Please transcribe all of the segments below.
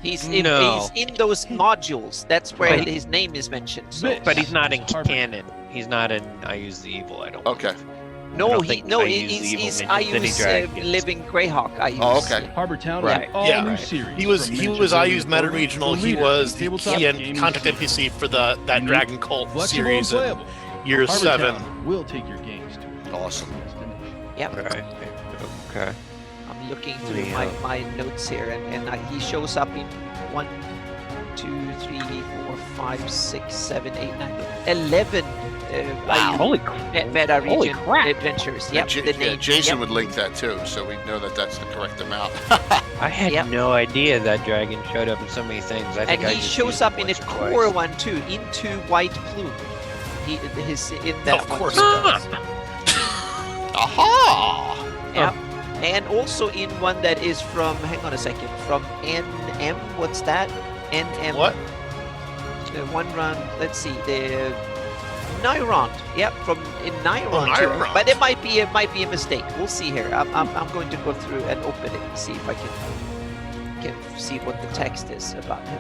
He's in those modules. That's where his name is mentioned. So. But he's not in canon. He's not in I Use the Evil. I don't. Okay. No, he's I Use Living Greyhawk. I Use. Oh, okay. Harbor Town, right? All new series. He was I Use Meta Regional. He was the key contact NPC for that Dragon Cult series in year 7. We'll take your games to awesome. Yep. Okay. I'm looking through my notes here, and he shows up in 1, 2, 3, 4, 5, 6, 7, 8, 9, 11. Wow! Holy crap! Meta region adventures. Yep. Jason would link that too, so we know that that's the correct amount. I had no idea that dragon showed up in so many things. I think he shows up in a core one too, into White Plume. His in that of course. Aha! Yeah. And also in one that is from, hang on a second, from NM, what's that? NM. What? One run, let's see, the Nyrond. Yep, from in Nyrond too. Nyrond. But it might be a mistake. We'll see here. I'm going to go through and open it and see if I can see what the text is about him.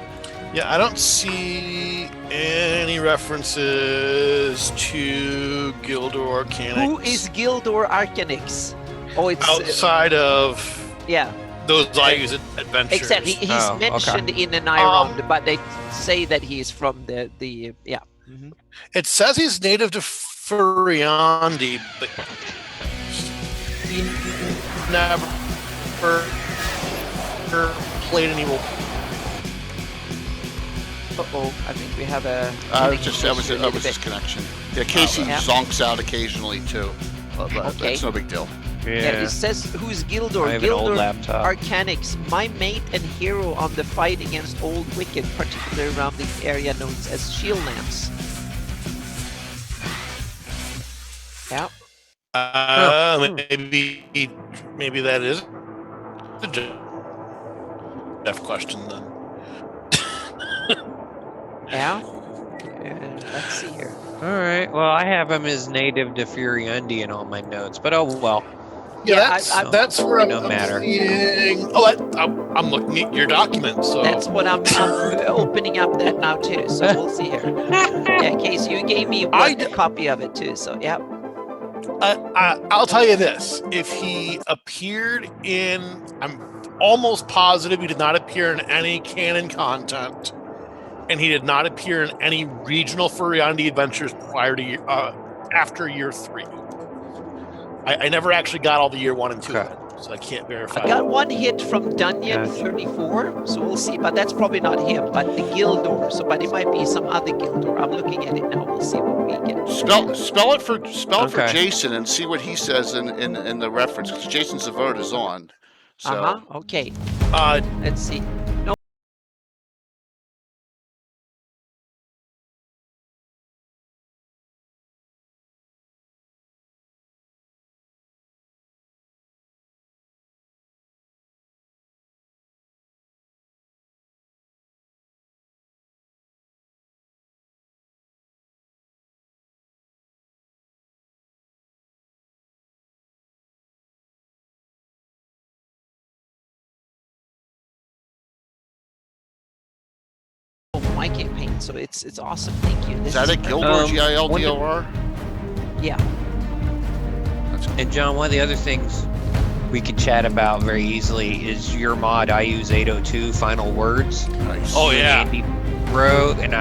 Yeah, I don't see any references to Gildor Arcanix. Who is Gildor Arcanix? Oh, it's outside of those I Use adventures. Except he's mentioned in an Nyrond, but they say that he's from the Mm-hmm. It says he's native to Furiandi, but he never played any role. I think we have a. That was his connection. Yeah, Casey zonks out occasionally too, but that's no big deal. Yeah, it says who's Gildor. Gildor Arcanix, my mate and hero on the fight against Old Wicked, particularly around the area known as Shieldlands. Yeah. Maybe that is the Jeff question then. Yeah. Let's see here. All right. Well, I have him as native to Furiandi in all my notes, but oh well. Yeah, that's where I'm seeing. I'm looking at your document, so that's what I'm opening up that now too. So we'll see here. Yeah, Casey, you gave me one copy of it too. So yeah. I'll tell you this: if he appeared in, I'm almost positive he did not appear in any canon content, and he did not appear in any regional Furiandi adventures prior to after year 3. I never actually got all the year 1 and 2 of it, so I can't verify. I got one hit from Dungeon 34, so we'll see. But that's probably not him, but the Gildor. So, but it might be some other Gildor. I'm looking at it now. We'll see what we get. Spell it for Jason and see what he says in the reference, because Jason's vote is on. So. Okay. Let's see. No. My campaign, so it's awesome. Thank you. Is that a Gildor Gildor? Yeah. And John, one of the other things we could chat about very easily is your mod. I use 802 Final Words. Nice. Oh yeah. Andy wrote, and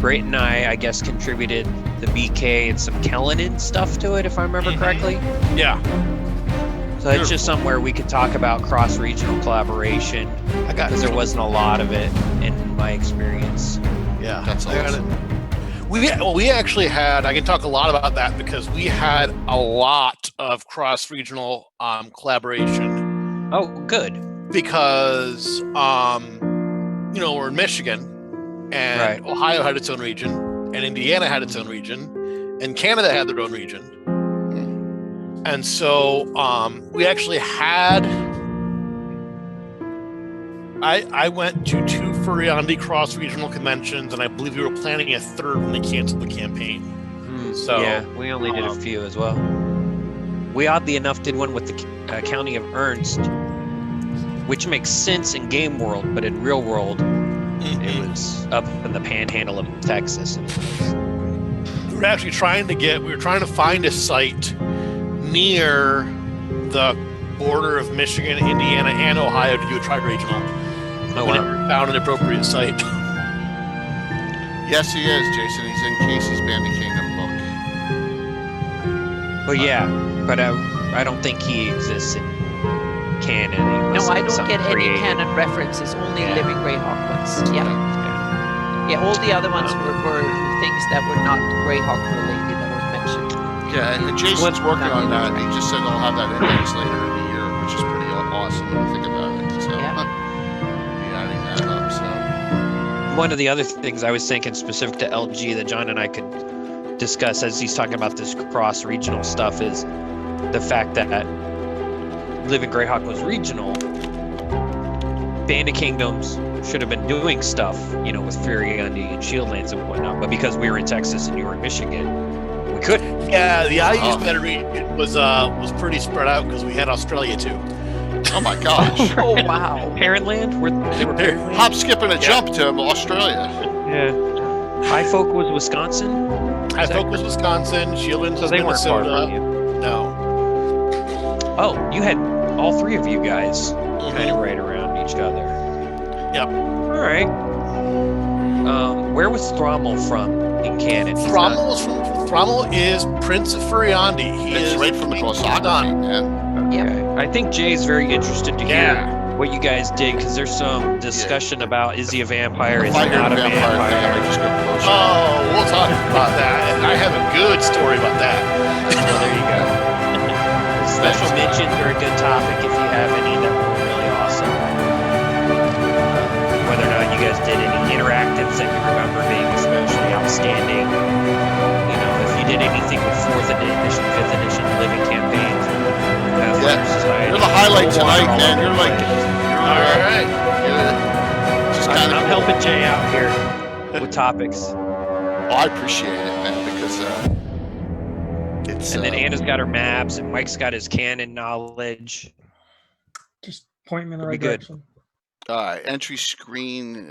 Brayton and I guess contributed the BK and some Kellenin stuff to it, if I remember correctly. Yeah. So it's just somewhere we could talk about cross-regional collaboration. Because there wasn't a lot of it in my experience. Yeah, that's awesome. We actually had. I can talk a lot about that because we had a lot of cross-regional collaboration. Oh, good. Because we're in Michigan, and Ohio had its own region, and Indiana had its own region, and Canada had their own region. And so we actually had. I went to 2 Furiandi cross-regional conventions, and I believe we were planning a 3rd when they canceled the campaign. So yeah, we only did a few as well. We oddly enough did one with the county of Ernst, which makes sense in game world, but in real world, it was up in the panhandle of Texas. We were actually trying to find a site near the border of Michigan, Indiana, and Ohio to do a tri-regional. Oh, we wow. never found an appropriate site. Yes, he is, Jason. He's in Casey's Bandit Kingdom book. Well, yeah, but I don't think he exists in canon. No, I don't get any canon references, only Living Greyhawk ones. Yeah, all the other ones were things that were not Greyhawk related that were mentioned. Yeah, and Jason's working on that. He just said I'll have that index later in the year, which is pretty awesome when you think about it. So, be adding that up. So, one of the other things I was thinking specific to LG that John and I could discuss as he's talking about this cross-regional stuff is the fact that Living Greyhawk was regional. Bandit Kingdoms should have been doing stuff, with Furiandi and Shieldlands and whatnot, but because we were in Texas and you were in Michigan, we couldn't. Yeah, the IU's meta region was pretty spread out because we had Australia too. Oh my gosh! Oh wow! Parent land? They were parent land? Hop, skip, and a jump to Australia. Yeah. High Folk was Wisconsin. High Folk was Wisconsin. Shieldlands was they weren't far Minnesota. from you. No. Oh, you had all three of you guys kind of right around each other. Yep. All right. Where was Thrommel from in canon? Thrommel is Prince of Furiandi. He It's is right from the Glossography, man. Okay. I think Jay's very interested to hear what you guys did, because there's some discussion about, is he a vampire, is he not a vampire? I just go closer. Oh, we'll talk about that. And I have a good story about that. Well, there you go. Special mentions are a good topic if you have any that were really awesome. Whether or not you guys did any interactives that you remember being especially outstanding. If you did anything with 4th edition, 5th edition living campaigns. You're the highlight tonight, man. You're like, All right. Just kind I'm helping Jay out here with topics. Oh, I appreciate it, man, because it's. And then Anna's got her maps, and Mike's got his canon knowledge. Just point me in the right good. direction. All right, entry screen.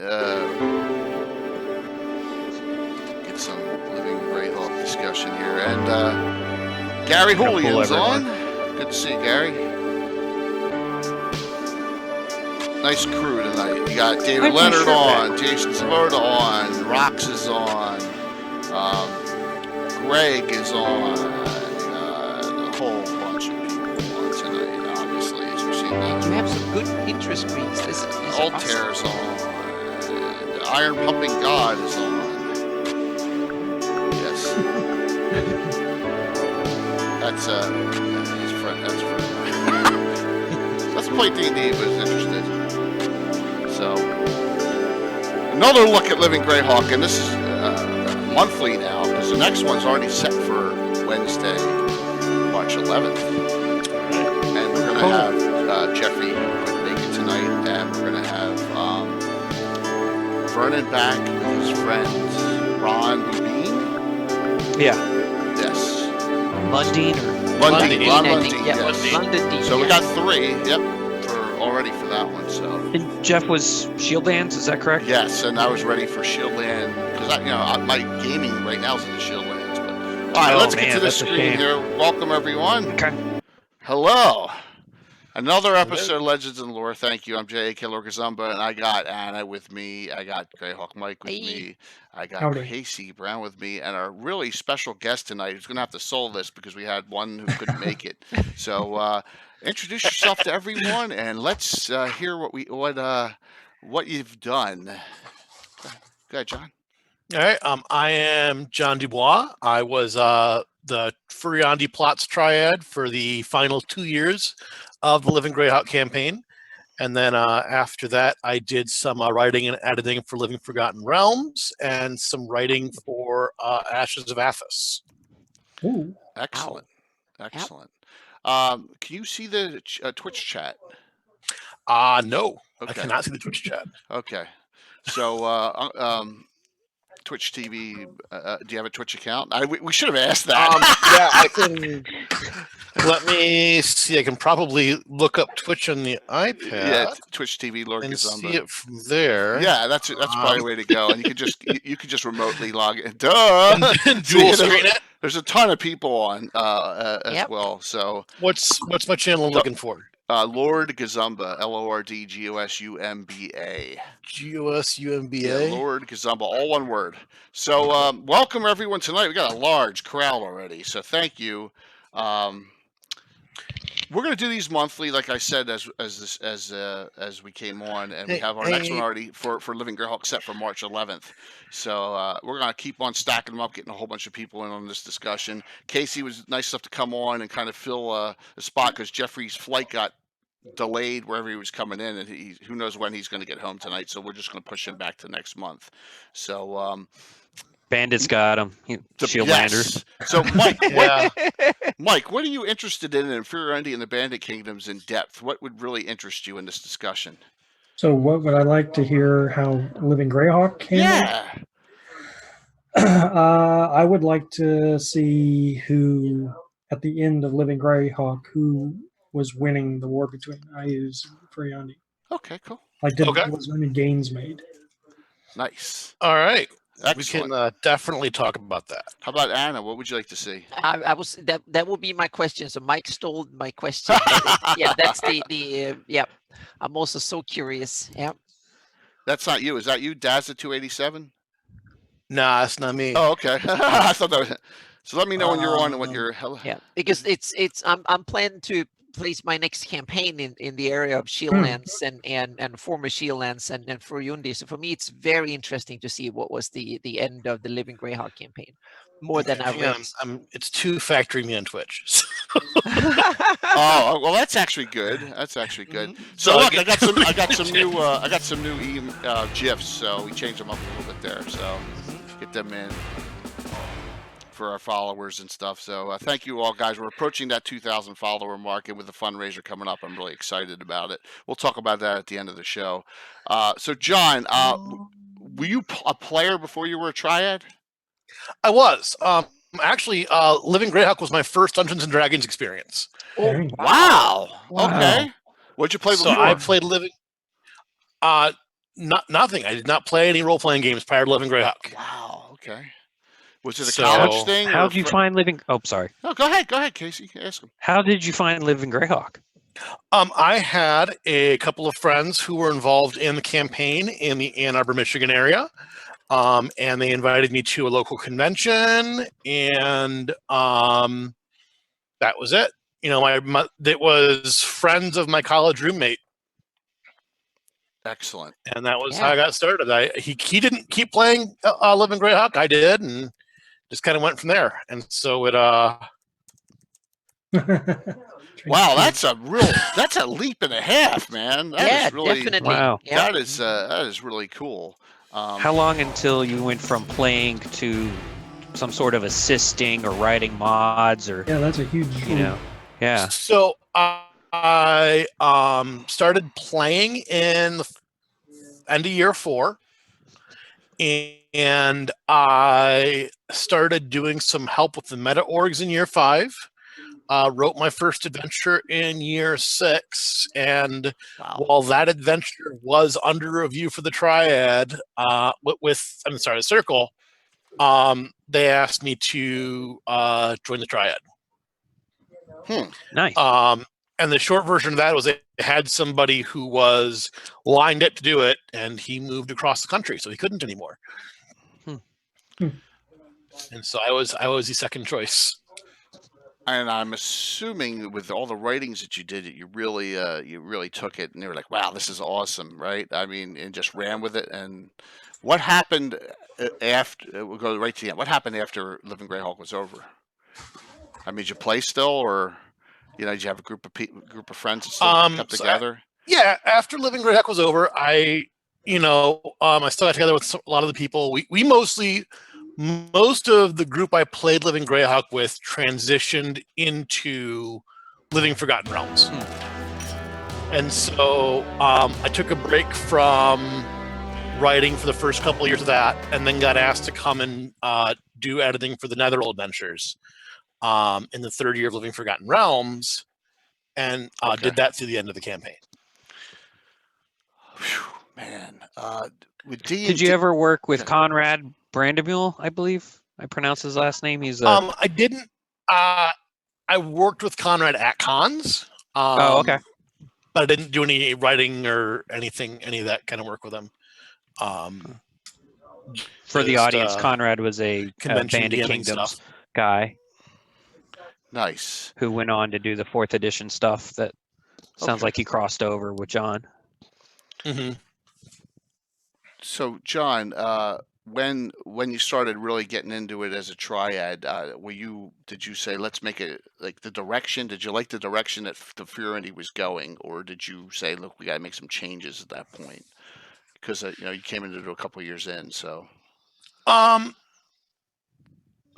Get some Living Greyhawk discussion here, and Gary Julian's on. Good to see you, Gary. Nice crew tonight. You got David Leonard on, Jason Zavorda on, Rox is on, Greg is on, a whole bunch of people on tonight, obviously, as we've seen that. You have some good intro screens. This is Altair's on, Iron Pumping God is on. Yes. That's his friend. That's friend. Let's play D&D, but is interested. So, another look at Living Greyhawk, and this is monthly now, because the next one's already set for Wednesday, March 11th. And we're going to have Jeffrey, who couldn't make it tonight, and we're going to have Vernon back with his friend Ron Lundeen. Yeah. Yes. Lundeen. Ron Lundeen, yeah, yes. Lundeen, So we got 3, already for that one. So. And Jeff was Shieldlands, is that correct? Yes, and I was ready for Shieldland because my gaming right now is in the Shieldlands. But all right, let's get to the screen here. Welcome everyone. Okay. Hello. Another episode of Legends and Lore. Thank you. I'm J.A.K. Lorgazumba, and I got Anna with me. I got Greyhawk Mike with me. I got Casey Brown with me, and our really special guest tonight who's going to have to solo this because we had one who couldn't make it. So introduce yourself to everyone, and let's hear what you've done. Go ahead, John. All right. I am John Dubois. I was the Furiandi Plots Triad for the final 2 years of the Living Greyhawk campaign. And then after that, I did some writing and editing for Living Forgotten Realms and some writing for Ashes of Athos. Ooh. Excellent. Excellent. Can you see the Twitch chat? No. Okay. I cannot see the Twitch chat. Okay. So Twitch TV. Do you have a Twitch account? We should have asked that. Yeah, I can. Let me see. I can probably look up Twitch on the iPad. Yeah, Twitch TV, Lord and Gazumba. see it from there. Yeah, that's probably the way to go. And you could just remotely log in. Duh. And dual screen it. There's a ton of people on as well. So what's my channel looking for? Lord Gazumba, LORD GOSUMBA. GOSUMBA. Yeah, Lord Gazumba, all one word. So welcome everyone tonight. We got a large crowd already. So thank you. We're going to do these monthly, like I said, as we came on, and we have our next one already for Living Greyhawk set for March 11th. So we're going to keep on stacking them up, getting a whole bunch of people in on this discussion. Casey was nice enough to come on and kind of fill a spot because Jeffrey's flight got delayed wherever he was coming in, and who knows when he's going to get home tonight. So we're just going to push him back to next month. So. Bandits got him. Shield landers. So, Mike, what are you interested in Inferiority and the Bandit Kingdoms in depth? What would really interest you in this discussion? So, what would I like to hear how Living Greyhawk came? Yeah. I would like to see who, at the end of Living Greyhawk, who was winning the war between Ayus and Inferiority. Okay, cool. Was any gains made? Nice. All right. Excellent. We can definitely talk about that. How about Anna? What would you like to see? That will be my question. So Mike stole my question. Yeah, that's yeah. I'm also so curious. Yeah. That's not you. Is that you, Dazza 287? Nah, it's not me. Oh, okay. I thought that was. So let me know when you're on and what you're. Yeah, because I'm planning to place my next campaign in the area of Shieldlands and former Shieldlands and Furyundi. So for me, it's very interesting to see what was the end of the Living Greyhawk campaign. More than I've read. It's two factoring me on Twitch. Oh well, that's actually good. That's actually good. So look, I got some new GIFs. So we changed them up a little bit there. So get them in for our followers and stuff. So thank you all, guys. We're approaching that 2,000 follower mark, and with the fundraiser coming up, I'm really excited about it. We'll talk about that at the end of the show. So John, were you a player before you were a triad? I was. Actually, Living Greyhawk was my first Dungeons and Dragons experience. Oh, wow. Okay. What'd you play before? So I played Living. Nothing. I did not play any role-playing games prior to Living Greyhawk. Wow. Okay. Was it a college thing? How did you find Living? Oh, sorry. Oh, go ahead, Casey. Ask him. How did you find Living Greyhawk? I had a couple of friends who were involved in the campaign in the Ann Arbor, Michigan area, and they invited me to a local convention, and that was it. You know, it was friends of my college roommate. Excellent. And that was how I got started. He didn't keep playing Living Greyhawk. I did, and just kind of went from there. And so it wow, that's a leap and a half, man. That is really, definitely. Wow. That is really cool. How long until you went from playing to some sort of assisting or writing mods or? Yeah, that's a huge. Yeah. So I started playing in the end of year 4, and I started doing some help with the meta orgs in year 5. Wrote my first adventure in year 6, and while that adventure was under review for the Triad, the Circle, they asked me to join the Triad. Nice. And the short version of that was they had somebody who was lined up to do it, and he moved across the country, so he couldn't anymore. And so I was the second choice. And I'm assuming with all the writings that you did, you really took it, and they were like, "Wow, this is awesome!" Right? I mean, and just ran with it. And what happened after? We'll go right to the end. What happened after Living Greyhawk was over? I mean, did you play still, or did you have a group of friends that still kept together? After Living Greyhawk was over, I still got together with a lot of the people. We most of the group I played Living Greyhawk with transitioned into Living Forgotten Realms. And so I took a break from writing for the first couple of years of that, and then got asked to come and do editing for the Netherworld Adventures in the third year of Living Forgotten Realms, and did that through the end of the campaign. Whew, man, with D&D, Did you ever work with Conrad Brandemule? I believe I pronounce his last name. He's I didn't. I worked with Conrad at cons. Oh, okay. But I didn't do any writing or any of that kind of work with him. For the audience, Conrad was a Bandicans stuff guy. Nice. Who went on to do the 4th edition stuff that sounds like he crossed over with John. Mm-hmm. So, John, when you started really getting into it as a triad, did you say, let's make it like the direction? Did you like the direction that the Furinity was going, or did you say, look, we got to make some changes at that point? Because you came into it a couple of years in, so.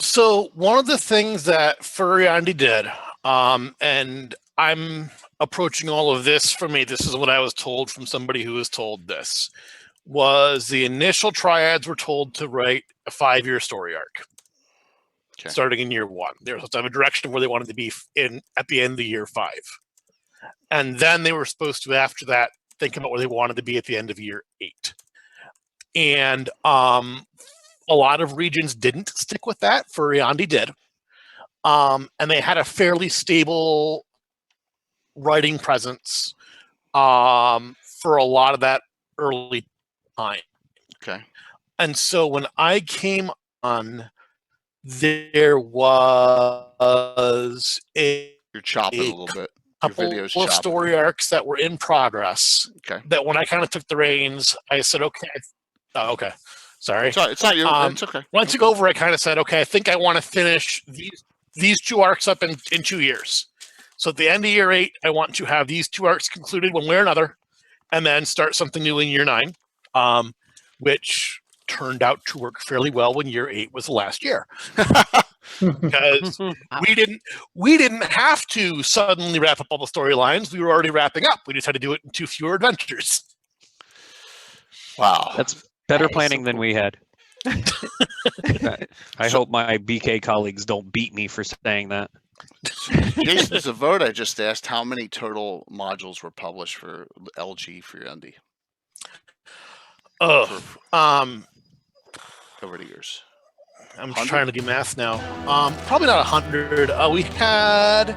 So one of the things that Furinity did, and I'm approaching all of this from me. This is what I was told from somebody who was told this. Was the initial triads were told to write a 5-year story arc, starting in year 1. They were supposed to have a direction of where they wanted to be at the end of the year 5, and then they were supposed to, after that, think about where they wanted to be at the end of year 8. And a lot of regions didn't stick with that. Furinity did, and they had a fairly stable writing presence for a lot of that early time. Okay. And so when I came on, there was You're chopping a little bit. Couple of story arcs that were in progress. Okay. That when I kind of took the reins, I said, okay. Okay. Sorry. It's not you. It's okay. When I took over, I kind of said, okay, I think I want to finish these 2 arcs up in 2 years. So at the end of year 8, I want to have these 2 arcs concluded one way or another, and then start something new in year 9, which turned out to work fairly well when year 8 was the last year. Because we didn't have to suddenly wrap up all the storylines. We were already wrapping up. We just had to do it in 2 fewer adventures. Wow. That's better planning than we had. I hope my BK colleagues don't beat me for saying that. Jason Zavoda just asked how many total modules were published for LG for Undy. Over the years. I'm trying to do math now. Probably not 100. We had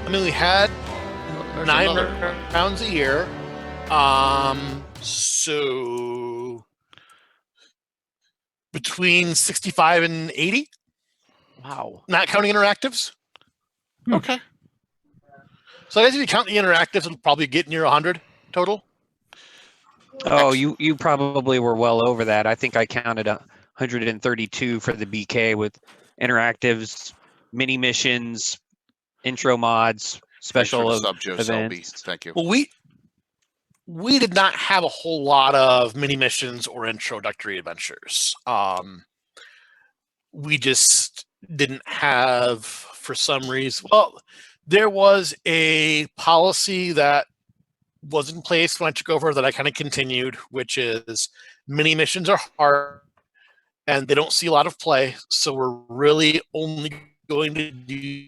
9 rounds a year. So between 65 and 80. Wow. Not counting interactives. Okay. So I guess if you count the interactives, it'll probably get near 100 total. Oh, you probably were well over that. I think I counted 132 for the BK with interactives, mini missions, intro mods, special events. Thank you. Well, we did not have a whole lot of mini missions or introductory adventures. We just didn't have, for some reason. Well, there was a policy that was in place when I took over that I kind of continued, which is mini missions are hard and they don't see a lot of play. So we're really only going to do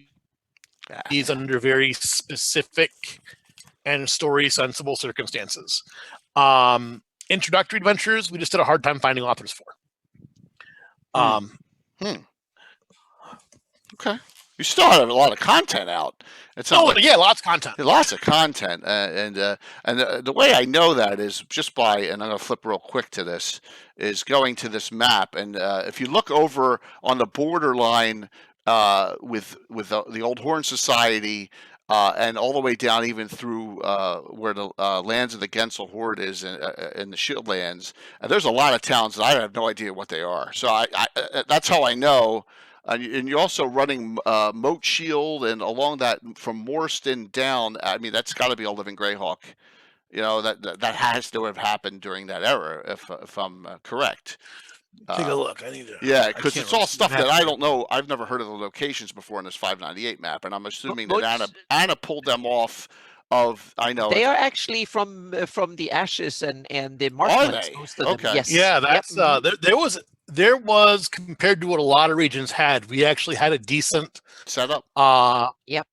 these under very specific and story sensible circumstances. Introductory adventures, we just had a hard time finding authors for. Okay. You still have a lot of content out. Yeah, lots of content. Lots of content, and the way I know that is just by, and I'm going to flip real quick to this, is going to this map, and if you look over on the borderline with the Old Horn Society, and all the way down even through where the lands of the Gensel Horde is in the Shieldlands, there's a lot of towns that I have no idea what they are. So I that's how I know. And you're also running Moat Shield, and along that from Moorston down. I mean, that's got to be a living Greyhawk. You know, that has to have happened during that era, if I'm correct. Take a look. I need to. Yeah, because it's all stuff that I don't know. I've never heard of the locations before in this 598 map, and I'm assuming that Anna pulled them off I know They are actually from the Ashes and the Are Marklands. they? Most of them. Okay. Yes. Yeah, that's Yep. there was compared to what a lot of regions had. We actually had a decent setup. Yep.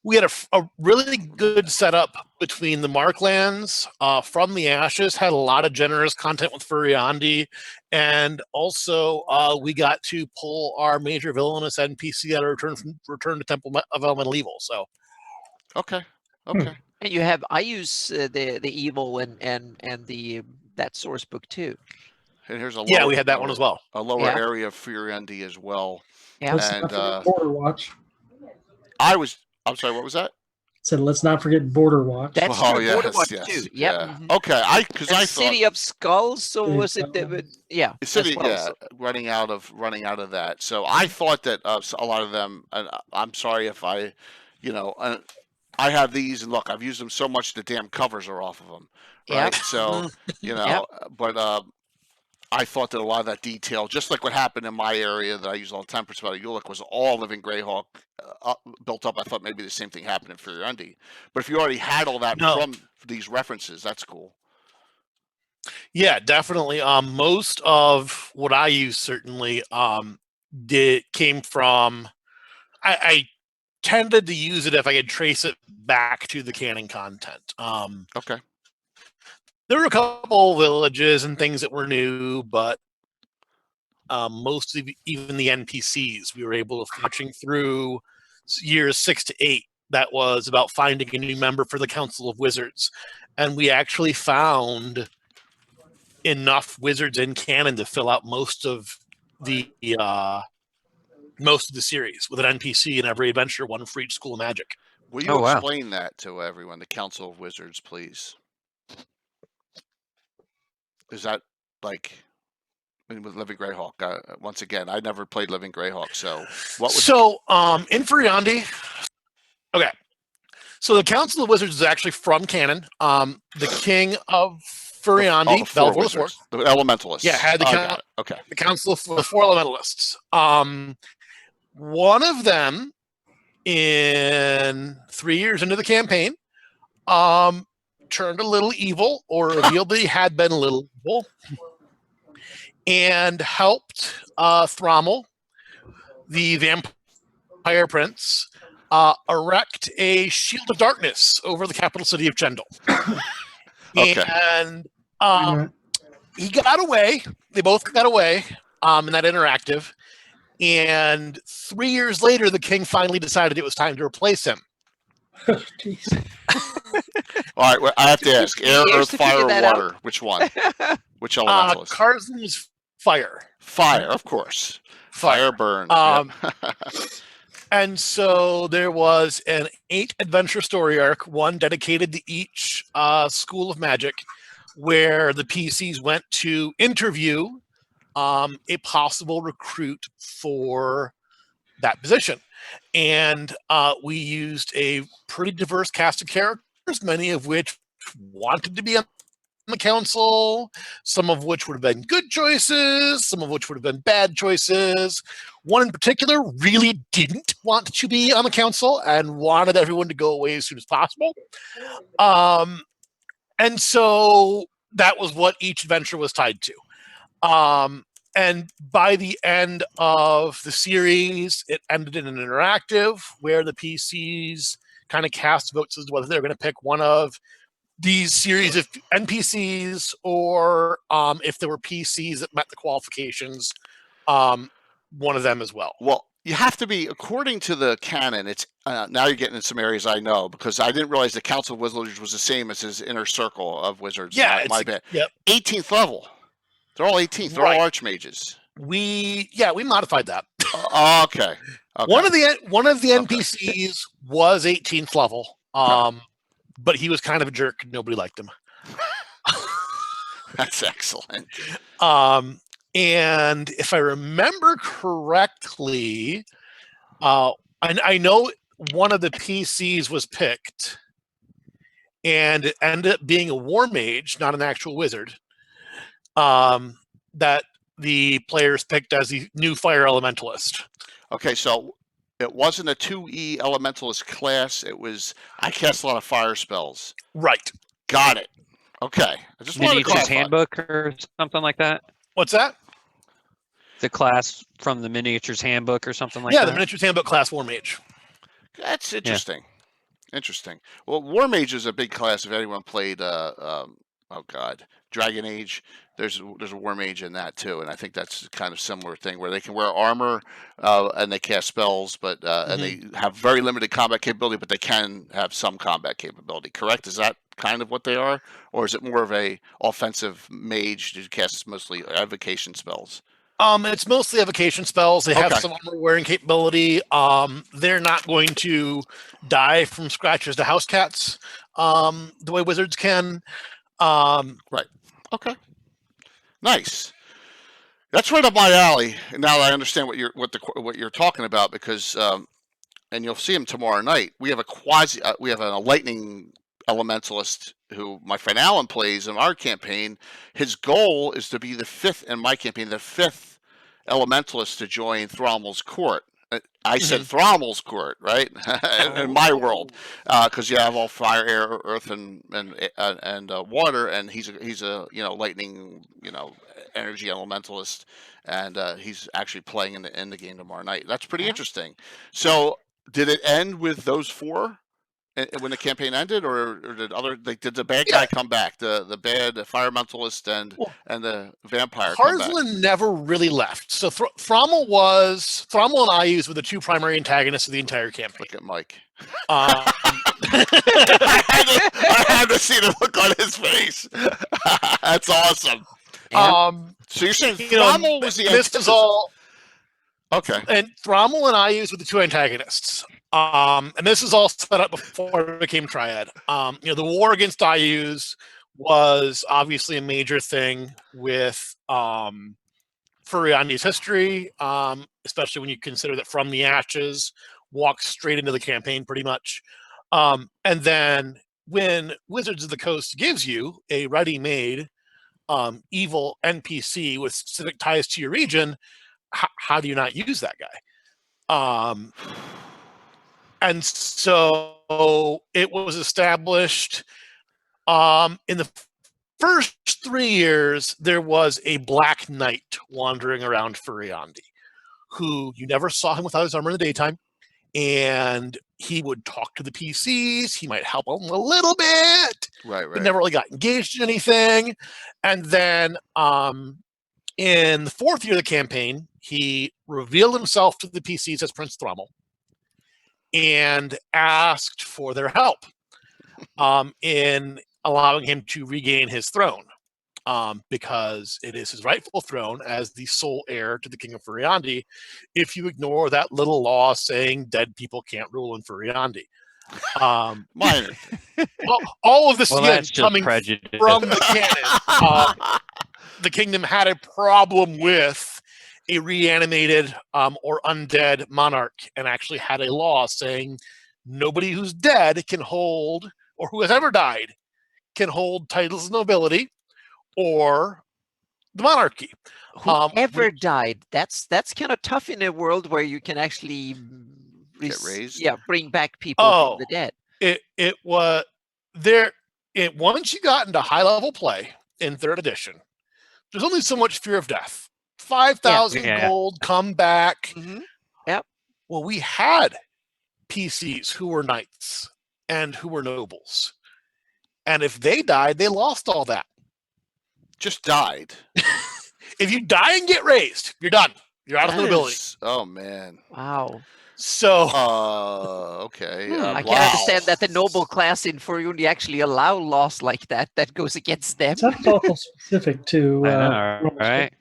We had a really good setup between the Marklands from the Ashes, had a lot of generous content with Furiandi, and also we got to pull our major villainous NPC at a return to Temple of Elemental Evil. So, okay. And I use the evil and the that source book too. And here's a we had that one as well. A lower area of Furiandi as well. Yeah. Let's not forget Border Watch. I'm sorry, what was that? Said let's not forget Border Watch. That's true. Border Watch too. Yep. Yeah. Okay, because I thought City of Skulls. So was it? City, well, so. running out of that. So I thought that a lot of them. And I'm sorry if I have these, and look, I've used them so much the damn covers are off of them. Right. Yep. So but I thought that a lot of that detail, just like what happened in my area that I use all the time for Ulick, was all living Greyhawk built up. I thought maybe the same thing happened in Furiandi. But if you already had all that from these references, that's cool. Yeah, definitely. Most of what I use certainly came from. I tended to use it if I could trace it back to the canon content. Okay. There were a couple villages and things that were new, but most of even the NPCs we were able to finishing through years 6 to 8. That was about finding a new member for the Council of Wizards, and we actually found enough wizards in canon to fill out most of the series with an NPC in every adventure, one for each school of magic. Will you explain that to everyone? The Council of Wizards, please. Is that like with Living Greyhawk? Once again, I never played Living Greyhawk, so what was in Furiandi? Okay, so the Council of Wizards is actually from canon. The King of Furiandi, the Elementalists. Yeah, had the Council of the 4 Elementalists. One of them, in 3 years into the campaign, turned a little evil, or revealed that he had been a little evil, and helped Thrommel, the vampire prince, erect a shield of darkness over the capital city of Chendal. And he got away. They both got away in that interactive. And 3 years later, the king finally decided it was time to replace him. Jeez. All right, well, I have to ask: air, earth, fire, or water? Which one? Which elementalist? Carson was fire. Fire, of course. Fire burn. And so there was an 8 adventure story arc, one dedicated to each school of magic, where the PCs went to interview a possible recruit for that position. And we used a pretty diverse cast of characters, many of which wanted to be on the council, some of which would have been good choices, some of which would have been bad choices. One in particular really didn't want to be on the council and wanted everyone to go away as soon as possible. And so that was what each adventure was tied to. And by the end of the series, it ended in an interactive where the PCs kind of cast votes as to whether they're going to pick one of these series of NPCs or if there were PCs that met the qualifications, one of them as well. Well, you have to be, according to the canon, it's now you're getting in some areas I know, because I didn't realize the Council of Wizards was the same as his inner circle of wizards. Yeah, my bad. Yep. 18th level. They're all 18th. They're all archmages. We modified that. Okay. One of the NPCs was 18th level, but he was kind of a jerk. Nobody liked him. That's excellent. And if I remember correctly, I know one of the PCs was picked, and it ended up being a war mage, not an actual wizard. That the players picked as the new fire elementalist. Okay, so it wasn't a 2E Elementalist class. It was, I cast a lot of fire spells. Right. Got it. Okay. I just wanted to Miniatures clarify. Handbook or something like that. What's that? The class from the Miniatures Handbook or something like Yeah, that. the Miniatures Handbook class War Mage. That's interesting. Interesting. Well, War Mage is a big class. If anyone played, Dragon Age, there's a War Mage in that too, and I think that's kind of similar thing where they can wear armor and they cast spells, but and they have very limited combat capability, but they can have some combat capability. Correct? Is that kind of what they are, or is it more of a offensive mage who casts mostly evocation spells? It's mostly evocation spells. They have some armor wearing capability. They're not going to die from scratches to house cats the way wizards can. Right. Okay. Nice. That's right up my alley. And now that I understand what you're talking about, because and you'll see him tomorrow night. We have a lightning elementalist who my friend Alan plays in our campaign. His goal is to be the fifth elementalist to join Thrommel's court. I said Thrommel's court, right? In my world, because you have all fire, air, earth, and water, and he's a lightning energy elementalist, and he's actually playing in the game tomorrow night. That's pretty interesting. So, did it end with those four when the campaign ended, or did the bad guy come back? The environmentalist and the vampire come back? Carson never really left. So Thrommel and Ayuz were the two primary antagonists of the entire campaign. Look at Mike. I had to see the look on his face. That's awesome. So you're saying Thrommel was the this is all okay? And Thrommel and Ayuz were the two antagonists. And this is all set up before it became Triad. The war against Ayuz was obviously a major thing with Furiandi's history, especially when you consider that From the Ashes walks straight into the campaign pretty much. And then when Wizards of the Coast gives you a ready-made evil NPC with specific ties to your region, how do you not use that guy? And so it was established in the first 3 years, there was a Black Knight wandering around Furiandi, who you never saw him without his armor in the daytime. And he would talk to the PCs. He might help them a little bit. Right. But never really got engaged in anything. And then in the fourth year of the campaign, he revealed himself to the PCs as Prince Thrommel and asked for their help in allowing him to regain his throne, because it is his rightful throne as the sole heir to the King of Furiandi, if you ignore that little law saying dead people can't rule in Furiandi. Minor. All of this that's just coming prejudice from the canon. The kingdom had a problem with a reanimated or undead monarch, and actually had a law saying nobody who's dead can hold, or who has ever died, can hold titles of nobility or the monarchy. Whoever died, that's kind of tough in a world where you can actually get raised. Yeah, bring back people from the dead. It was there. Once you got into high level play in 3rd edition, there's only so much fear of death. 5,000 gold, come back. Yep. Well, we had PCs who were knights and who were nobles, and if they died, they lost all that. Just died. If you die and get raised, you're done. You're out of nobility. Oh man. Wow. So. Okay. I can understand that the noble class in Furiundi actually allow laws like that goes against them. That's also specific to. I know, right?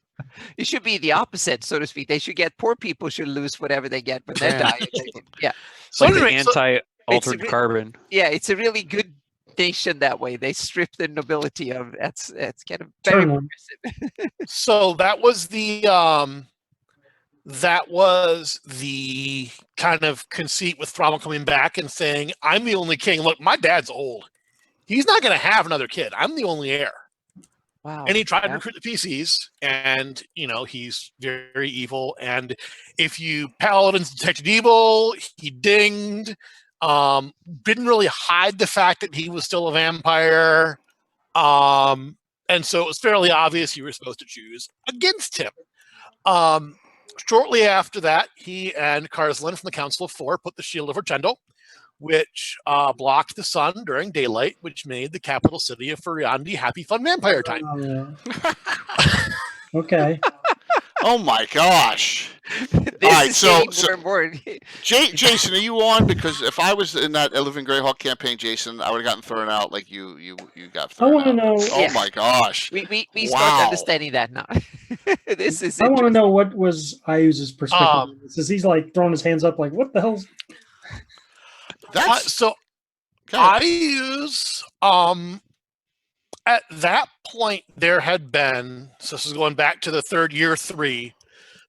It should be the opposite, so to speak. They should get poor people should lose whatever they get when they die. Yeah. So like the anti-altered carbon. Yeah, it's a really good nation that way. They strip the nobility of that's kind of very progressive. So that was the kind of conceit with Thrommel coming back and saying, I'm the only king. Look, my dad's old. He's not going to have another kid. I'm the only heir. Wow. And he tried to recruit the PCs, and he's very, very evil. And if you paladins detected evil, he dinged. Didn't really hide the fact that he was still a vampire. And so it was fairly obvious you were supposed to choose against him. Shortly after that, he and Carson from the Council of Four put the Shield over Chendal, which blocked the sun during daylight, which made the capital city of Furiandi happy, fun vampire time. Okay. Oh my gosh! This is getting more and more. Jason, are you on? Because if I was in that Living Greyhawk campaign, Jason, I would have gotten thrown out like you got thrown out. I want to know. Oh my gosh! We start understanding that now. This is. I want to know what was Ayu's perspective. Is he's like throwing his hands up, like, "What the hell?" So Ayu's at that point there had been, so this is going back to the third year 3,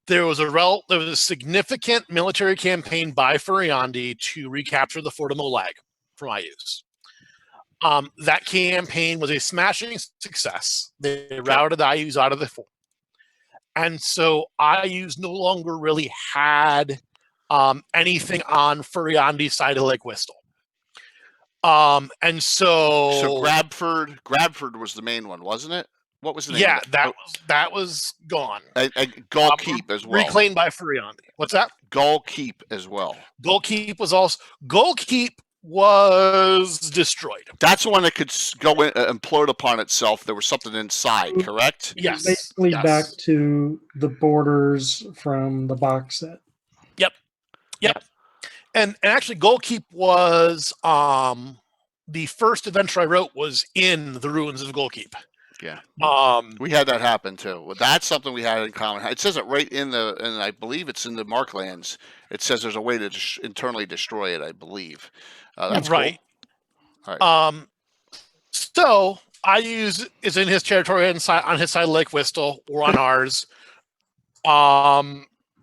there was a significant military campaign by Furiandi to recapture the Fort of Molag from Ayu's. That campaign was a smashing success. They routed Ayu's out of the fort. And so Ayu's no longer really had anything on Furiandi's side of Lake Whistle. And so Grabford was the main one, wasn't it? What was the name? Yeah, that was gone. Gull Keep as well. Reclaimed by Furiandi. What's that? Gull Keep as well. Gull Keep was destroyed. That's the one that could go in, implode upon itself. There was something inside, correct? Yes. Basically back to the borders from the box set. Yep. And actually, Gull Keep was the first adventure I wrote was in the ruins of Gull Keep. Yeah. We had that happen too. Well, that's something we had in common. It says it right and I believe it's in the Marklands. It says there's a way to internally destroy it, I believe. That's right. Cool. All right. So is in his territory on his side of Lake Whistle. We're on ours.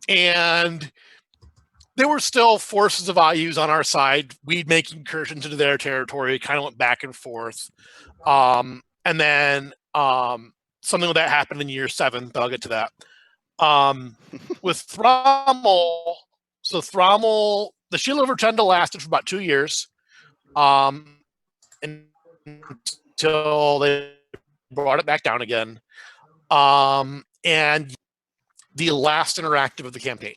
And there were still forces of Ayu's on our side. We'd make incursions into their territory, kind of went back and forth. And then something like that happened in year 7, but I'll get to that. With Thrommel, the Shield over Chendal lasted for about 2 years. Until they brought it back down again. And the last interactive of the campaign.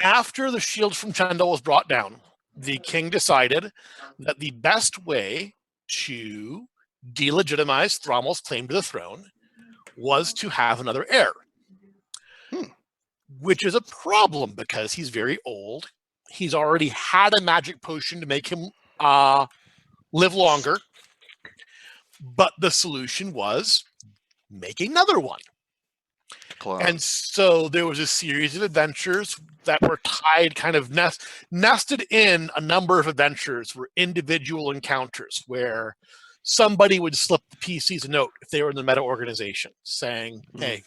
After the shield from Chendal was brought down, the king decided that the best way to delegitimize Thrommel's claim to the throne was to have another heir. Which is a problem because he's very old. He's already had a magic potion to make him live longer. But the solution was make another one. And so there was a series of adventures that were tied, kind of nested in a number of adventures, were individual encounters where somebody would slip the PCs a note if they were in the meta organization saying, "Hey,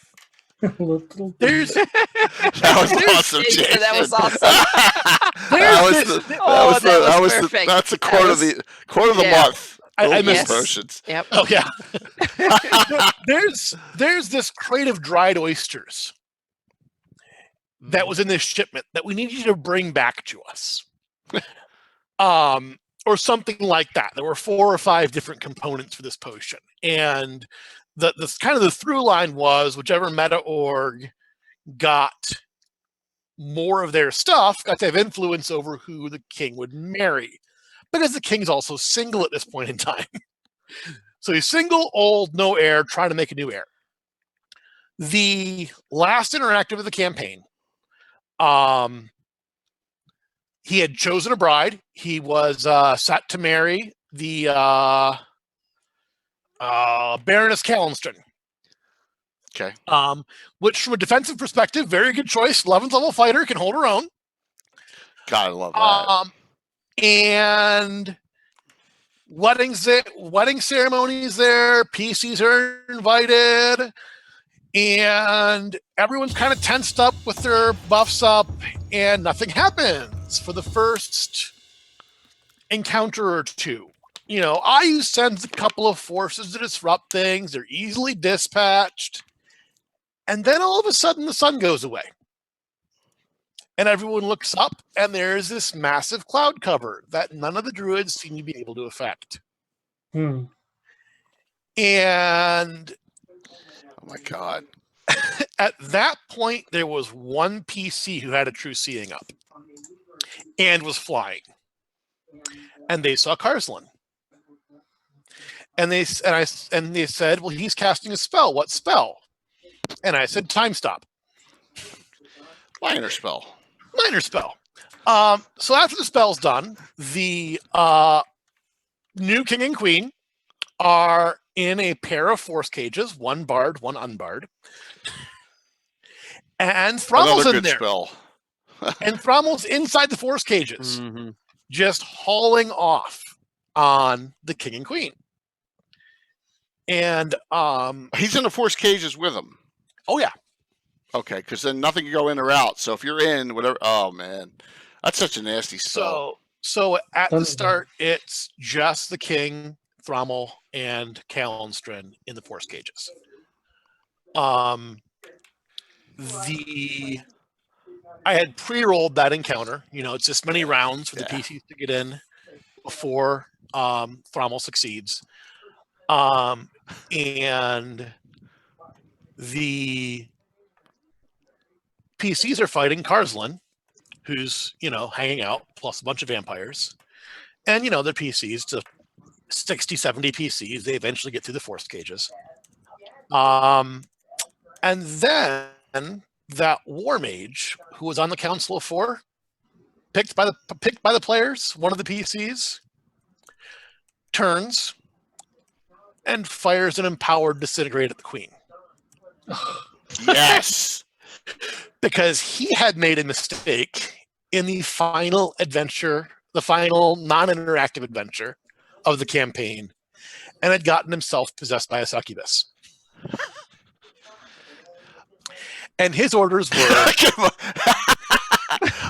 there's that was awesome, Jason. That was awesome. That's a quote of the month. I missed potions. Yep. Oh yeah. There's this crate of dried oysters that was in this shipment that we need you to bring back to us. Or something like that. There were 4 or 5 different components for this potion. And the kind of the through line was whichever meta org got more of their stuff got to have influence over who the king would marry. Because the king's also single at this point in time. So he's single, old, no heir, trying to make a new heir. The last interactive of the campaign, he had chosen a bride. He was set to marry the Baroness Callenstern. Okay. Which, from a defensive perspective, very good choice. 11th level fighter, can hold her own. God, I love that. And wedding ceremonies there, PCs are invited, and everyone's kind of tensed up with their buffs up, and nothing happens for the first encounter or 2. IU sends a couple of forces to disrupt things. They're easily dispatched. And then all of a sudden the sun goes away. And everyone looks up, and there's this massive cloud cover that none of the druids seem to be able to affect. And oh my God. At that point, there was one PC who had a true seeing up and was flying. And they saw Carson. And they said, well, he's casting a spell. What spell? And I said, time stop. Minor spell. So after the spell's done, the new king and queen are in a pair of force cages, one barred, one unbarred. And Thrommel's in there. Spell. And Thrommel's inside the force cages, just hauling off on the king and queen. And he's in the force cages with them. Oh yeah. Okay, because then nothing can go in or out. So if you're in, whatever. Oh man, that's such a nasty spell. So at the start, it's just the king, Thrommel, and Kallenstrin in the force cages. I had pre-rolled that encounter. It's just many rounds for the PCs to get in before Thrommel succeeds. And the PCs are fighting Carson, who's, hanging out, plus a bunch of vampires. And, they're PCs to 60, 70 PCs. They eventually get through the force cages. And then that war mage who was on the Council of Four, picked by the players, one of the PCs, turns and fires an empowered disintegrate at the queen. Yes. Because he had made a mistake in the final adventure, the final non-interactive adventure of the campaign, and had gotten himself possessed by a succubus. And his orders were...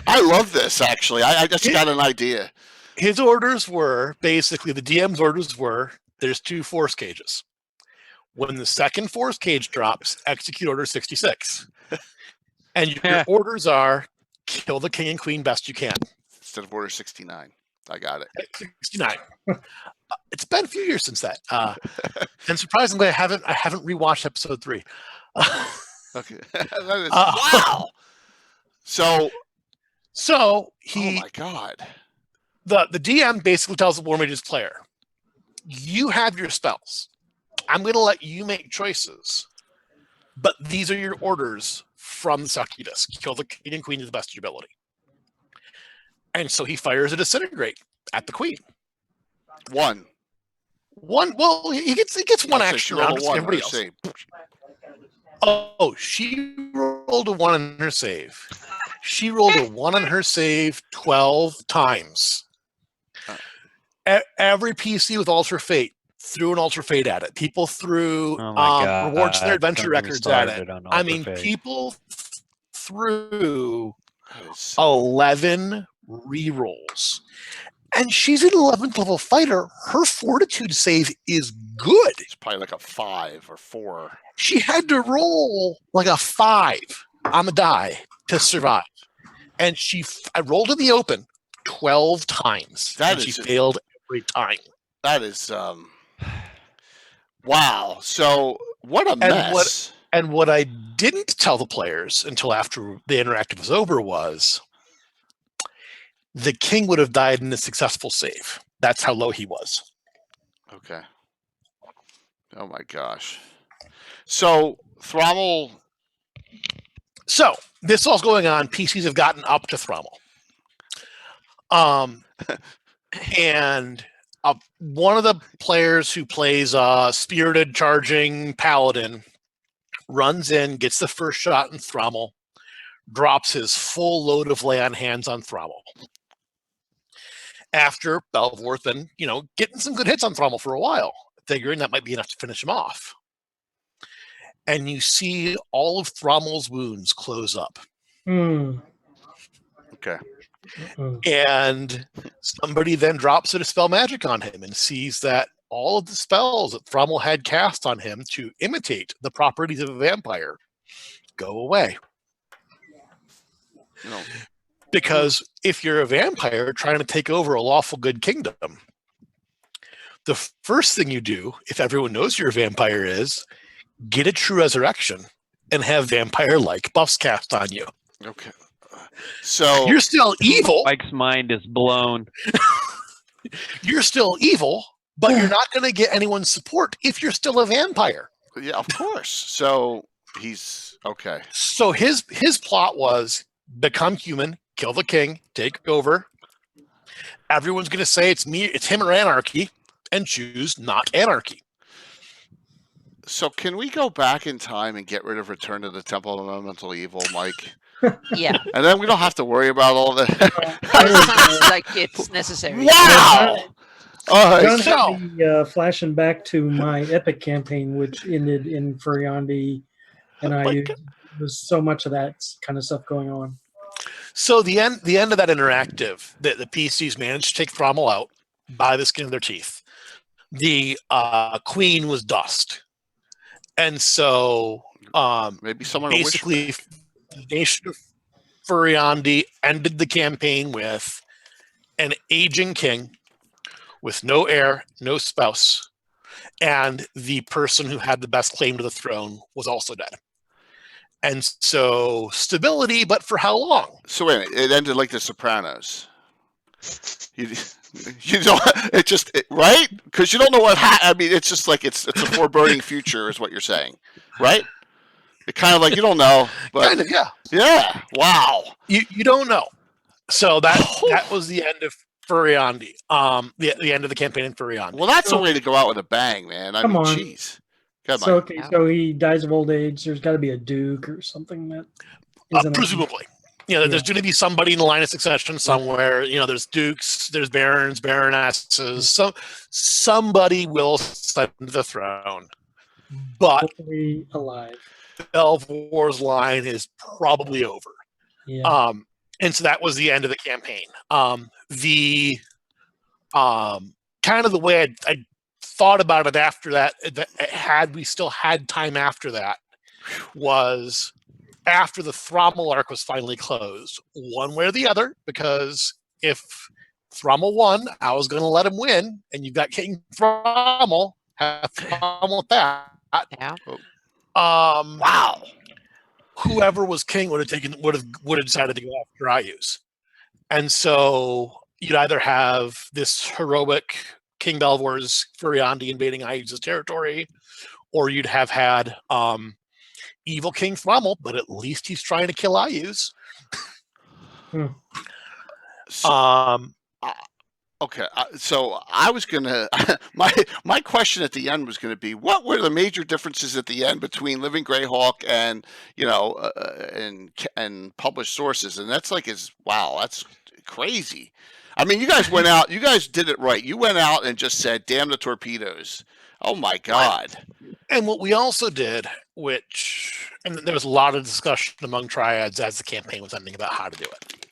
I love this, actually. I just got an idea. His orders were, basically, the DM's orders were, there's 2 force cages. When the second force cage drops, execute order 66. And your orders are, kill the king and queen best you can. Instead of order 69. I got it. 69. It's been a few years since that. And surprisingly, I haven't rewatched episode 3. Okay. Wow. So he... Oh, my God. The DM basically tells the War Mage's player, you have your spells. I'm going to let you make choices. But these are your orders from the succubus. Kill the king and queen to the best of your ability. And so he fires a disintegrate at the queen. One. Well, he gets one action round. Everybody else. Oh, she rolled a 1 on her save. She rolled a 1 on her save 12 times. Every PC with Alter Fate threw an Alter Fate at it. People threw rewards to their adventure records at it. I mean, people threw 11 rerolls. And she's an 11th level fighter. Her fortitude save is good. It's probably like a 5 or 4. She had to roll like a 5 on the die to survive. And I rolled in the open 12 times. She failed every time. That is wow. So what a mess. And what I didn't tell the players until after the interactive was over was the king would have died in a successful save. That's how low he was. Okay. Oh my gosh. So Thrommel. So this all's going on. PCs have gotten up to Thrommel. And one of the players who plays spirited charging paladin runs in, gets the first shot in Thrommel, drops his full load of lay on hands on Thrommel. After Belvorth and, getting some good hits on Thrommel for a while, figuring that might be enough to finish him off. And you see all of Thrommel's wounds close up. Okay. And somebody then drops a dispel magic on him and sees that all of the spells that Thrummel had cast on him to imitate the properties of a vampire go away. No. Because if you're a vampire trying to take over a lawful good kingdom, the first thing you do, if everyone knows you're a vampire, is get a true resurrection and have vampire-like buffs cast on you. Okay. So you're still evil. Mike's mind is blown. You're still evil, but you're not going to get anyone's support if you're still a vampire. Yeah, of course. So he's okay. So his plot was become human, kill the king, take over. Everyone's going to say it's him or anarchy, and choose not anarchy. So can we go back in time and get rid of Return to the Temple of Elemental Evil, Mike? Yeah. And then we don't have to worry about all that. It sounds like it's necessary. Wow! John so- had me flashing back to my epic campaign, which ended in Furiandi, and there's so much of that kind of stuff going on. So the end of that interactive, the PCs managed to take Thrummel out by the skin of their teeth. The queen was dust. And so Maybe someone basically the nation of Furiandi ended the campaign with an aging king with no heir, no spouse, and the person who had the best claim to the throne was also dead. And so stability, but for how long? So wait a minute, it ended like The Sopranos. You don't. Right? Because you don't know what. I mean, it's just like it's a foreboding future, is what you're saying, right? It kind of like you don't know, but Kind of, yeah. yeah. Wow. You don't know. So that was the end of Furiandi. The end of the campaign in Furiandi. Well, that's a way to go out with a bang, man. I Come mean, on. jeez. Go So ahead, Mike. so he dies of old age. There's got to be a duke or something that isn't Presumably. There's going to be somebody in the line of succession somewhere. There's dukes, there's barons, baronesses. Somebody will ascend the throne. But hopefully alive. Belvor's line is probably over. Yeah. And so that was the end of the campaign. The kind of the way I thought about it after that, had we still had time after that, was after the Thrummel arc was finally closed, one way or the other, because if Thrummel won, I was going to let him win, and you've got King Thrummel. Have fun with that. Yeah. Wow. Whoever was king would have decided to go after Ayus. And so you'd either have this heroic King Belvor's Furiandi invading Ayus' territory, or you'd have had evil King Thrummel, but at least he's trying to kill Ayus. Okay, so I was gonna my question at the end was gonna be, what were the major differences at the end between Living Greyhawk and and published sources? And that's that's crazy. I mean, you guys went out, you guys did it right. You went out and just said, "Damn the torpedoes!" Oh my God! And what we also did, and there was a lot of discussion among triads as the campaign was ending about how to do it.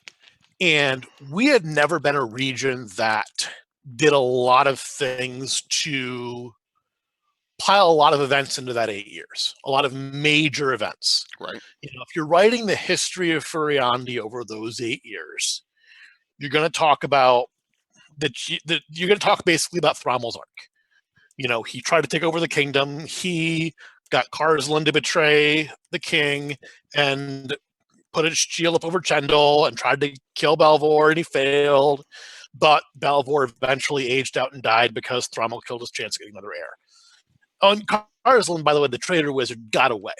And we had never been a region that did a lot of things to pile a lot of events into that 8 years, a lot of major events. Right. If you're writing the history of Furiandi over those 8 years, you're going to talk about you're going to talk basically about Thrummel's arc. He tried to take over the kingdom. He got Carson to betray the king and put his shield up over Chendel and tried to kill Belvor, and he failed. But Belvor eventually aged out and died because Thrummel killed his chance of getting another heir. And Carson, by the way, the traitor wizard, got away.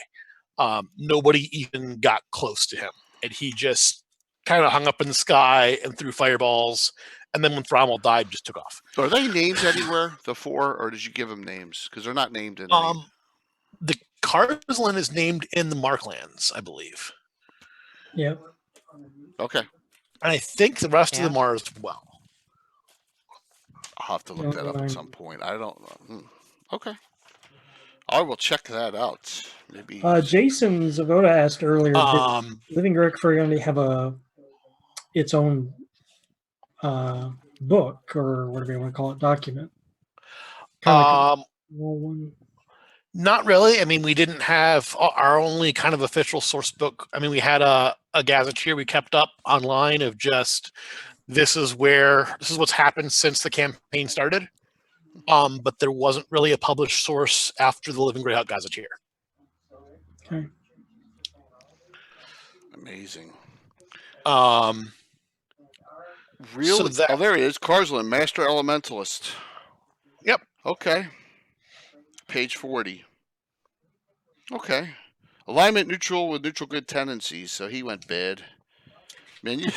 Nobody even got close to him. And he just kind of hung up in the sky and threw fireballs. And then when Thrummel died, just took off. So are they named anywhere, the four, or did you give them names? Because they're not named in The Carson is named in the Marklands, I believe. Yep. Okay. And I think the rest of them are as well. I'll have to look that up at some point. I don't know. Okay. I will check that out. Maybe. Jason Zavoda asked earlier, did Living Greyhawk Furiandi have its own book or whatever you want to call it, document? Kind of like one. Not really. I mean, we didn't have our only kind of official source book. I mean, we had a gazetteer we kept up online of just this is what's happened since the campaign started. But there wasn't really a published source after the Living Greyhawk gazetteer. Okay. Amazing. So Really? There he is. Carson, Master Elementalist. Yep. Okay. Page 40. Okay. Alignment neutral with neutral good tendencies, so he went bad. Man, you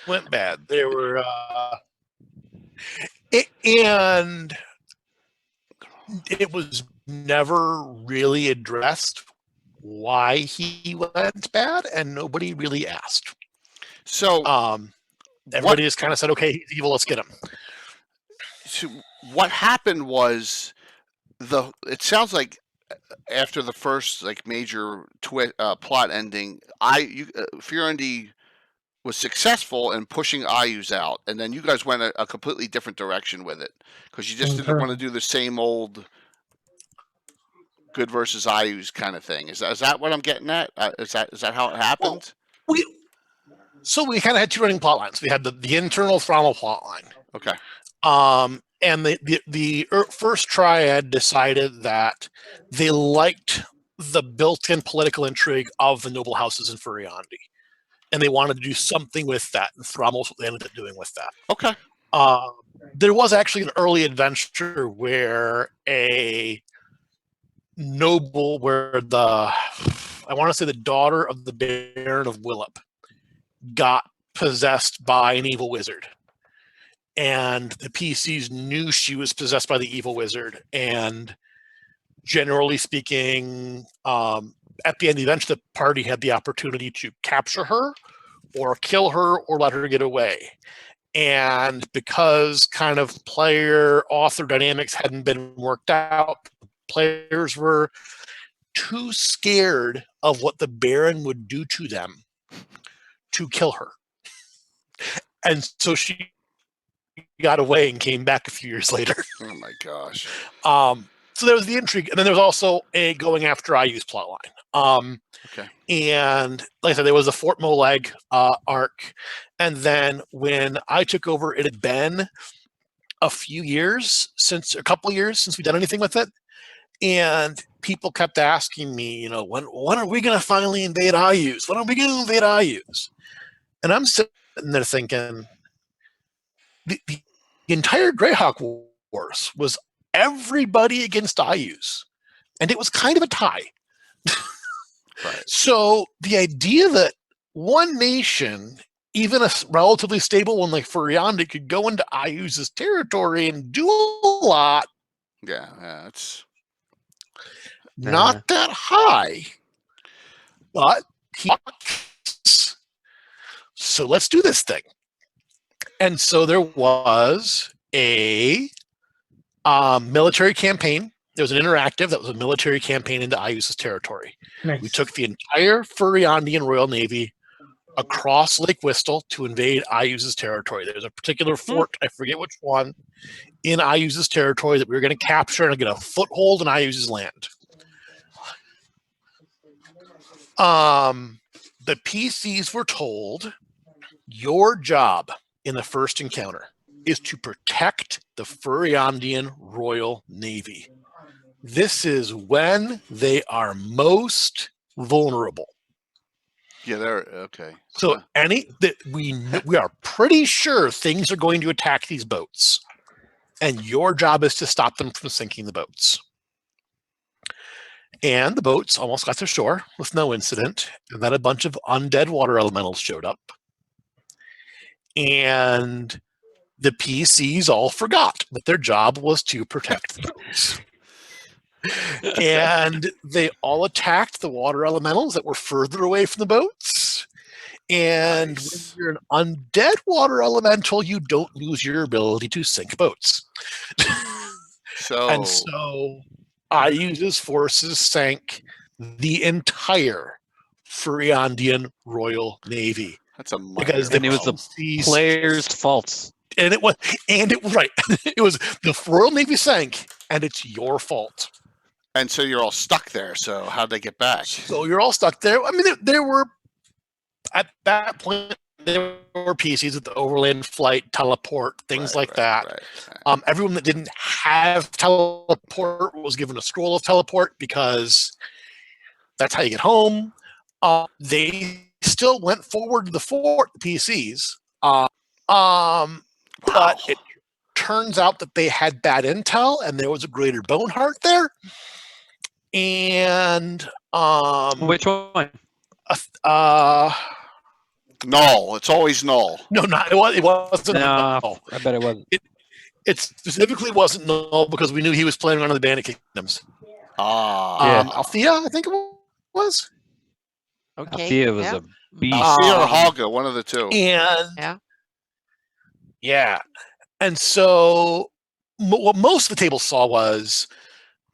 went bad. There were and it was never really addressed why he went bad, and nobody really asked. So everybody just kind of said, okay, he's evil, let's get him. So what happened was it sounds like after the first like major plot ending, Fiorendi was successful in pushing Ayus out, and then you guys went a completely different direction with it because you just didn't want to do the same old good versus Ayus kind of thing. Is that what I'm getting at? Is that how it happened? Well, we kind of had two running plot lines. We had the internal Thrommel plot line. Okay. And the first triad decided that they liked the built-in political intrigue of the noble houses in Furiandi, and they wanted to do something with that. And Thrommel's what they ended up doing with that. Okay. There was actually an early adventure where a noble, I want to say the daughter of the Baron of Willop, got possessed by an evil wizard. And the PCs knew she was possessed by the evil wizard. And generally speaking, at the end of the event, the party had the opportunity to capture her or kill her or let her get away. And because kind of player-author dynamics hadn't been worked out, players were too scared of what the Baron would do to them to kill her. And so she got away and came back a few years later. Oh my gosh. So there was the intrigue, and then there was also a going after Ayu's plotline. Okay. And like I said, there was a Fort Molag arc, and then when I took over, it had been a couple years since we'd done anything with it, and people kept asking me, when are we going to finally invade Ayus? When are we going to invade Ayus? And I'm sitting there thinking, the entire Greyhawk Wars was everybody against Ayus, and it was kind of a tie. Right. So the idea that one nation, even a relatively stable one like Furiandi, could go into Ayus's territory and do a lot. Yeah, it's not that high, but so let's do this thing. And so there was a military campaign. There was an interactive that was a military campaign into Ayus's territory. Nice. We took the entire Furiandian Royal Navy across Lake Whistle to invade Ayus's territory. There's a particular fort, I forget which one, in Ayus's territory that we were going to capture and get a foothold in Ayus's land. The PCs were told, your job in the first encounter is to protect the Furiandian Royal Navy. This is when they are most vulnerable. Yeah, they're okay. So we are pretty sure things are going to attack these boats, and your job is to stop them from sinking the boats. And the boats almost got to shore with no incident, and then a bunch of undead water elementals showed up. And the PCs all forgot that their job was to protect the boats. And they all attacked the water elementals that were further away from the boats. And when you're an undead water elemental, you don't lose your ability to sink boats. So Ayus's forces sank the entire Furiandian Royal Navy. That's a minor because And it was the PCs players' faults. and it was right. It was the Royal Navy sank, and it's your fault. And so you're all stuck there. So how'd they get back? So you're all stuck there. I mean, there were at that point there were PCs with the overland flight, teleport, things like that. Right. Everyone that didn't have teleport was given a scroll of teleport because that's how you get home. They still went forward to the fort, the PCs. But it turns out that they had bad intel, and there was a greater bone heart there. And Which one? Null. It's always null. No, it wasn't. No, null. I bet it wasn't. It specifically wasn't null because we knew he was playing one of the Bandit Kingdoms. Althea, I think it was. Okay. Althea was a beast. Althea or Haga, one of the two. And yeah. And so what most of the table saw was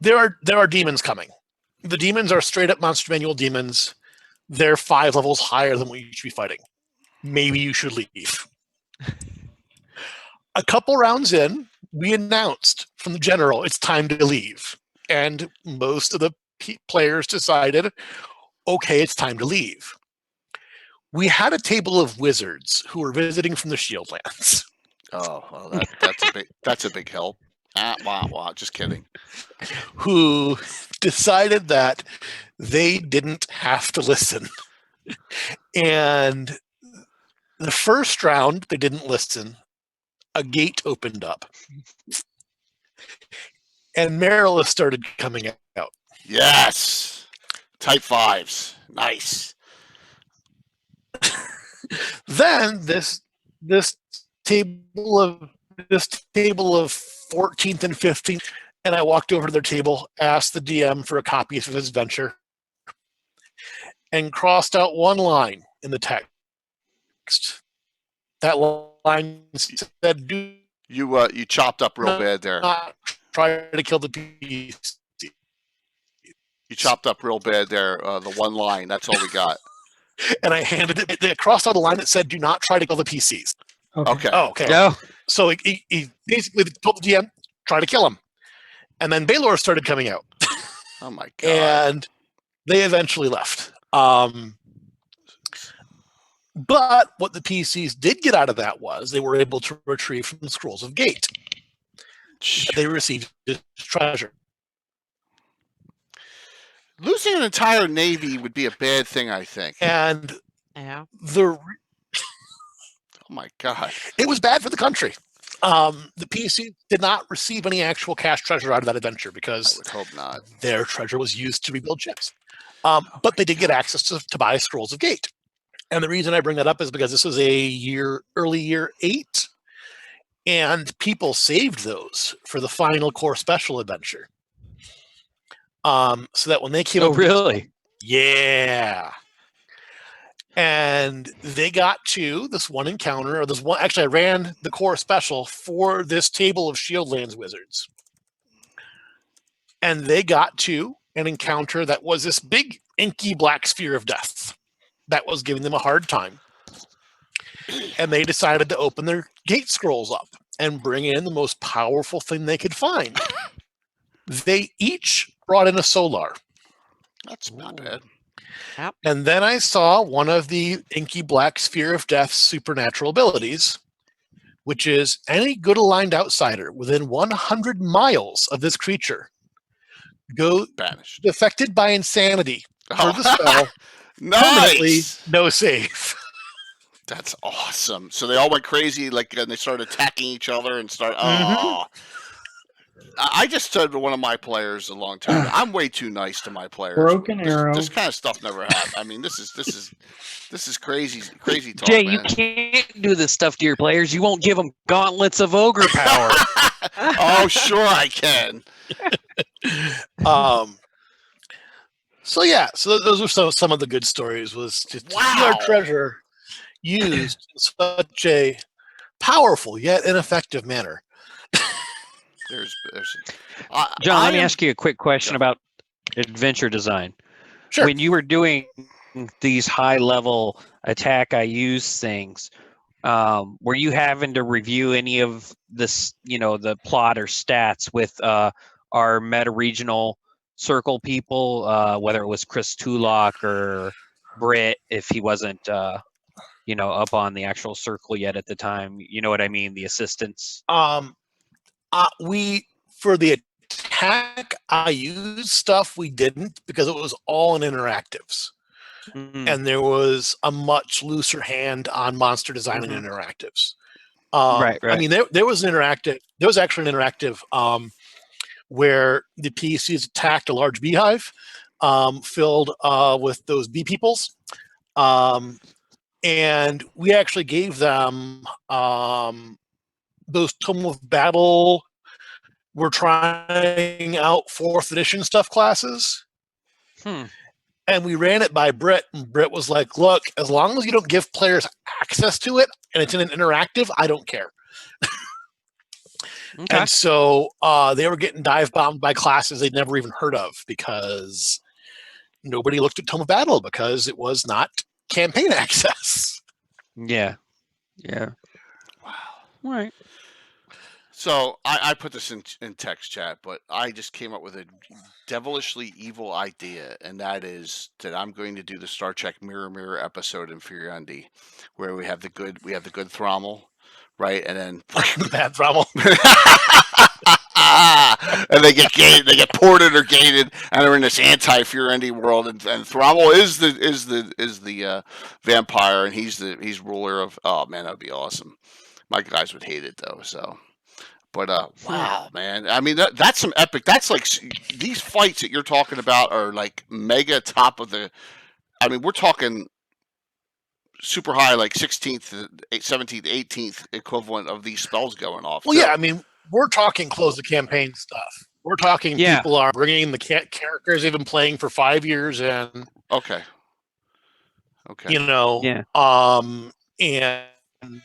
there are demons coming. The demons are straight up Monster Manual demons. They're 5 levels higher than what you should be fighting. Maybe you should leave. A couple rounds in, we announced from the general, it's time to leave. And most of the players decided, okay, it's time to leave. We had a table of wizards who were visiting from the Shieldlands. Oh, well, that's a big help. Wow, just kidding. Who decided that they didn't have to listen. And the first round, they didn't listen. A gate opened up. And Marilyn started coming out. Yes. Type 5s. Nice. Then this table of 14th and 15th, and I walked over to their table, asked the DM for a copy of his adventure, and crossed out one line in the text. That line said, "Do you chopped up real bad there. not try to kill the beast." You chopped up real bad there. The one line. That's all we got. And I handed it. They crossed out a line that said, "Do not try to kill the PCs." Okay. Oh, okay. No. So he basically told the GM, try to kill him. And then Baylor started coming out. Oh my god. And they eventually left. But what the PCs did get out of that was they were able to retrieve from the Scrolls of Gate. They received this treasure. Losing an entire navy would be a bad thing, I think. And Yeah. the Oh my god. it was bad for the country. The PC did not receive any actual cash treasure out of that adventure I because would hope not. their treasure was used to rebuild ships. But they did get access to buy Scrolls of Gate. And the reason I bring that up is because this was early year 8, and people saved those for the final core special adventure. So that when they came Oh, up, really? yeah. And they got to this one encounter, or this one. Actually, I ran the core special for this table of Shieldlands wizards, and they got to an encounter that was this big inky black sphere of death that was giving them a hard time. And they decided to open their gate scrolls up and bring in the most powerful thing they could find. They each brought in a solar. That's not bad. And then I saw one of the inky black sphere of death's supernatural abilities, which is any good aligned outsider within 100 miles of this creature go Banished. affected by insanity for the spell. Permanently, Nice. no save. That's awesome. So they all went crazy, like, and they started attacking each other and start. Oh, I just said to one of my players a long time. I'm way too nice to my players. Broken arrow. This kind of stuff never happened. I mean, this is crazy talk, Jay, man. you can't do this stuff to your players. You won't give them gauntlets of ogre power. Oh, sure I can. So yeah, so those were some of the good stories. Was to see our treasure used in such a powerful yet ineffective manner. There's John, let me ask you a quick question about adventure design. Sure. When you were doing these high level attack I use things, were you having to review any of this, the plot or stats with our meta regional circle people, whether it was Chris Tulloch or Britt, if he wasn't up on the actual circle yet at the time? You know what I mean? The assistants. We, for the attack I use stuff, we didn't, because it was all in interactives. And there was a much looser hand on monster design and interactives. Right. I mean, there was an interactive. There was actually an interactive where the PCs attacked a large beehive filled with those bee peoples, and we actually gave them those Tome of Battle. We're trying out 4th edition stuff classes. And we ran it by Britt, and Britt was like, look, as long as you don't give players access to it and it's in an interactive, I don't care. Okay. And so they were getting dive bombed by classes they'd never even heard of, because nobody looked at Tome of Battle because it was not campaign access. Yeah. Wow. All right. So I put this in text chat, but I just came up with a devilishly evil idea, and that is that I'm going to do the Star Trek Mirror episode in Furiandi, where we have the good Thrommel, right, and then the bad Thrommel, and they get gated, they get ported or gated, and they're in this anti-Furiandi world, and Thrommel is the vampire, and he's ruler of. Oh man, that'd be awesome. My guys would hate it though, so. But wow, man! I mean, that's some epic. That's like these fights that you're talking about are like mega top of the. I mean, we're talking super high, like 16th, 17th, 18th equivalent of these spells going off. Well, yeah, I mean, we're talking close to campaign stuff. We're talking people are bringing the characters they've been playing for 5 years in. Okay. And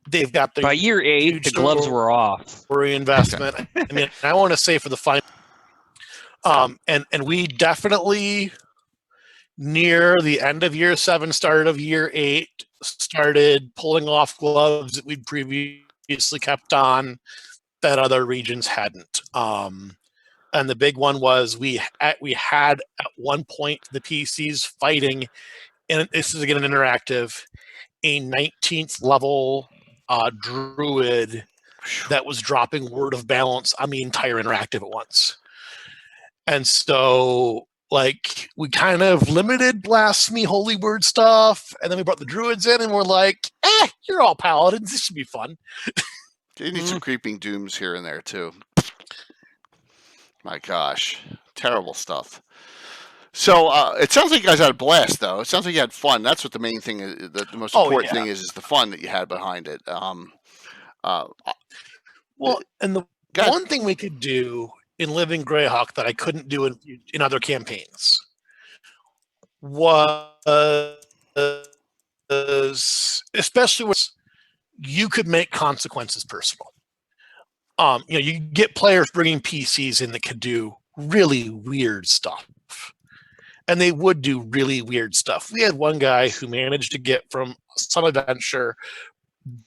they've got the by year 8, the gloves were off. Reinvestment. Okay. I mean, I want to say for the final, and we definitely near the end of year 7, start of year 8, started pulling off gloves that we'd previously kept on that other regions hadn't. And the big one was we had at one point the PCs fighting, and this is again an interactive, a 19th level druid that was dropping Word of Balance on the entire interactive at once. And so like we kind of limited blasphemy, holy word stuff, and then we brought the druids in and we're like, you're all paladins, this should be fun. You need some creeping dooms here and there too. My gosh, terrible stuff. So it sounds like you guys had a blast, though. It sounds like you had fun. That's what the main thing is. The most important thing is the fun that you had behind it. Well, and the one thing we could do in Living Greyhawk that I couldn't do in other campaigns was, especially when you could make consequences personal. You get players bringing PCs in that could do really weird stuff. And they would do really weird stuff. We had one guy who managed to get from some adventure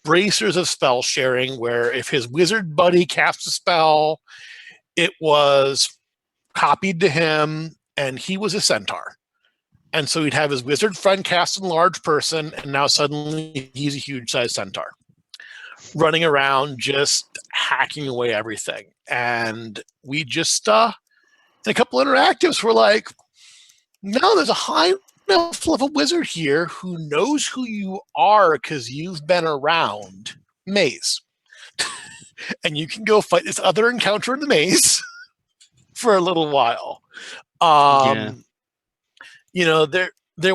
bracers of spell sharing, where if his wizard buddy casts a spell, it was copied to him, and he was a centaur. And so he'd have his wizard friend cast a large person, and now suddenly he's a huge-sized centaur running around just hacking away everything. And we just, in a couple interactives, we're like, no, there's a high enough level wizard here who knows who you are because you've been around maze. And you can go fight this other encounter in the maze for a little while. There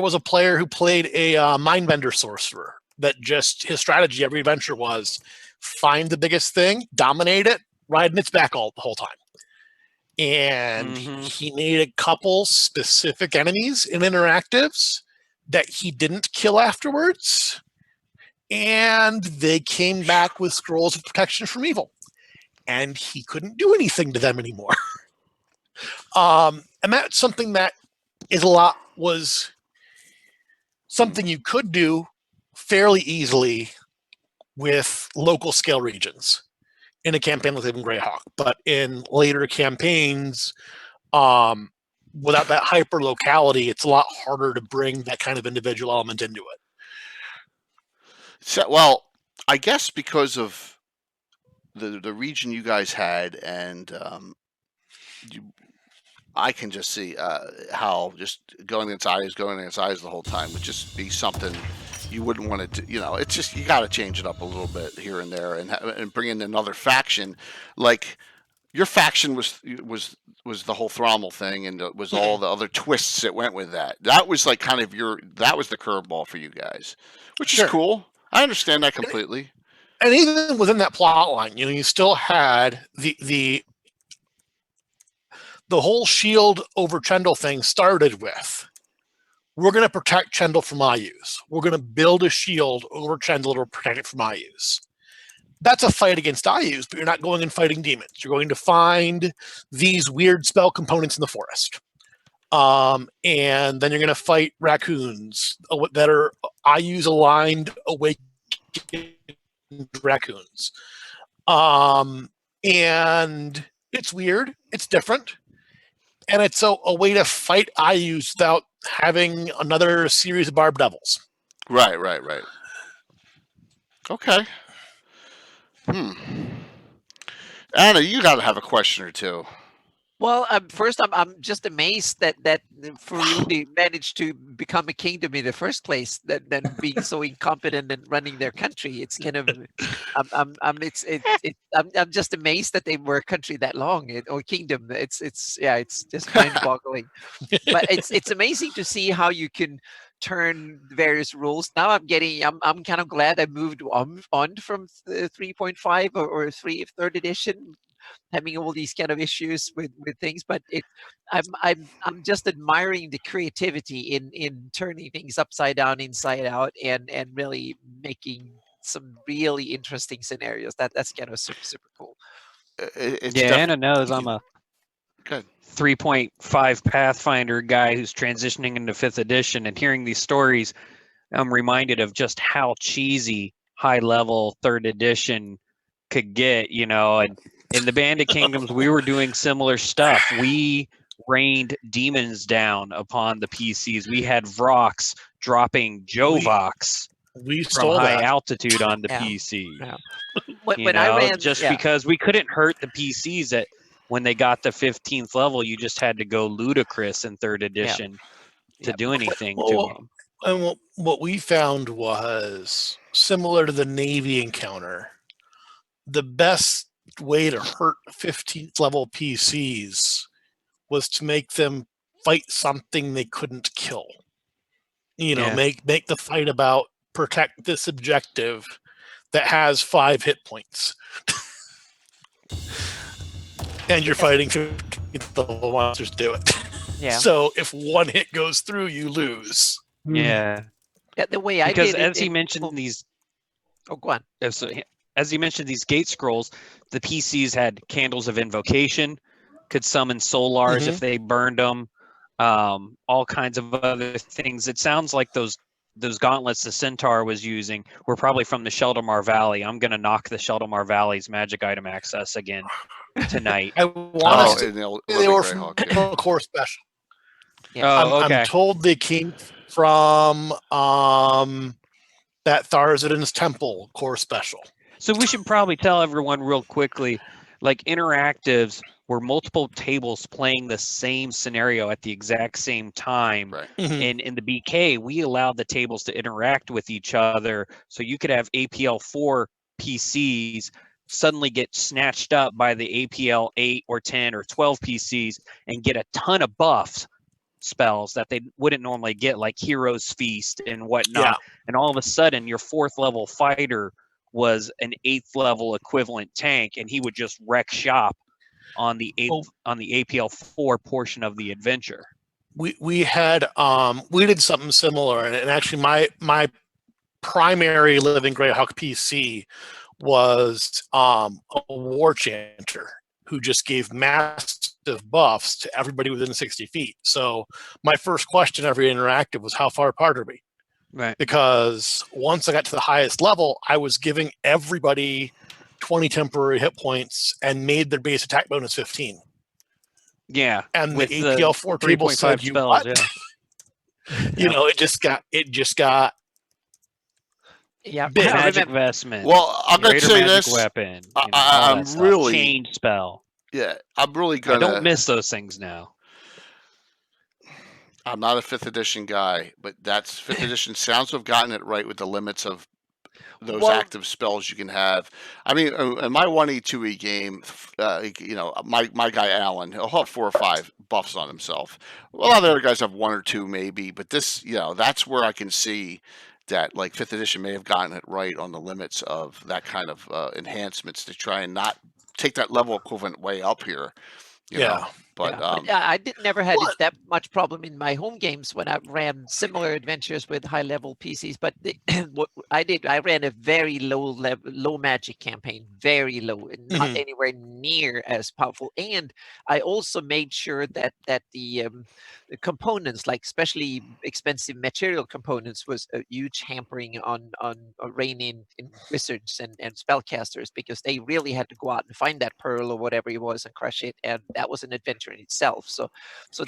was a player who played a Mindbender sorcerer that just his strategy every adventure was find the biggest thing, dominate it, ride in its back the whole time. And he made a couple specific enemies in interactives that he didn't kill afterwards, and they came back with scrolls of protection from evil, and he couldn't do anything to them anymore. And that's something that was something you could do fairly easily with local scale regions in a campaign like Living Greyhawk, but in later campaigns, without that hyper locality, it's a lot harder to bring that kind of individual element into it. So, well, I guess because of the region you guys had, and I can just see how just going against eyes the whole time would just be something you wouldn't want to. It's just you got to change it up a little bit here and there, and bring in another faction. Like your faction was the whole Thrommel thing, and it was all the other twists that went with that. That was like kind of that was the curveball for you guys, which is cool. I understand that completely. And even within that plot line, you still had the whole shield over Chendel thing started with, we're going to protect Chendel from Ayus. We're going to build a shield over Chendel to protect it from Ayus. That's a fight against Ayus, but you're not going and fighting demons. You're going to find these weird spell components in the forest. And then you're going to fight raccoons that are Ayus aligned awakened raccoons. And it's weird. It's different. And it's a way to fight Ayus without having another series of barbed devils. Right. Okay. Anna, you got to have a question or two. Well, first, I'm just amazed that Furyundi managed to become a kingdom in the first place. Than being so incompetent and running their country. It's kind of, I'm just amazed that they were a country that long or kingdom. It's just mind-boggling. But it's amazing to see how you can turn various rules. Now I'm kind of glad I moved on from 3.5 or 3rd edition. Having all these kind of issues with things, but I'm just admiring the creativity in turning things upside down, inside out, and really making some really interesting scenarios. That's kind of super cool. Anna knows I'm a 3.5 Pathfinder guy who's transitioning into 5th edition, and hearing these stories, I'm reminded of just how cheesy high level 3rd edition could get, and in the Bandit Kingdoms, we were doing similar stuff. We rained demons down upon the PCs. We had Vrox dropping Jovox from high altitude on the PC. Yeah. When I ran, because we couldn't hurt the PCs when they got to 15th level, you just had to go ludicrous in 3rd edition to do anything to them. And what we found was similar to the Navy encounter. The best way to hurt 15th level PCs was to make them fight something they couldn't kill. Make the fight about protect this objective that has 5 hit points. And you're fighting 15th level monsters to do it. Yeah. So if one hit goes through, you lose. Yeah. The way I because did as he mentioned these. Oh, go on. As you mentioned, these gate scrolls, the PCs had candles of invocation, could summon solars if they burned them, all kinds of other things. It sounds like those gauntlets the Centaur was using were probably from the Sheldamar Valley. I'm going to knock the Sheldamar Valley's magic item access again tonight. I want they were from Core Special. Yeah. Okay. I'm told they came from that Tharzadan's Temple Core Special. So we should probably tell everyone real quickly, like interactives were multiple tables playing the same scenario at the exact same time. Right. And in the BK, we allowed the tables to interact with each other. So you could have APL4 PCs suddenly get snatched up by the APL 8 or 10 or 12 PCs and get a ton of buffs spells that they wouldn't normally get, like Hero's Feast and whatnot. Yeah. And all of a sudden, your 4th level fighter was an 8th level equivalent tank, and he would just wreck shop on the APL 4 portion of the adventure. We had we did something similar, and actually my primary Living Greyhawk PC was a war chanter who just gave massive buffs to everybody within 60 feet. So my first question every interactive was, how far apart are we? Right. Because once I got to the highest level, I was giving everybody 20 temporary hit points and made their base attack bonus 15. Yeah. And the with APL4 table 3.5 said, "You spells, what?" yeah. You know, it just got Yeah, big. I Magic remember- vestment. Well, I'm going to greater say magic this. weapon. I'm really change spell. Yeah, I'm really I gonna. don't miss those things now. I'm not a 5th edition guy, but that's 5th edition sounds to have gotten it right with the limits of those Well- active spells you can have. I mean, in my 1E, 2E game, you know, my guy Alan, he'll have 4 or 5 buffs on himself. A lot of the other guys have 1 or 2 maybe, but this, you know, that's where I can see that like 5th edition may have gotten it right on the limits of that kind of enhancements to try and not take that level equivalent way up here. You know? But, I never had What? that much problem in my home games when I ran similar adventures with high level PCs. But what I did, I ran a very low magic campaign, very low, not anywhere near as powerful. And I also made sure that the components, like especially expensive material components, was a huge hampering on reigning in wizards and spellcasters, because they really had to go out and find that pearl or whatever it was and crush it, and that was an adventure in itself. So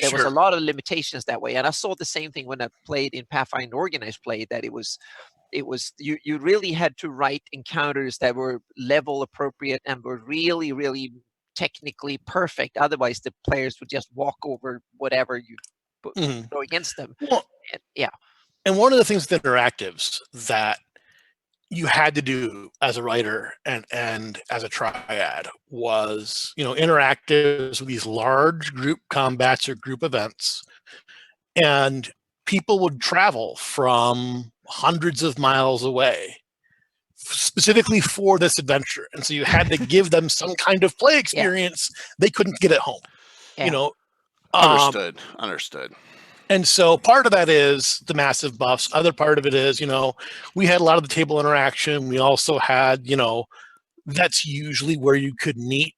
there was a lot of limitations that way. And I saw the same thing when I played in Pathfinder Organized Play, that it was you really had to write encounters that were level appropriate and were really, really technically perfect. Otherwise the players would just walk over whatever you throw against them. Well, yeah. And one of the things with interactives that you had to do as a writer and as a triad was, you know, interactives with these large group combats or group events, and people would travel from hundreds of miles away specifically for this adventure, and so you had to give them some kind of play experience they couldn't get at home. You know, understood. And so part of that is the massive buffs. Other part of it is, you know, we had a lot of the table interaction. We also had, you know, that's usually where you could meet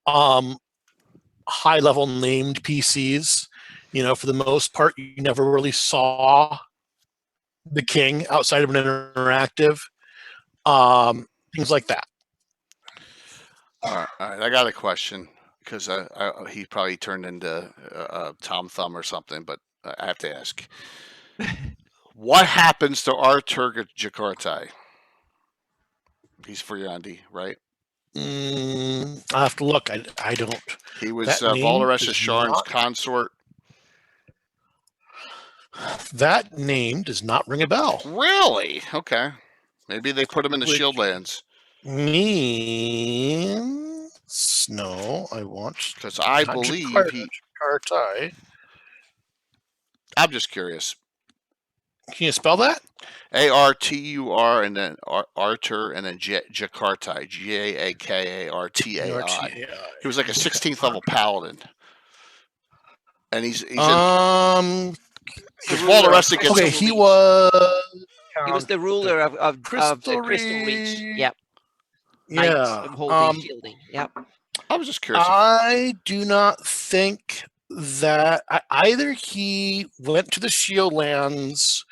high level named PCs. You know, for the most part, you never really saw the king outside of an interactive. Things like that. All right. I got a question, because he probably turned into Tom Thumb or something, but I have to ask. What happens to Artur Jakartai? He's Friandi, right? I have to look. I don't. He was Valderessa Sharn's consort. That name does not ring a bell. Really? Okay. Maybe they put him in the Shieldlands. No, I want, because I believe Jakartai. I'm just curious. Can you spell that? Artur and then Artur and then Jakartai, Jakartai. He was like a 16th level paladin, and he's in. Because Valderessa gets. Okay, he was the ruler of Crystal Reach. Yep. Yeah. Holding shielding. Yep. I was just curious. I do not think that either he went to the Shieldlands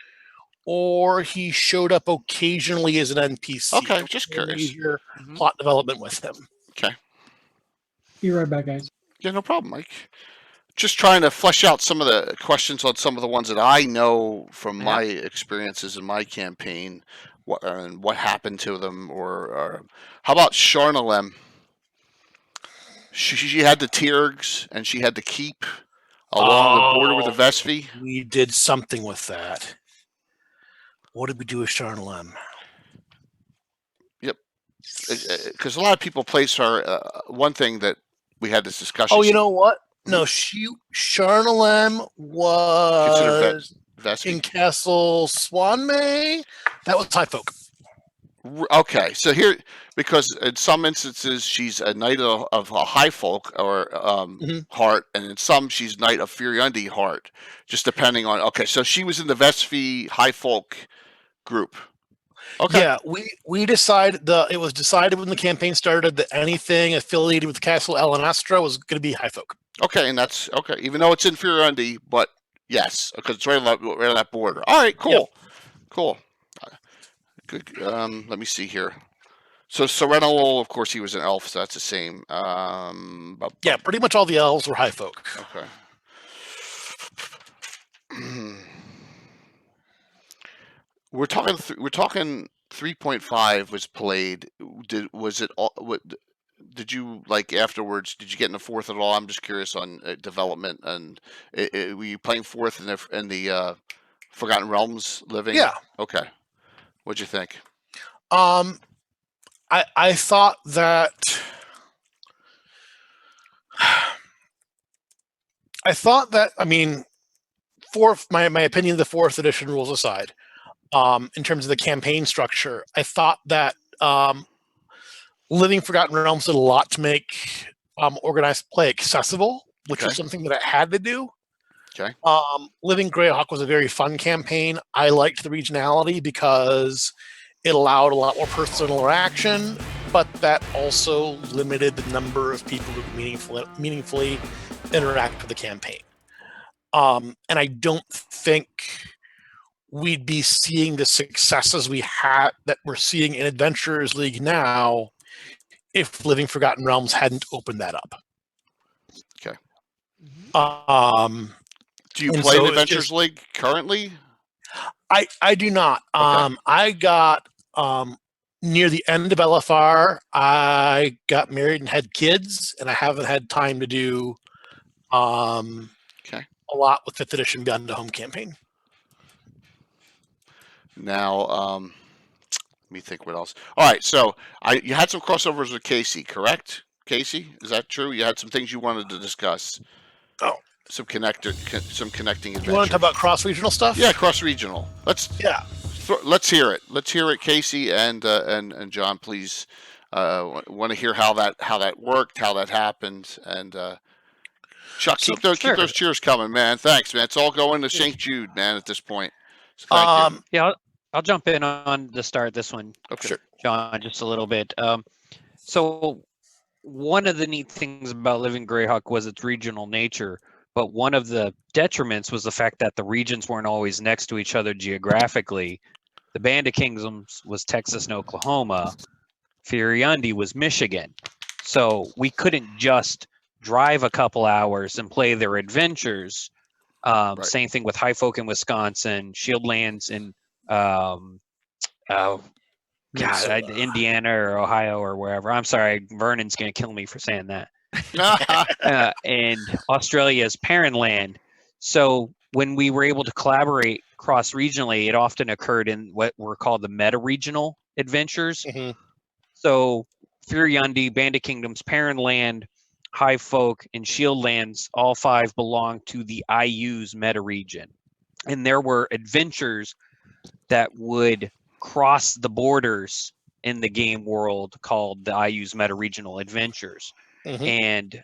or he showed up occasionally as an NPC. Okay, just curious. Your plot development with him. Okay. Be right back, guys. Yeah, no problem, Mike. Just trying to flesh out some of the questions on some of the ones that I know from my experiences in my campaign, what happened to them, or how about Sharnalem? She had the Tiergs and she had the keep along the border with the Vespi. We did something with that. What did we do with Sharnalem? Yep, because a lot of people place her. One thing that we had this discussion. Oh, you know what? No, Sharnalem was in Castle Swanmay. That was High Folk. Okay, so here, because in some instances she's a knight of a High Folk or heart, and in some she's knight of Furiandi heart, just depending on. Okay, so she was in the Vespi High Folk group. Okay. Yeah, we decided it was decided when the campaign started that anything affiliated with Castle Elenestra was going to be High Folk. Okay, and that's okay, even though it's in Furiandi, but yes, because it's right on that border. All right, cool. Cool. Good. Let me see here. So Serenal, of course, he was an elf, so that's the same. Yeah, pretty much all the elves were high folk. Okay. We're talking 3.5 was played. Did you like afterwards? Did you get in the fourth at all? I'm just curious on development, and were you playing fourth in the Forgotten Realms living? Yeah. Okay. What'd you think? I thought that I mean, fourth. My opinion of the fourth edition rules aside, in terms of the campaign structure, I thought that Living Forgotten Realms did a lot to make organized play accessible, which was something that it had to do. Okay. Living Greyhawk was a very fun campaign. I liked the regionality because it allowed a lot more personal interaction, but that also limited the number of people who could meaningfully interact with the campaign. And I don't think we'd be seeing the successes that we're seeing in Adventurers League now if Living Forgotten Realms hadn't opened that up. Okay. Do you play Adventurers League currently? I do not. Okay. I got near the end of LFR, I got married and had kids, and I haven't had time to do a lot with 5th edition Beyond the Home campaign. Now, let me think what else. All right, so you had some crossovers with Casey, correct? Casey, is that true? You had some things you wanted to discuss. Oh. Some connecting adventures. You want to talk about cross-regional stuff? Yeah, cross-regional. Let's hear it. Let's hear it, Casey and John. Please, want to hear how that worked, how that happened, and Chuck, keep those cheers coming, man. Thanks, man. It's all going to St. Jude, man. At this point. So thank you. Yeah, I'll jump in on the start this one. Okay. Sure. John, just a little bit. So one of the neat things about Living Greyhawk was its regional nature. But one of the detriments was the fact that the regions weren't always next to each other geographically. The Bandicans was Texas and Oklahoma. Furiundi was Michigan. So we couldn't just drive a couple hours and play their adventures. Right. Same thing with High Folk in Wisconsin, Shieldlands in Indiana or Ohio or wherever. I'm sorry, Vernon's going to kill me for saying that. And Australia's parent land. So when we were able to collaborate cross-regionally, it often occurred in what were called the meta-regional adventures. Mm-hmm. So Furiundi, Bandit Kingdom's parent land, High Folk, and Shieldlands, all 5 belong to the IU's meta-region. And there were adventures that would cross the borders in the game world called the IU's meta-regional adventures. Mm-hmm. And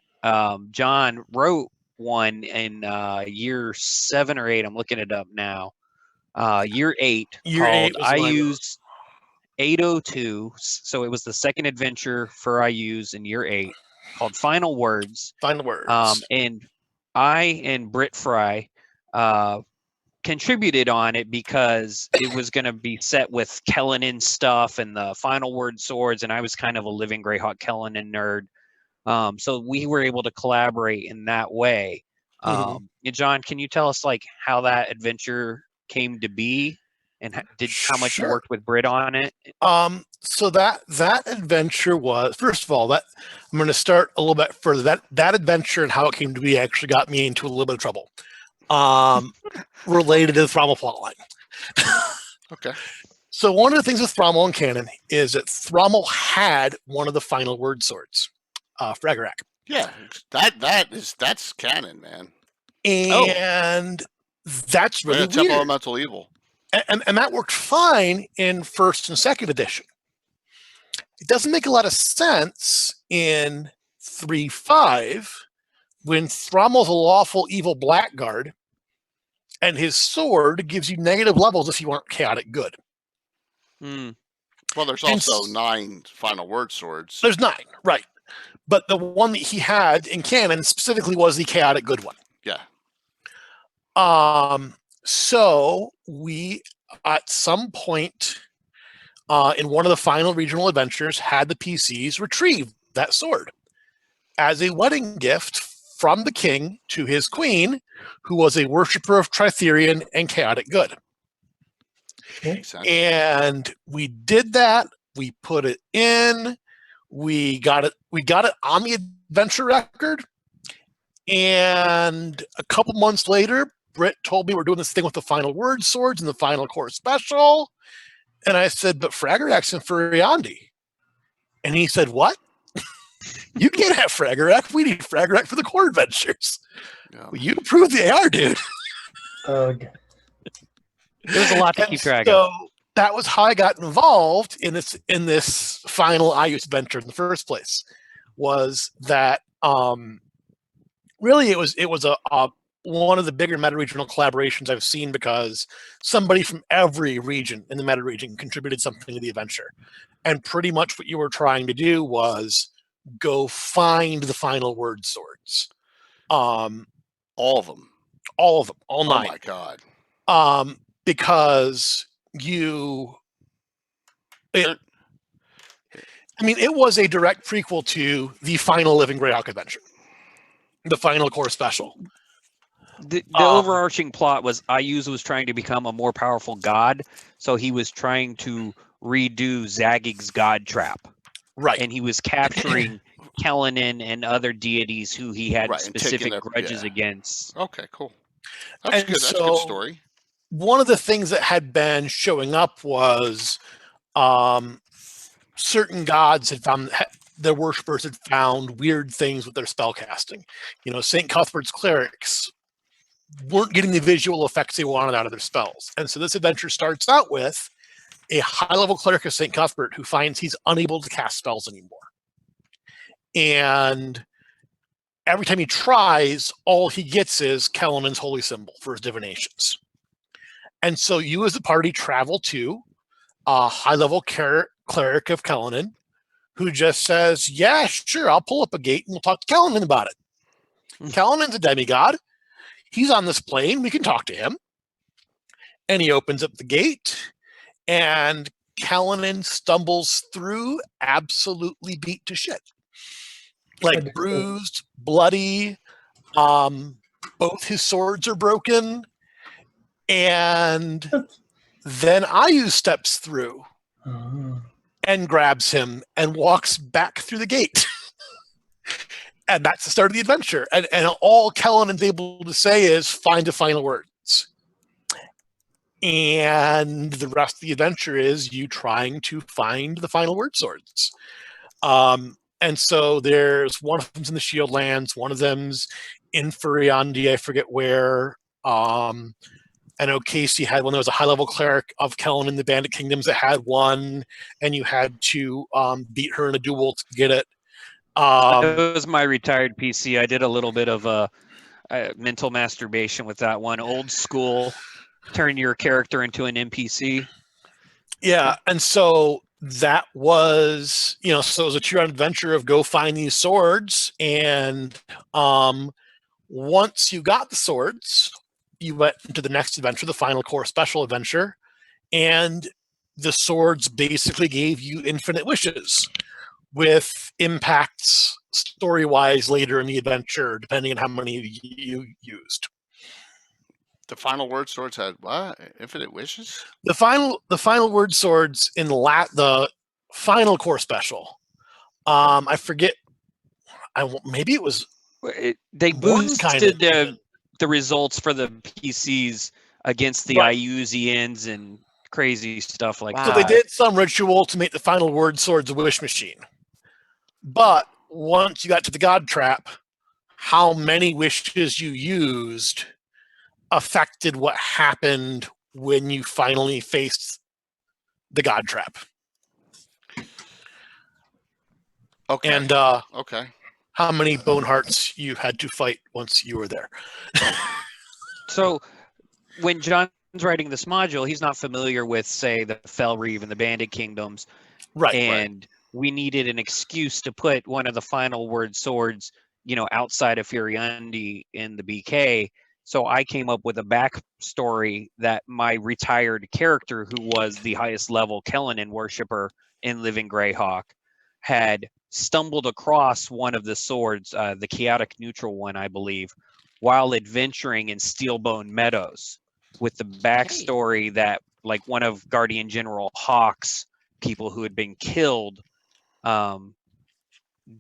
John wrote one in year 7 or 8. I'm looking it up now. Year 8 called IU's 802. So it was the second adventure for IU's in year 8 called Final Words. Final Words. And I and Britt Fry contributed on it because it was going to be set with Kellenin stuff and the Final Word swords, and I was kind of a Living Greyhawk Kellenin nerd. So we were able to collaborate in that way. And John, can you tell us like how that adventure came to be and how much you worked with Britt on it? So that adventure was, first of all, that I'm going to start a little bit further. That adventure and how it came to be actually got me into a little bit of trouble. Related to the Thrommel plotline. Okay. So one of the things with Thrommel and canon is that Thrommel had one of the Final Word swords. For Agarak. Yeah, that's canon, man. And that's really weird. Temple Elemental Evil. And that worked fine in 1st and 2nd edition. It doesn't make a lot of sense in 3.5 when Thrommel's a lawful evil blackguard and his sword gives you negative levels if you aren't chaotic good. Well, there's also 9 Final Word swords. There's 9, right. But the one that he had in canon specifically was the chaotic good one. Yeah. So we at some point in one of the final regional adventures, had the PCs retrieve that sword as a wedding gift from the king to his queen, who was a worshiper of Tritherion and chaotic good. Makes sense. And we did that. We put it in. We got it on the adventure record. And a couple months later, Britt told me we're doing this thing with the final word swords and the final core special. And I said, but Fragarak's in Furiandi. And he said, what? You can't have Fragarak. We need Fragarak for the core adventures. Yeah. Well, you approved the AR, dude. There's a lot to keep track so of. That was how I got involved in this final IUS adventure in the first place. Was that really it was a one of the bigger meta regional collaborations I've seen, because somebody from every region in the meta region contributed something to the adventure, and pretty much what you were trying to do was go find the final word swords. All of them, all 9. Oh my god! Because it was a direct prequel to the final Living Greyhawk adventure, the final core special. The overarching plot was Ayuz was trying to become a more powerful god, so he was trying to redo Zagig's god trap. Right. And he was capturing Kellenin and other deities who he had specific grudges against. Okay, cool. That's good. That's a good story. One of the things that had been showing up was certain gods had found their worshippers had found weird things with their spell casting. St. Cuthbert's clerics weren't getting the visual effects they wanted out of their spells. And so this adventure starts out with a high-level cleric of St. Cuthbert who finds he's unable to cast spells anymore. And every time he tries, all he gets is Kellenin's holy symbol for his divinations. And so you as a party travel to a high-level cleric of Kellenin who just says, yeah, sure, I'll pull up a gate and we'll talk to Kellenin about it. Kellenin's a demigod. He's on this plane. We can talk to him. And he opens up the gate, and Kellenin stumbles through, absolutely beat to shit. Like bruised, bloody. Both his swords are broken. And then Ayuz steps through and grabs him and walks back through the gate. And that's the start of the adventure. And all Kellenin's able to say is find the final words. And the rest of the adventure is you trying to find the final word swords. And so there's one of them's in the Shieldlands, one of them's in Furiandi, I forget where. I know Casey had one. There was a high-level cleric of Kellenin in the Bandit Kingdoms that had one, and you had to beat her in a duel to get it. It was my retired PC. I did a little bit of a mental masturbation with that one. Old school, turn your character into an NPC. Yeah, and so that was, so it was a 2-round adventure of go find these swords, and once you got the swords, you went into the next adventure, the final core special adventure, and the swords basically gave you infinite wishes, with impacts story-wise later in the adventure, depending on how many you used. The final word swords had what? Infinite wishes? The final word swords in the final core special. I forget. Maybe it was. They boosted the results for the PCs against the Ayuzians and crazy stuff like that. So they did some ritual to make the final word swords a wish machine. But once you got to the god trap, how many wishes you used affected what happened when you finally faced the god trap. Okay. And okay. How many bone hearts you had to fight once you were there. So when John's writing this module, he's not familiar with, say, the Felreave and the Bandit Kingdoms. Right. And we needed an excuse to put one of the final word swords, outside of Furiandi in the BK. So I came up with a backstory that my retired character, who was the highest level Kellenin worshiper in Living Greyhawk, had stumbled across one of the swords, the chaotic neutral one, I believe, while adventuring in Steelbone Meadows, with the backstory that like one of Guardian General Hawk's people who had been killed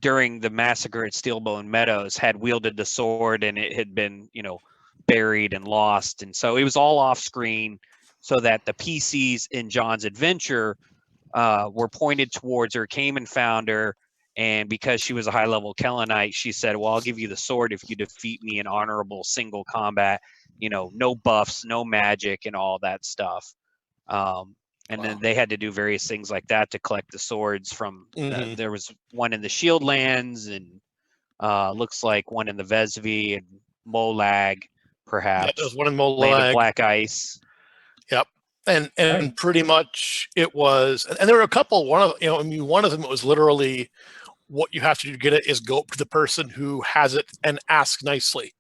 during the massacre at Steelbone Meadows had wielded the sword, and it had been, buried and lost. And so it was all off screen, so that the PCs in John's adventure were pointed towards her, came and found her. And because she was a high level Kellenite, she said, well, I'll give you the sword if you defeat me in honorable single combat, no buffs, no magic, and all that stuff. And then they had to do various things like that to collect the swords from, there was one in the Shieldlands, and looks like one in the Vesvi and Molag, perhaps. Yeah, there's one in Molag. Land of Black Ice. Yep. And pretty much it was, and there were a couple, one of them, it was literally, what you have to do to get it is go up to the person who has it and ask nicely.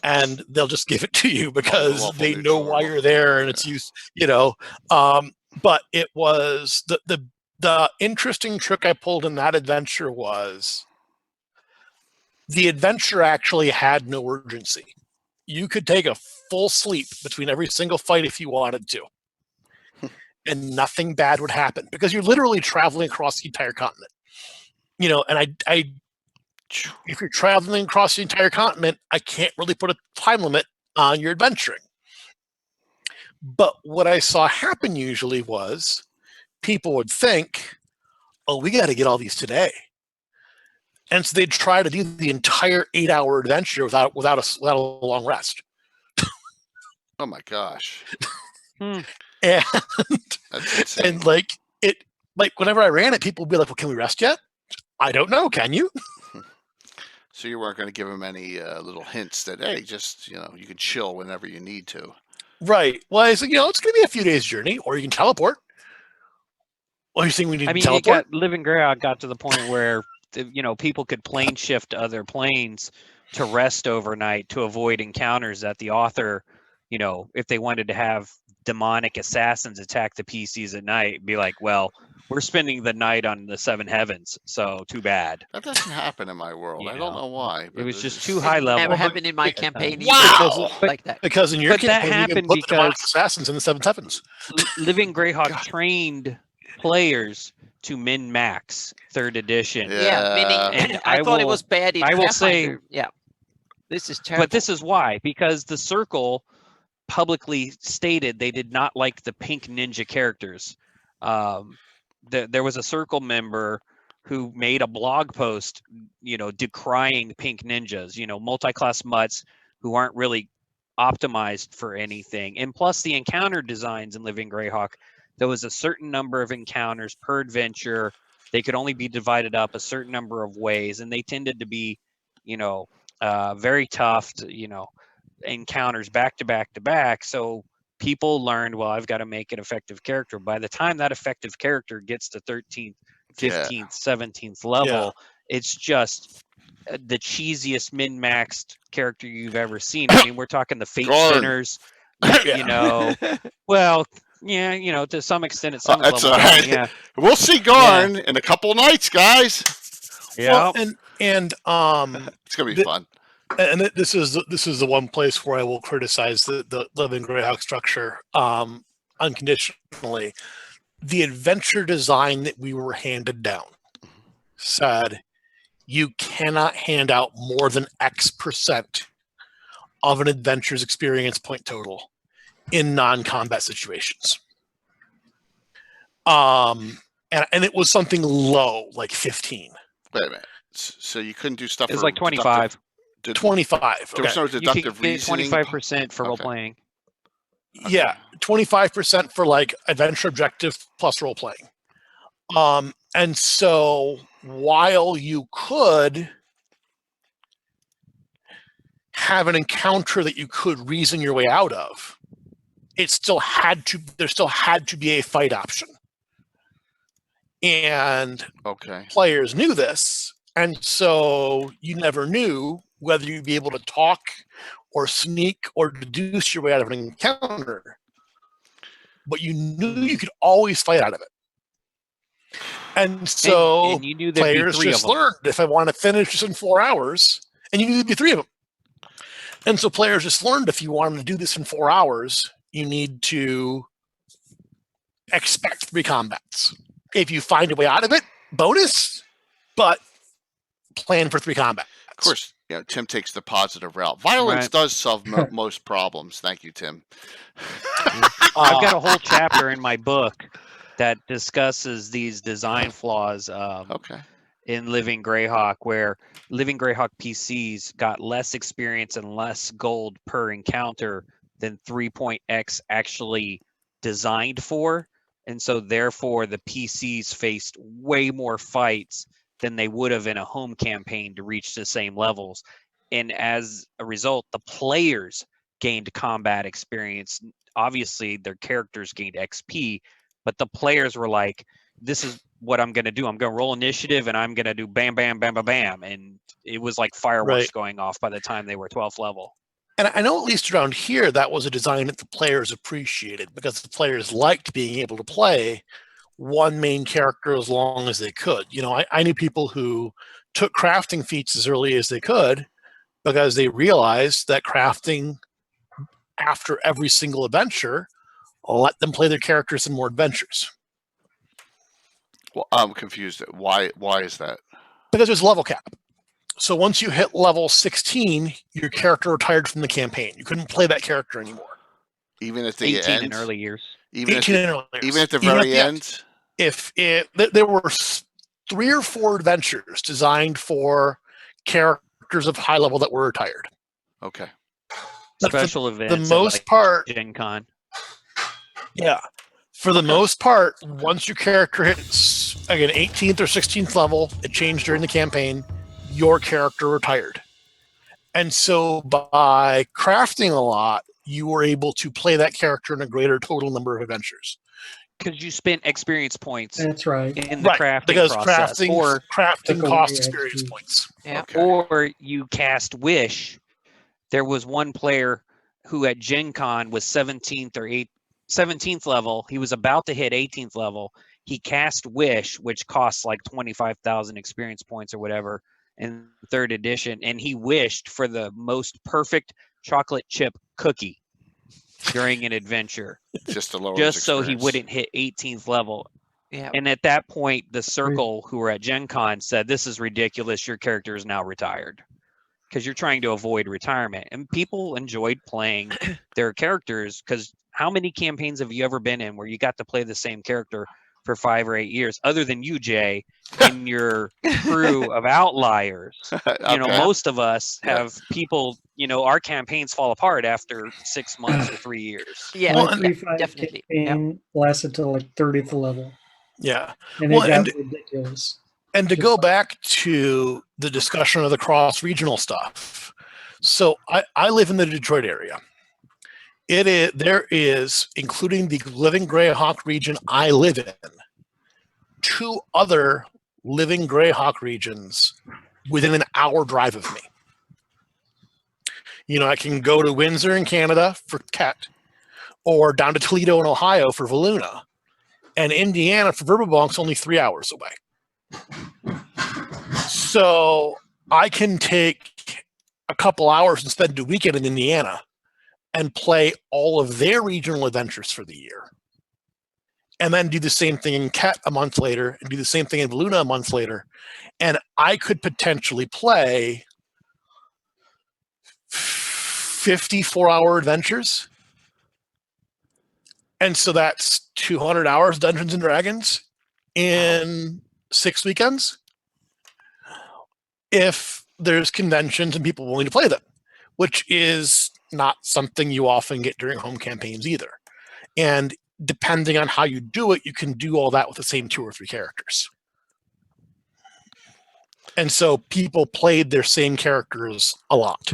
And they'll just give it to you because they know why you're there, and it's used, but it was the interesting trick I pulled in that adventure was the adventure actually had no urgency. You could take a full sleep between every single fight if you wanted to, and nothing bad would happen because you're literally traveling across the entire continent. And if you're traveling across the entire continent, I can't really put a time limit on your adventuring. But what I saw happen usually was people would think, oh, we got to get all these today. And so they'd try to do the entire 8-hour adventure without a long rest. Oh my gosh. And whenever I ran it, people would be like, well, can we rest yet? I don't know. Can you? So you weren't going to give them any little hints that, hey, just, you can chill whenever you need to. Right. Well, I said, it's going to be a few days journey, or you can teleport. Well, you think we need to teleport? Living Greyhawk got to the point where, people could plane shift to other planes to rest overnight to avoid encounters that the author, if they wanted to have demonic assassins attack the PCs at night, be like, well, we're spending the night on the seven heavens, so too bad. That doesn't happen in my world. I don't know why. It was just too high level. Never happened in my campaign. Wow! Like that. Because in your campaign, that happened you can put the demonic because assassins in the seventh heavens. Living Greyhawk trained players to min-max 3rd edition. Meaning, I thought it was bad in I will say, this is terrible. But this is why, because the Circle publicly stated they did not like the pink ninja characters. There was a Circle member who made a blog post, decrying pink ninjas, multi-class mutts who aren't really optimized for anything. And plus the encounter designs in Living Greyhawk, there was a certain number of encounters per adventure. They could only be divided up a certain number of ways, and they tended to be, very tough, encounters back to back to back. So people learned, well, I've got to make an effective character. By the time that effective character gets to 13th, 15th, 17th level, it's just the cheesiest min-maxed character you've ever seen. I mean, we're talking the Fate Spinners, well, to some extent, at some level. That's all right. Yeah. We'll see Garn in a couple nights, guys. Yeah. Well, and it's gonna be fun. And this is the one place where I will criticize the Living Greyhawk structure unconditionally. The adventure design that we were handed down said you cannot hand out more than X% of an adventure's experience point total in non-combat situations. And it was something low, like 15. Wait a minute. So you couldn't do stuff. It was like 25. 25. There was no deductive reasoning. 25% for role playing. Yeah, 25% for like adventure objective plus role playing. And so while you could have an encounter that you could reason your way out of, there still had to be a fight option. And players knew this, and so you never knew whether you'd be able to talk or sneak or deduce your way out of an encounter, but you knew you could always fight out of it. And so and you knew there'd be players 3 of just them. learned, if I want to finish this in 4 hours, and you knew there'd be 3 of them. And so players just learned, if you wanted to do this in 4 hours, you need to expect 3 combats. If you find a way out of it, bonus, but plan for 3 combats. Of course, Tim takes the positive route. Violence does solve most problems. Thank you, Tim. I've got a whole chapter in my book that discusses these design flaws in Living Greyhawk, where Living Greyhawk PCs got less experience and less gold per encounter than 3.x actually designed for. And so therefore the PCs faced way more fights than they would have in a home campaign to reach the same levels. And as a result, the players gained combat experience. Obviously, their characters gained XP, but the players were like, this is what I'm going to do. I'm going to roll initiative, and I'm going to do bam, bam, bam, bam, bam. And it was like fireworks going off by the time they were 12th level. And I know at least around here, that was a design that the players appreciated, because the players liked being able to play one main character as long as they could. I knew people who took crafting feats as early as they could because they realized that crafting after every single adventure let them play their characters in more adventures. Well, I'm confused. Why is that? Because there's a level cap. So once you hit level 16, your character retired from the campaign. You couldn't play that character anymore. Even at the 18 end? in early years. Even at the very end? There were 3 or 4 adventures designed for characters of high level that were retired. Okay. Special events. The most part, Gen Con. Yeah. For the most part, once your character hits, again, 18th or 16th level, it changed during the campaign, your character retired. And so by crafting a lot, you were able to play that character in a greater total number of adventures. Because you spent experience points. That's right. In the crafting because process. crafting costs experience points. Yeah. Okay. Or you cast Wish. There was one player who at Gen Con was 17th level. He was about to hit 18th level. He cast Wish, which costs like 25,000 experience points or whatever in 3rd edition. And he wished for the most perfect chocolate chip cookie during an adventure. Just to lower just his so he experience. wouldn't hit 18th level. Yeah. And at that point, the circle who were at Gen Con said, this is ridiculous. Your character is now retired. Because you're trying to avoid retirement. And people enjoyed playing their characters, because how many campaigns have you ever been in where you got to play the same character for 5 or 8 years, other than you, Jay, and your crew of outliers? Most of us have people, our campaigns fall apart after 6 months or 3 years. Yeah, My 3.5 definitely. campaign lasted till like 30th level. Yeah. And it got ridiculous. And to go back to the discussion of the cross-regional stuff. So I live in the Detroit area. There is, including the Living Greyhawk region I live in, 2 other Living Greyhawk regions within an hour drive of me. I can go to Windsor in Canada for Ket, or down to Toledo in Ohio for Valuna. And Indiana for Verbobonk's only 3 hours away. So I can take a couple hours and spend a weekend in Indiana and play all of their regional adventures for the year. And then do the same thing in Ket a month later, and do the same thing in Valuna a month later. And I could potentially play 54-hour adventures. And so that's 200 hours Dungeons and Dragons in 6 weekends, if there's conventions and people willing to play them, which is not something you often get during home campaigns either. And depending on how you do it, you can do all that with the same 2 or 3 characters. And so people played their same characters a lot.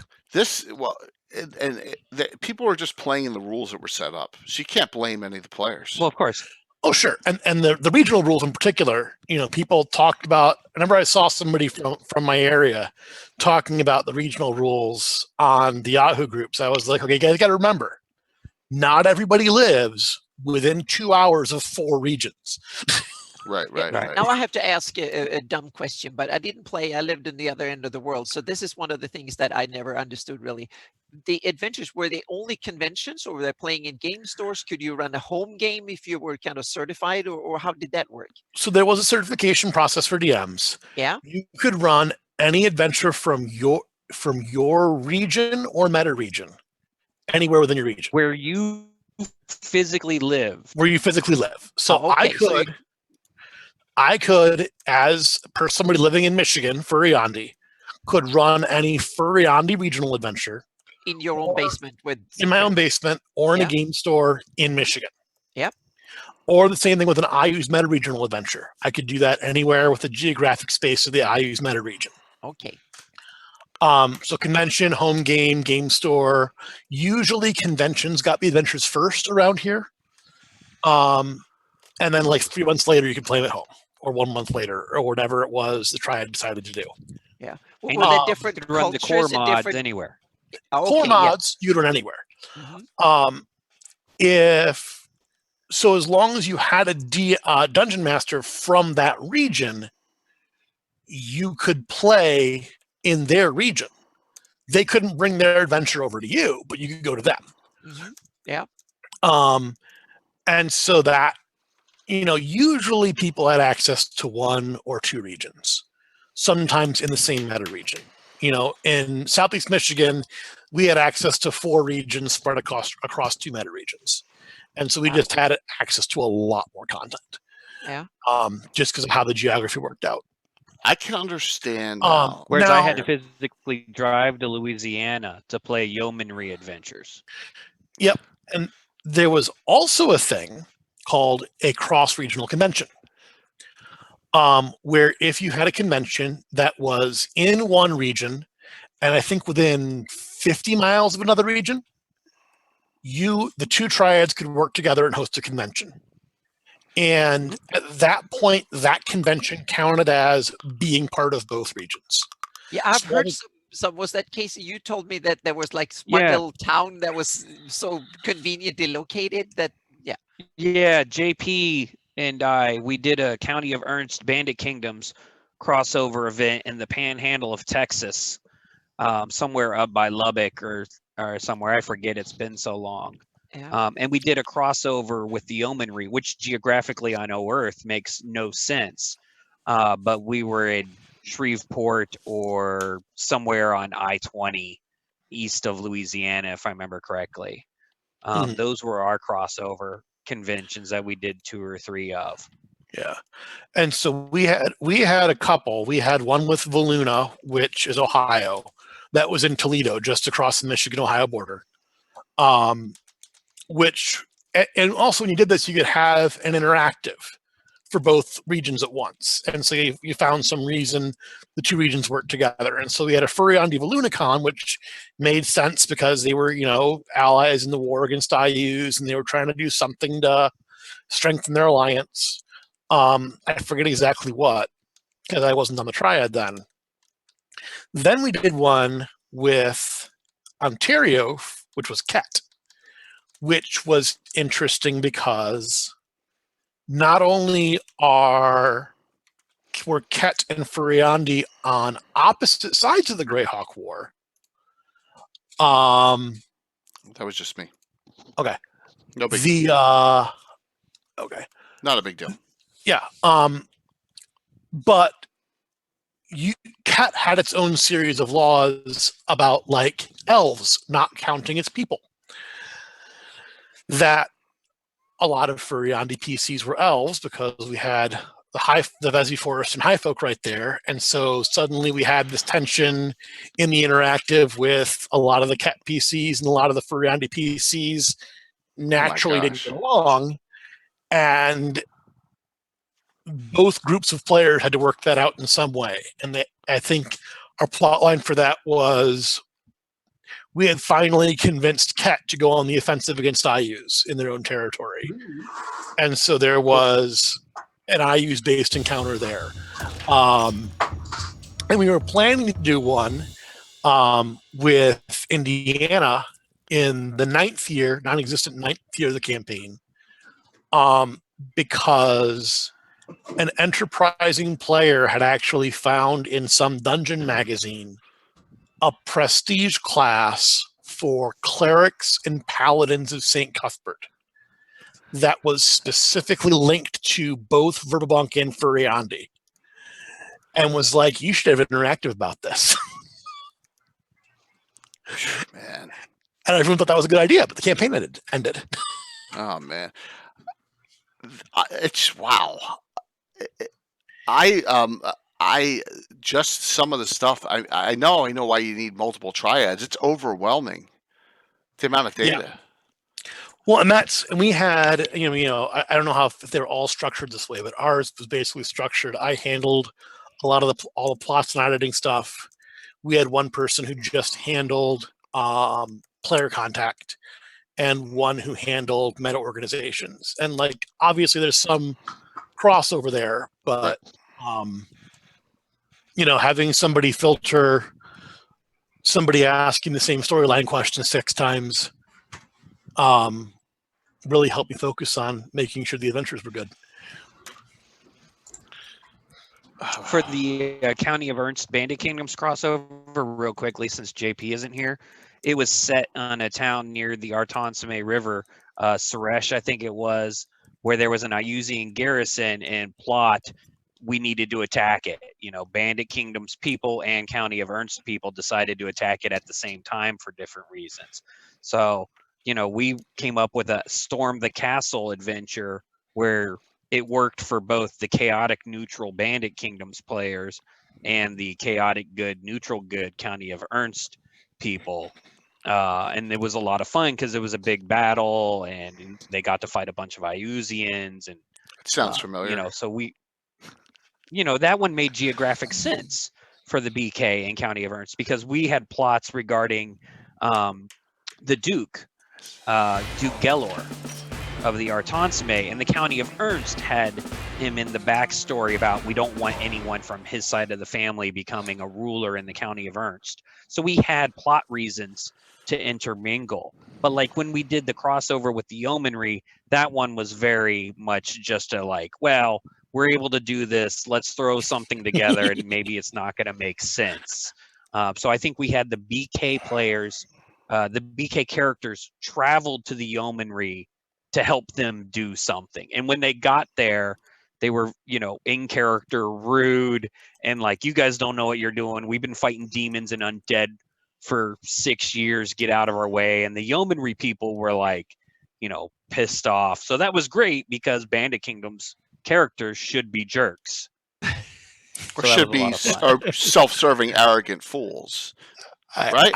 People were just playing the rules that were set up. So you can't blame any of the players. Well, of course. Oh, sure. And the regional rules in particular, people talked about, I remember I saw somebody from my area talking about the regional rules on the Yahoo groups. I was like, okay, you guys got to remember, not everybody lives within 2 hours of 4 regions. Right. Now I have to ask a dumb question, but I didn't play. I lived in the other end of the world. So this is one of the things that I never understood really. The adventures, were they only conventions, or were they playing in game stores? Could you run a home game if you were kind of certified, or how did that work? So there was a certification process for DMs. Yeah. You could run any adventure from your region or meta region, anywhere within your region. Where you physically live. So I could, as per somebody living in Michigan, Furiandi, could run any Furiandi regional adventure in your own basement in my own basement, or in a game store in Michigan. Yep. Or the same thing with an IU's meta regional adventure. I could do that anywhere with the geographic space of the IU's meta region. Okay. So convention, home game, game store. Usually conventions got the adventures first around here. And then like 3 months later, you can play them at home, or 1 month later, or whatever it was the Triad decided to do. Yeah. Well, were there different run the core cultures and mods different anywhere. Core mods, you run anywhere. Mhm. As long as you had a dungeon master from that region, you could play in their region. They couldn't bring their adventure over to you, but you could go to them. Mhm. Yeah. And so that, usually people had access to 1 or 2 regions, sometimes in the same meta region. In Southeast Michigan, we had access to 4 regions spread across 2 meta regions. And so we just had access to a lot more content. Yeah. Just because of how the geography worked out. I can understand. Whereas I had to physically drive to Louisiana to play yeomanry adventures. Yep. And there was also a thing called a cross-regional convention, where if you had a convention that was in one region, and I think within 50 miles of another region, the 2 triads could work together and host a convention. And at that point, that convention counted as being part of both regions. Yeah, I've heard some. Was that Casey? You told me that there was like one little town that was so conveniently located that. Yeah, JP and we did a County of Ernst Bandit Kingdoms crossover event in the Panhandle of Texas, somewhere up by Lubbock or somewhere. I forget. It's been so long. Yeah. And we did a crossover with the yeomanry, which geographically on Earth makes no sense. But we were in Shreveport or somewhere on I-20 east of Louisiana, if I remember correctly. Those were our crossover conventions that we did 2 or 3 of. Yeah. And so we had a couple. We had one with Voluna, which is Ohio, that was in Toledo, just across the Michigan-Ohio border. And also when you did this, you could have an interactive for both regions at once. And so you found some reason the 2 regions worked together. And so we had a Furiandi Volunacon, which made sense because they were, allies in the war against IUs, and they were trying to do something to strengthen their alliance. I forget exactly what, because I wasn't on the Triad then. Then we did one with Ontario, which was Ket, which was interesting because not only were Ket and Furiandi on opposite sides of the Greyhawk War. That was just me. Okay. No big deal. Okay. Not a big deal. Yeah. But Ket had its own series of laws about like elves not counting its people. That a lot of Furiandi PCs were elves because we had the Vezi Forest and High Folk right there. And so suddenly we had this tension in the interactive with a lot of the Ket PCs, and a lot of the Furiandi PCs naturally didn't get along. And both groups of players had to work that out in some way. And I think our plot line for that was we had finally convinced Ket to go on the offensive against IUs in their own territory. And so there was an IUs-based encounter there. And we were planning to do one with Indiana in the non-existent ninth year of the campaign, because an enterprising player had actually found in some dungeon magazine a prestige class for clerics and paladins of St. Cuthbert that was specifically linked to both Verbank and Furiandi, and was like, you should have interactive about this. Man. And everyone thought that was a good idea, but the campaign ended. Oh, man. It's wow. I just some of the stuff I know why you need multiple triads. It's overwhelming, the amount of data. Yeah. Well, and we had, I don't know if they're all structured this way, but ours was basically structured. I handled a lot of all the plots and editing stuff. We had one person who just handled player contact, and one who handled meta organizations. And like, obviously there's some crossover there, but having somebody filter somebody asking the same storyline question 6 times really helped me focus on making sure the adventures were good. For the County of Ernst Bandit Kingdoms crossover, real quickly, since JP isn't here, it was set on a town near the Artansame River, Suresh, I think it was, where there was an Iusian garrison, and plot, we needed to attack it. Bandit Kingdoms people and County of Ernst people decided to attack it at the same time for different reasons. So, we came up with a Storm the Castle adventure where it worked for both the chaotic neutral Bandit Kingdoms players and the chaotic good neutral good County of Ernst people. And it was a lot of fun because it was a big battle and they got to fight a bunch of Iusians. And it sounds familiar. So that one made geographic sense for the BK and County of Ernst, because we had plots regarding the Duke Gelor of the Artansame, and the County of Ernst had him in the backstory about we don't want anyone from his side of the family becoming a ruler in the County of Ernst. So we had plot reasons to intermingle. But like when we did the crossover with the Yeomanry, that one was very much just we're able to do this, let's throw something together and maybe it's not going to make sense. So I think we had the BK players, the BK characters traveled to the Yeomanry to help them do something. And when they got there, they were, in character, rude, and like, you guys don't know what you're doing. We've been fighting demons and undead for 6 years. Get out of our way. And the Yeomanry people were like, pissed off. So that was great, because Bandit Kingdoms characters should be jerks. Or should be self-serving, arrogant fools. Right?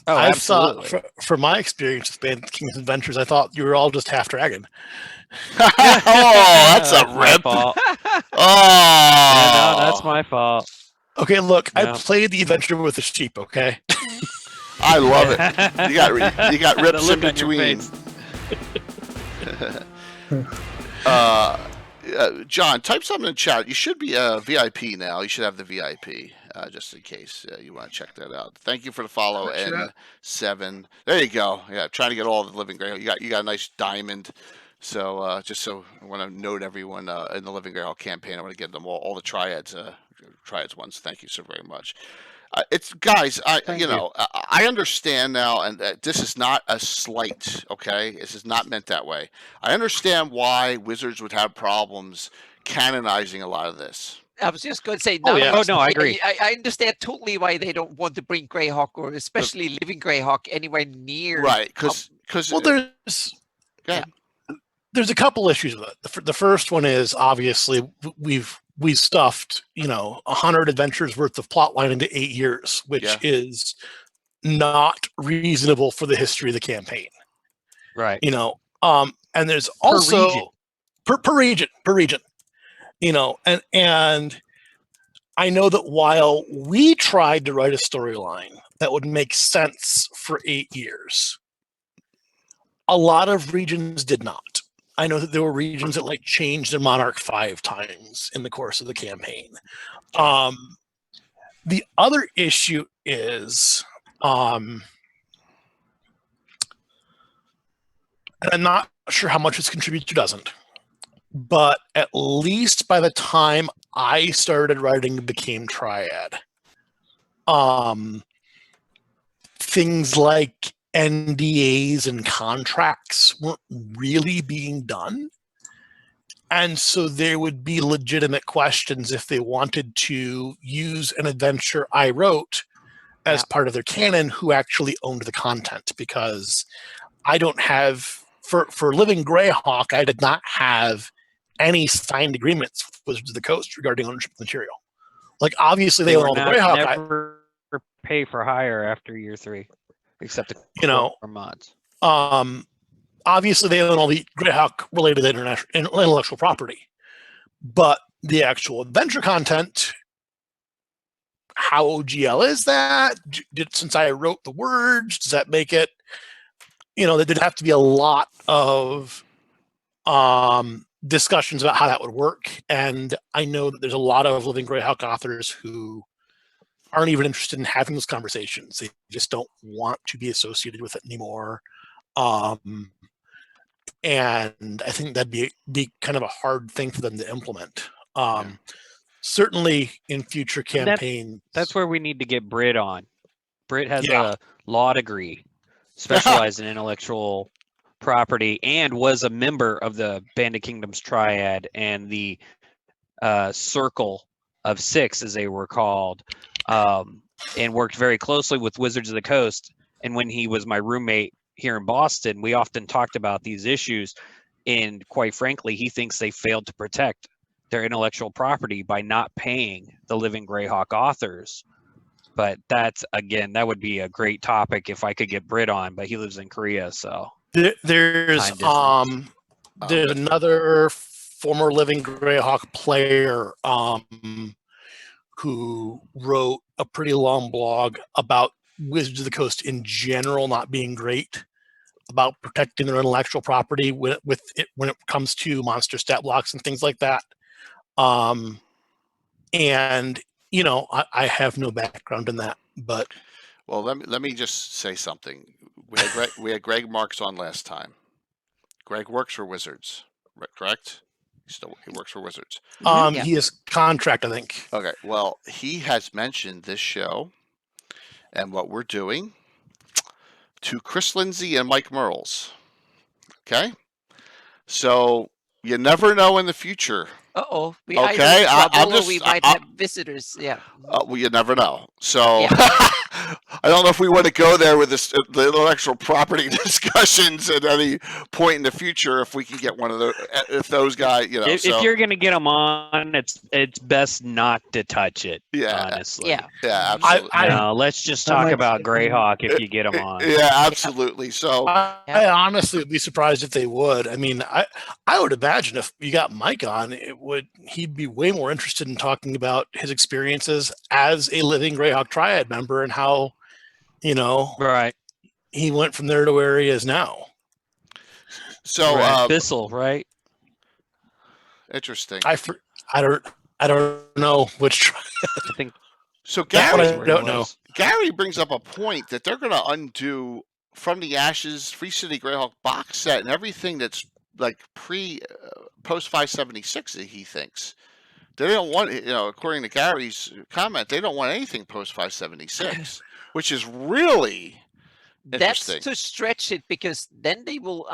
I thought, from my experience with Bandit Kingdoms Adventures, I thought you were all just half dragon. Oh, that's a rip. Oh, yeah, no, that's my fault. Okay, look, I played the adventure with the sheep. Okay, I love it. You got rips in between. John, type something in chat. You should be a VIP now. You should have the VIP, just in case you want to check that out. Thank you for the follow. N7. There you go. Yeah, trying to get all the Living Greyhawk. You got a nice diamond. So just so I want to note everyone in the Living Greyhawk campaign, I want to get them all the triads ones. Thank you so very much. It's guys, I understand now, and this is not a slight. Okay, this is not meant that way. I understand why Wizards would have problems canonizing a lot of this. I was just going to say, no, I agree. I understand totally why they don't want to bring Greyhawk, or especially Living Greyhawk, anywhere near. Right, because there's a couple issues with it. The first one is, obviously we've stuffed 100 adventures worth of plotline into 8 years, which is not reasonable for the history of the campaign. Right. And there's also per region. And I know that while we tried to write a storyline that would make sense for 8 years. A lot of regions did not. I know that there were regions that changed their Monarch 5 times in the course of the campaign. The other issue is, and I'm not sure how much it's contributed to doesn't, but at least by the time I started writing and became Triad, things like NDAs and contracts weren't really being done. And so there would be legitimate questions if they wanted to use an adventure I wrote as part of their canon, who actually owned the content, because I don't have, for Living Greyhawk, I did not have any signed agreements with Wizards of the Coast regarding ownership of material. Obviously they own all the Greyhawk. Never pay for hire after year 3, except the core mods. Obviously they own all the Greyhawk related intellectual property, but the actual adventure content, how OGL is that? Since I wrote the words, does that make it, there'd have to be a lot of discussions about how that would work. And I know that there's a lot of Living Greyhawk authors who aren't even interested in having those conversations. They just don't want to be associated with it anymore. And I think that'd be kind of a hard thing for them to implement. Certainly in future campaigns. That's where we need to get Britt on. Britt has a law degree, specialized in intellectual property, and was a member of the Band of Kingdoms Triad and the Circle of Six, as they were called, and worked very closely with Wizards of the Coast. And when he was my roommate here in Boston, we often talked about these issues, and quite frankly, he thinks they failed to protect their intellectual property by not paying the Living Greyhawk authors. But that's, again, that would be a great topic if I could get Britt on, but he lives in Korea, so there's another former Living Greyhawk player who wrote a pretty long blog about Wizards of the Coast in general not being great about protecting their intellectual property when it comes to monster stat blocks and things like that. And I have no background in that, but let me just say something. We had Greg Marks on last time. Greg works for Wizards, correct? He works for Wizards. He is contract, I think. Okay. Well, he has mentioned this show and what we're doing to Chris Lindsay and Mike Merles. Okay? So you never know in the future. Uh-oh. We might have visitors. Yeah. Well, you never know. So I don't know if we want to go there with the intellectual property discussions at any point in the future. If we can get one of those guys, If you're going to get them on, it's best not to touch it. Yeah. Honestly. Yeah, absolutely. Let's just talk about Greyhawk if you get them on. Yeah, absolutely. So I honestly would be surprised if they would. I mean, I would imagine if you got Mike on, he'd be way more interested in talking about his experiences as a Living Greyhawk Triad member and how, right, he went from there to where he is now. So Bissell, right? Interesting. I don't know which. I think so. Gary, don't know. Gary brings up a point that they're going to undo From the Ashes, Free City Greyhawk box set, and everything that's like post 576. He thinks they don't want, according to Gary's comment, they don't want anything post 576, which is really That's interesting. to stretch it, because then they will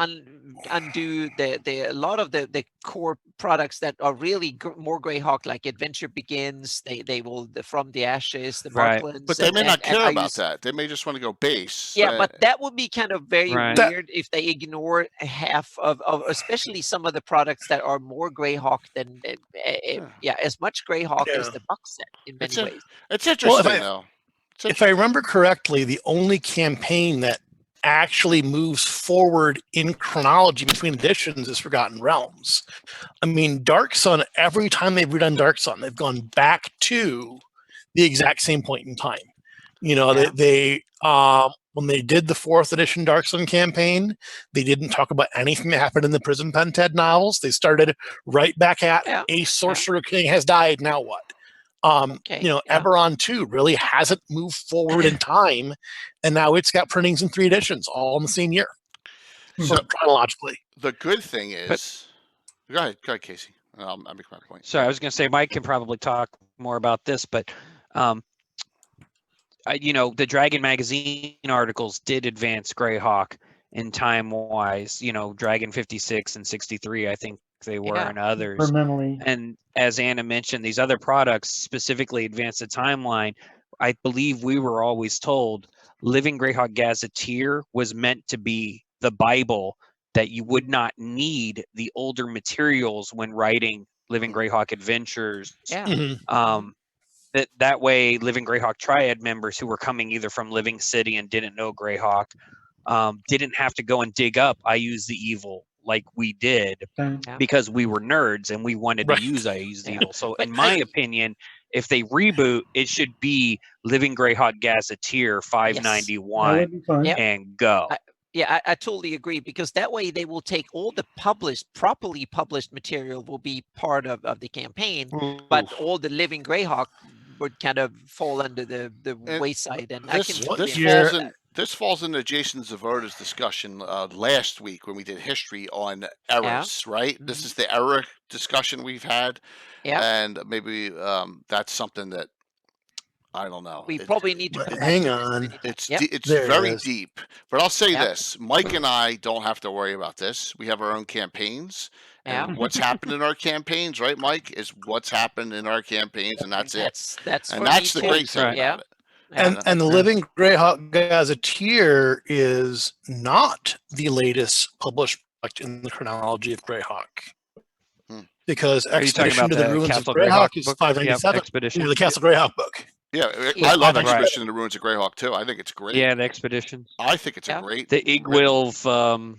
undo a lot of the core products that are really more Greyhawk, like Adventure Begins. They will From the Ashes, the Marklands. But they may not care about that. They may just want to go base. Yeah, but that would be kind of very weird if they ignore half of especially some of the products that are more Greyhawk than as much Greyhawk as the box set in many ways. It's interesting though. If I remember correctly, the only campaign that actually moves forward in chronology between editions is Forgotten Realms. I mean, Dark Sun, every time they've redone Dark Sun, they've gone back to the exact same point in time. You know, Yeah. they when they did the 4th edition Dark Sun campaign, they didn't talk about anything that happened in the Prison Pen Ted novels. They started right back at a sorcerer king has died. Now what? You know, Eberron 2 really hasn't moved forward in time, and now it's got printings in 3 editions all in the same year. So chronologically, the good thing is, go ahead, Casey. I'll make my point. So I was going to say Mike can probably talk more about this, but you know, the Dragon magazine articles did advance Greyhawk in time-wise. You know, Dragon 56 and 63, I think they were, and others. Incrementally. And as Anna mentioned, these other products specifically advance the timeline. I believe we were always told Living Greyhawk Gazetteer was meant to be the Bible, that you would not need the older materials when writing Living Greyhawk Adventures. That way, Living Greyhawk Triad members who were coming either from Living City and didn't know Greyhawk didn't have to go and dig up I Use the Evil like we did, because we were nerds and we wanted to use I Use the Evil. So in my opinion, if they reboot, it should be Living Greyhawk Gazetteer 591 and go. I totally agree, because that way they will take all the properly published material will be part of the campaign, but all the Living Greyhawk would kind of fall under the wayside. And this falls into Jason Zavoda's discussion last week when we did history on eras, right? This is the era discussion we've had, and maybe that's something that I don't know. We probably need to hang on. It's very deep, but I'll say this: Mike and I don't have to worry about this. We have our own campaigns, and what's happened in our campaigns, right, Mike, is what's happened in our campaigns, and that's it. That's the great thing about it. And the Living Greyhawk Gazetteer is not the latest published book in the chronology of Greyhawk. Because Expedition to the Ruins of Greyhawk is 597. Expedition. The Castle Greyhawk book. Yeah, I love Expedition to the Ruins of Greyhawk too. I think it's great. Yeah, the Expedition. I think it's a great. The Igwilv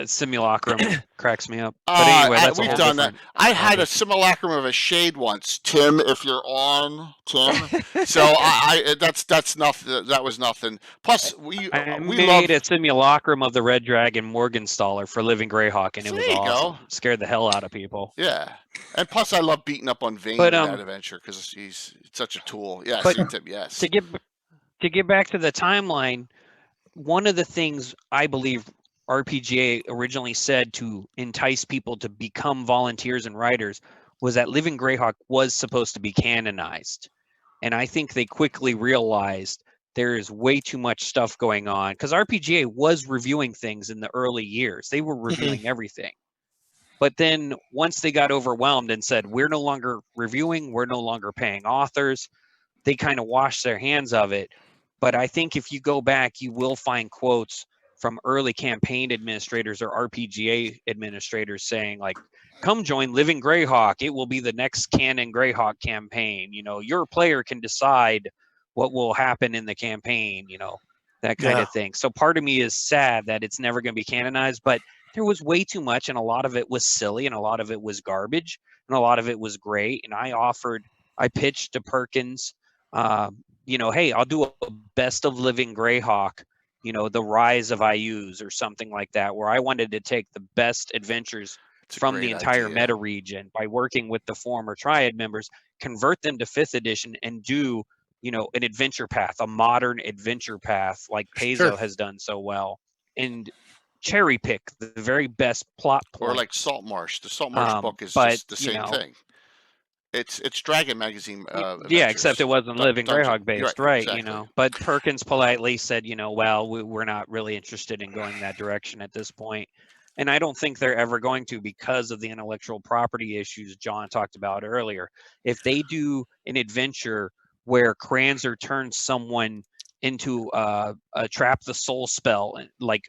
simulacrum cracks me up. But anyway, that's we've done that. I had a simulacrum of a shade once, Tim. If you're on, Tim. So that's nothing. That was nothing. Plus, we made a simulacrum of the Red Dragon Morgenstaller for Living Greyhawk, and it was awesome. Scared the hell out of people. Yeah, and plus, I love beating up on Vane in that adventure because he's such a tool. Yes, Tim. Yes. To get back to the timeline, one of the things I believe RPGA originally said to entice people to become volunteers and writers was that Living Greyhawk was supposed to be canonized. And I think they quickly realized there is way too much stuff going on, because RPGA was reviewing things in the early years. They were reviewing everything. But then once they got overwhelmed and said, we're no longer reviewing, we're no longer paying authors, they kind of washed their hands of it. But I think if you go back, you will find quotes from early campaign administrators or RPGA administrators saying, like, come join Living Greyhawk. It will be the next canon Greyhawk campaign. You know, your player can decide what will happen in the campaign, you know, that kind of thing. So part of me is sad that it's never going to be canonized, but there was way too much, and a lot of it was silly, and a lot of it was garbage, and a lot of it was great. And I pitched to Perkins, you know, hey, I'll do a best of Living Greyhawk, you know, the Rise of IUs or something like that, where I wanted to take the best adventures from the entire meta region by working with the former Triad members, convert them to 5th edition, and do, you know, an adventure path, a modern adventure path like Paizo has done so well, and cherry pick the very best plot points. Or like Saltmarsh. The Saltmarsh book is just the same thing. It's Dragon magazine. Except it wasn't Living Greyhawk based, right? Exactly. You know, but Perkins politely said, you know, well, we're not really interested in going that direction at this point, and I don't think they're ever going to, because of the intellectual property issues John talked about earlier. If they do an adventure where Kranzer turns someone into a trap the soul spell, like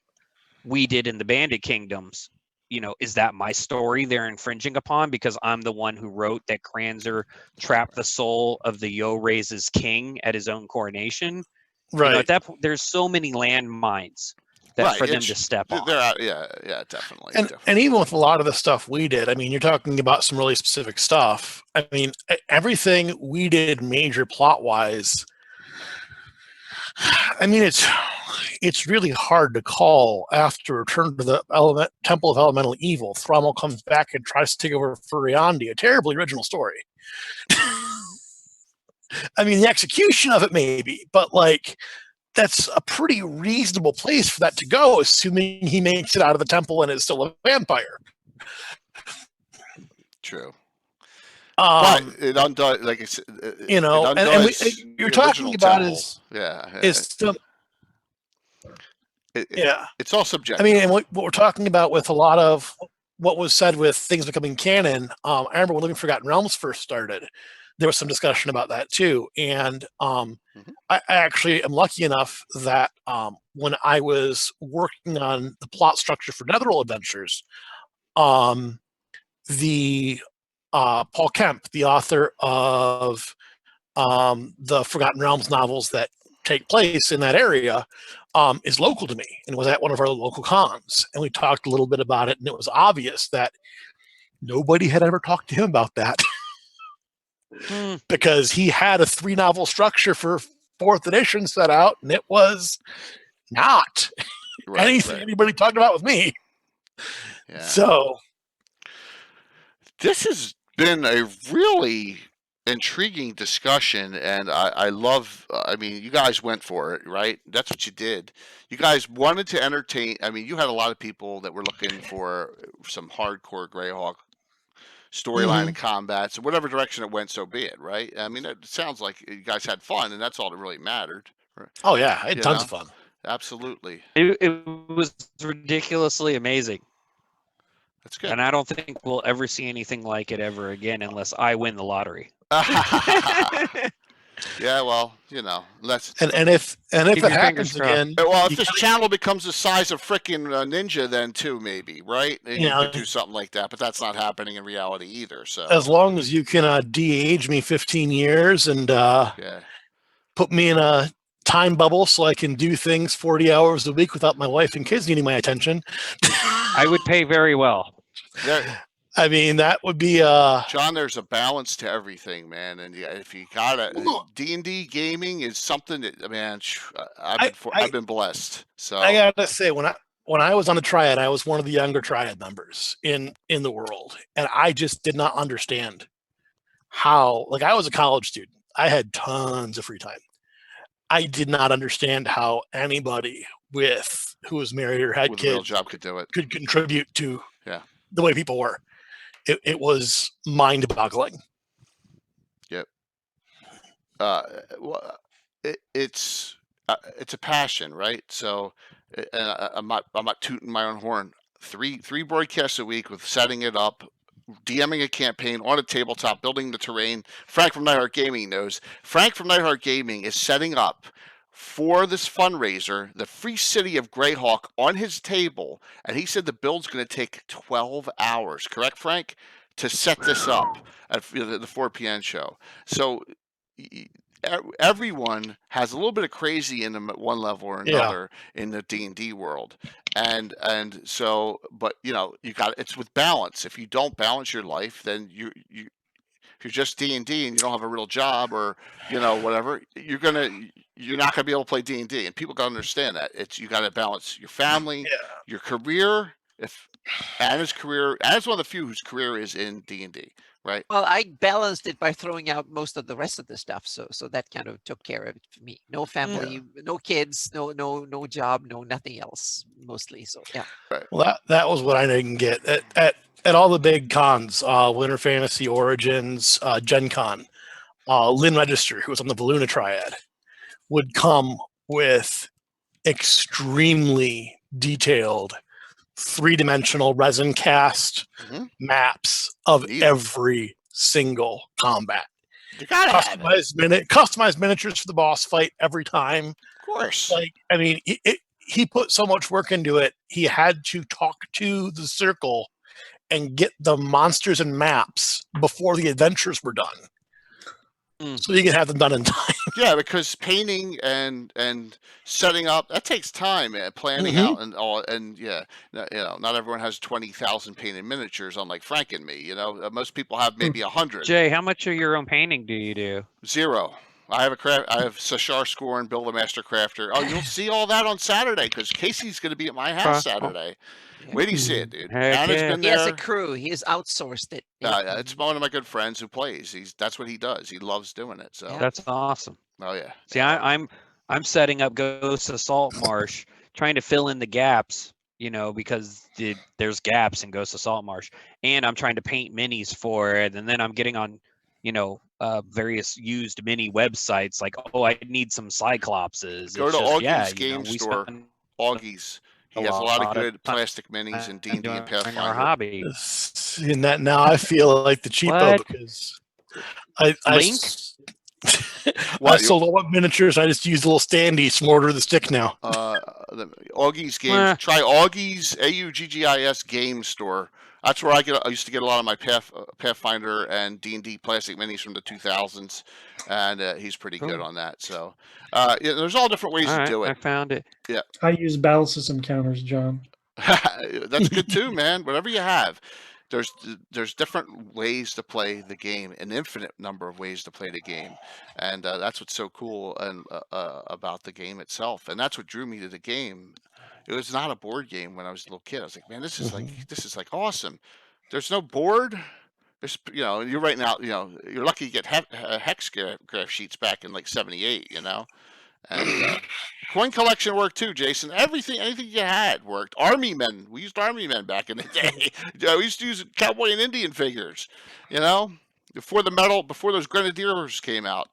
we did in the Bandit Kingdoms, you know, is that my story they're infringing upon because I'm the one who wrote that Kranzer trapped the soul of the Yo-Raise's king at his own coronation? Right. You know, at that point, there's so many landmines that for them to step on. Definitely. And even with a lot of the stuff we did, I mean, you're talking about some really specific stuff. I mean, everything we did major plot-wise I mean, it's really hard to call after Return to the Temple of Elemental Evil. Thrommel comes back and tries to take over Furiandi, a terribly original story. I mean, the execution of it maybe, but like that's a pretty reasonable place for that to go, assuming he makes it out of the temple and is still a vampire. True. But it undoes, like it's, you know, and you're talking about is still, it's all subjective. I mean, and what we're talking about with a lot of what was said with things becoming canon. I remember when Living Forgotten Realms first started, there was some discussion about that too. And I actually am lucky enough that when I was working on the plot structure for Netherworld Adventures, the Paul Kemp, the author of the Forgotten Realms novels that take place in that area, is local to me and was at one of our local cons. And we talked a little bit about it, and it was obvious that nobody had ever talked to him about that because he had a 3-novel structure for 4th edition set out, and it was not anything anybody talked about with me. Yeah. So this has been a really intriguing discussion, and I love, I mean, you guys went for it, right? That's what you did. You guys wanted to entertain. I mean, you had a lot of people that were looking for some hardcore Greyhawk storyline and combat, so whatever direction it went, so be it, right? I mean, it sounds like you guys had fun, and that's all that really mattered. Right? Oh yeah, I had tons of fun. Absolutely. It was ridiculously amazing. That's good. And I don't think we'll ever see anything like it ever again unless I win the lottery. Yeah, well, you know, let's. And if it happens again, well, if this channel becomes the size of frickin' Ninja, then too, maybe, right? And you could do something like that, but that's not happening in reality either. So as long as you can de-age me 15 years and put me in a time bubble so I can do things 40 hours a week without my wife and kids needing my attention, I would pay very well. I mean, that would be John, there's a balance to everything, man, and if you got it, D&D gaming is something that, man, I've been blessed. So I gotta say, when I was on the Triad, I was one of the younger Triad members in the world, and I just did not understand how. Like, I was a college student, I had tons of free time. I did not understand how anybody who was married or had with kids a real job could do it, could contribute to the way people were. It was mind-boggling. Yep. Well, it's a passion, right? So, I'm not tooting my own horn. Three broadcasts a week with setting it up, DMing a campaign on a tabletop, building the terrain. Frank from Nightheart Gaming knows. Frank from Nightheart Gaming is setting up for this fundraiser the free city of Greyhawk on his table, and he said the build's going to take 12 hours. Correct, Frank? To set this up at the 4PN show. So everyone has a little bit of crazy in them at one level or another in the D&D world, and so, but you know, it's with balance. If you don't balance your life, then if you're just D&D and you don't have a real job or, you know, whatever, you're not gonna be able to play D&D, and people gotta understand that. You gotta balance your family, your career, and his career. Anna's one of the few whose career is in D&D, right? Well, I balanced it by throwing out most of the rest of the stuff, so that kind of took care of it for me. No family, no kids, no job, no nothing else, mostly. So yeah. Right. Well, that was what I didn't get at all the big cons, Winter Fantasy Origins, Gen Con. Lynn Register, who was on the Valuna Triad, would come with extremely detailed 3-dimensional resin cast maps of every single combat. You gotta customized miniatures for the boss fight every time. Of course. Like, I mean, he put so much work into it. He had to talk to the circle and get the monsters and maps before the adventures were done, so you can have them done in time. Yeah, because painting and setting up, that takes time, and planning out and all, and you know, not everyone has 20,000 painted miniatures, unlike Frank and me. You know, most people have maybe 100. Jay, how much of your own painting do you do? 0. I have Sashar Score and Bill the Master Crafter. Oh, you'll see all that on Saturday because Casey's going to be at my house Saturday. Wait till you see it, dude. Heck Anna's yeah. been He has a there. crew. He has outsourced it. It's one of my good friends who plays. That's what he does. He loves doing it. So That's awesome. oh yeah. See, I'm setting up Ghost of Salt Marsh, trying to fill in the gaps, because there's gaps in Ghost of Salt Marsh, and I'm trying to paint minis for it, and then I'm getting on, various used mini websites like, oh, I need some Cyclopses. Go It's to just, Augie's game store. Augie's. He has a lot of good plastic minis and D&D and Pathfinder. Our hobby. In that now, I feel like the cheapo What? because Link? I sold all my miniatures. I just used a little standees from Order of the Stick now. Augie's games. Try Augie's AUGGIS game store. That's where I used to get a lot of my Pathfinder and D&D plastic minis from the 2000s, and he's pretty good on that. So there's all different ways to do it. I found it. Yeah. I use battle system counters, John. That's good too, man. Whatever you have. There's different ways to play the game, an infinite number of ways to play the game, and that's what's so cool and about the game itself. And that's what drew me to the game. It was not a board game when I was a little kid. I was like, man, this is like awesome. There's no board. There's you're right now. You're lucky to get hexgraph sheets back in like '78. And coin collection worked too, Jason. Anything you had worked. Army men. We used army men back in the day. We used to use cowboy and Indian figures. Before those grenadiers came out.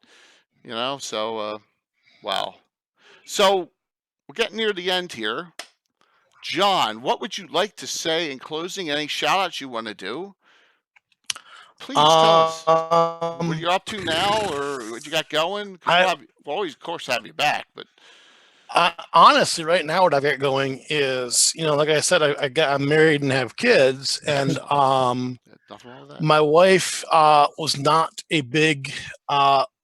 So wow. So we're getting near the end here. John, what would you like to say in closing? Any shout outs you want to do? Please tell us what you're up to now or what you got going. We'll always, of course, have you back. But honestly, right now, what I've got going is, like I said, I'm married and have kids. And my wife was not a big,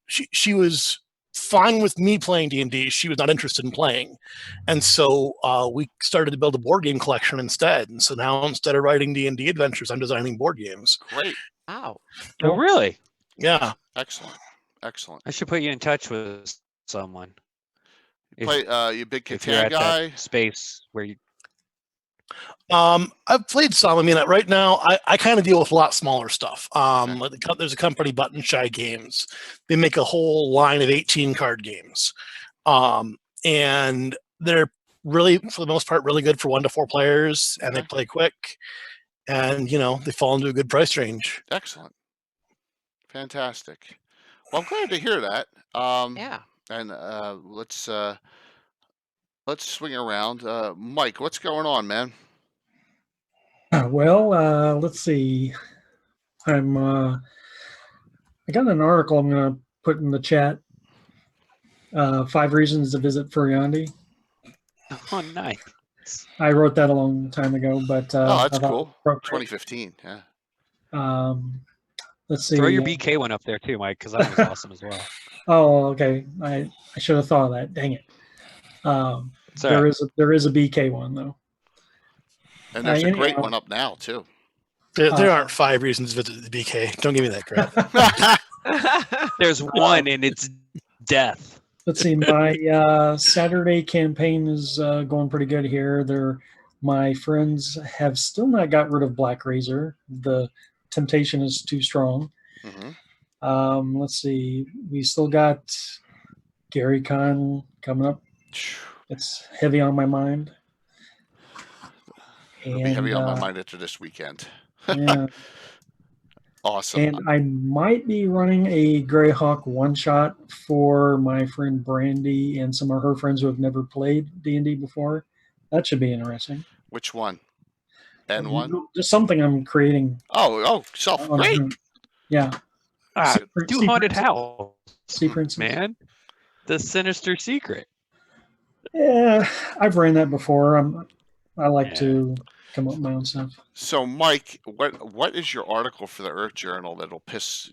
she was fine with me playing D&D. She was not interested in playing. And so we started to build a board game collection instead. And so now instead of writing D&D adventures, I'm designing board games. Great. Wow. Oh, really? Yeah. Excellent. I should put you in touch with someone. You big if you're Catan at guy? that space where you... I've played some. I mean, right now, I kind of deal with a lot smaller stuff. There's a company, Button Shy Games. They make a whole line of 18-card games. And they're really, for the most part, really good for 1 to 4 players, and they play quick. And, they fall into a good price range. Excellent. Fantastic. Well, I'm glad to hear that. Yeah. And let's swing around. Mike, what's going on, man? Well, let's see. I got an article I'm going to put in the chat. 5 reasons to visit Furiandi. Oh, nice. I wrote that a long time ago, but that's cool. 2015, yeah. Let's see. Throw your BK one up there too, Mike, because that was awesome as well. Oh, okay. I should have thought of that. Dang it. There is a BK one though. And there's a great one up now too. There aren't 5 reasons to visit the BK. Don't give me that crap. There's one, and it's death. Let's see. My Saturday campaign is going pretty good here. My friends have still not got rid of Black Razor. The temptation is too strong. Mm-hmm. Let's see. We still got Gary Con coming up. It's heavy on my mind. It'll be heavy on my mind after this weekend. Yeah. Awesome. And I might be running a Greyhawk one-shot for my friend Brandy and some of her friends who have never played D&D before. That should be interesting. Which one? N1? Just something I'm creating. Oh, great. Yeah. Do Haunted House. Sea Princess. Man. The Sinister Secret. Yeah, I've ran that before. I like to come up with my own stuff. So, Mike, what is your article for the Earth Journal that'll piss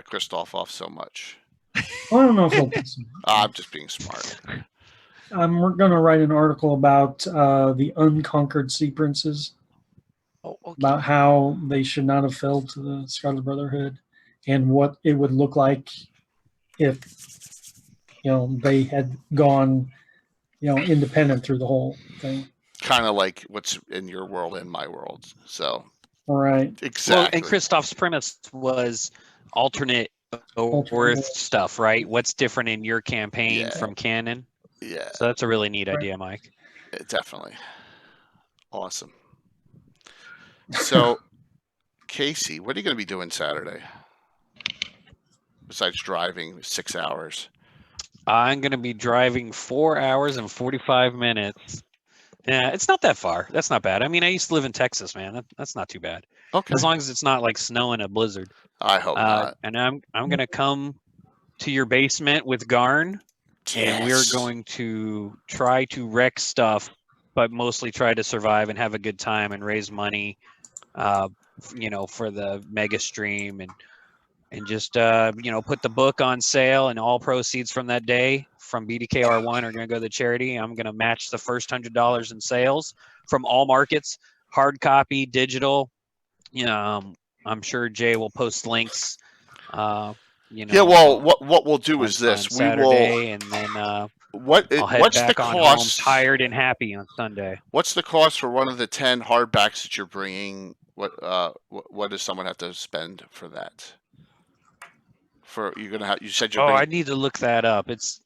Christoph off so much? Well, I don't know if it'll piss him off. I'm just being smart. We're going to write an article about the unconquered Sea Princes. Okay. About how they should not have fell to the Scarlet Brotherhood and what it would look like if they had gone, independent through the whole thing. Kind of like what's in your world and my world. So. All right. Exactly. Well, and Christoph's premise was alternate Earth stuff, right? What's different in your campaign from canon? Yeah. So that's a really neat idea, Mike. Definitely. Awesome. So, Casey, what are you going to be doing Saturday? Besides driving 6 hours. I'm going to be driving 4 hours and 45 minutes. Yeah, it's not that far. That's not bad. I mean, I used to live in Texas, man. That's not too bad. Okay. As long as it's not like snow in a blizzard. I hope not. And I'm going to come to your basement with Garn, and we're going to try to wreck stuff, but mostly try to survive and have a good time and raise money, for the mega stream and just put the book on sale, and all proceeds from that day from BDKR1 are going to go to the charity. I'm going to match the first $100 in sales from all markets, hard copy, digital. I'm sure Jay will post links. Yeah, well, what we'll do is this: we will, and then what's the cost? Home tired and happy on Sunday. What's the cost for one of the 10 hardbacks that you're bringing? What does someone have to spend for that? You said you're. I need to look that up. It's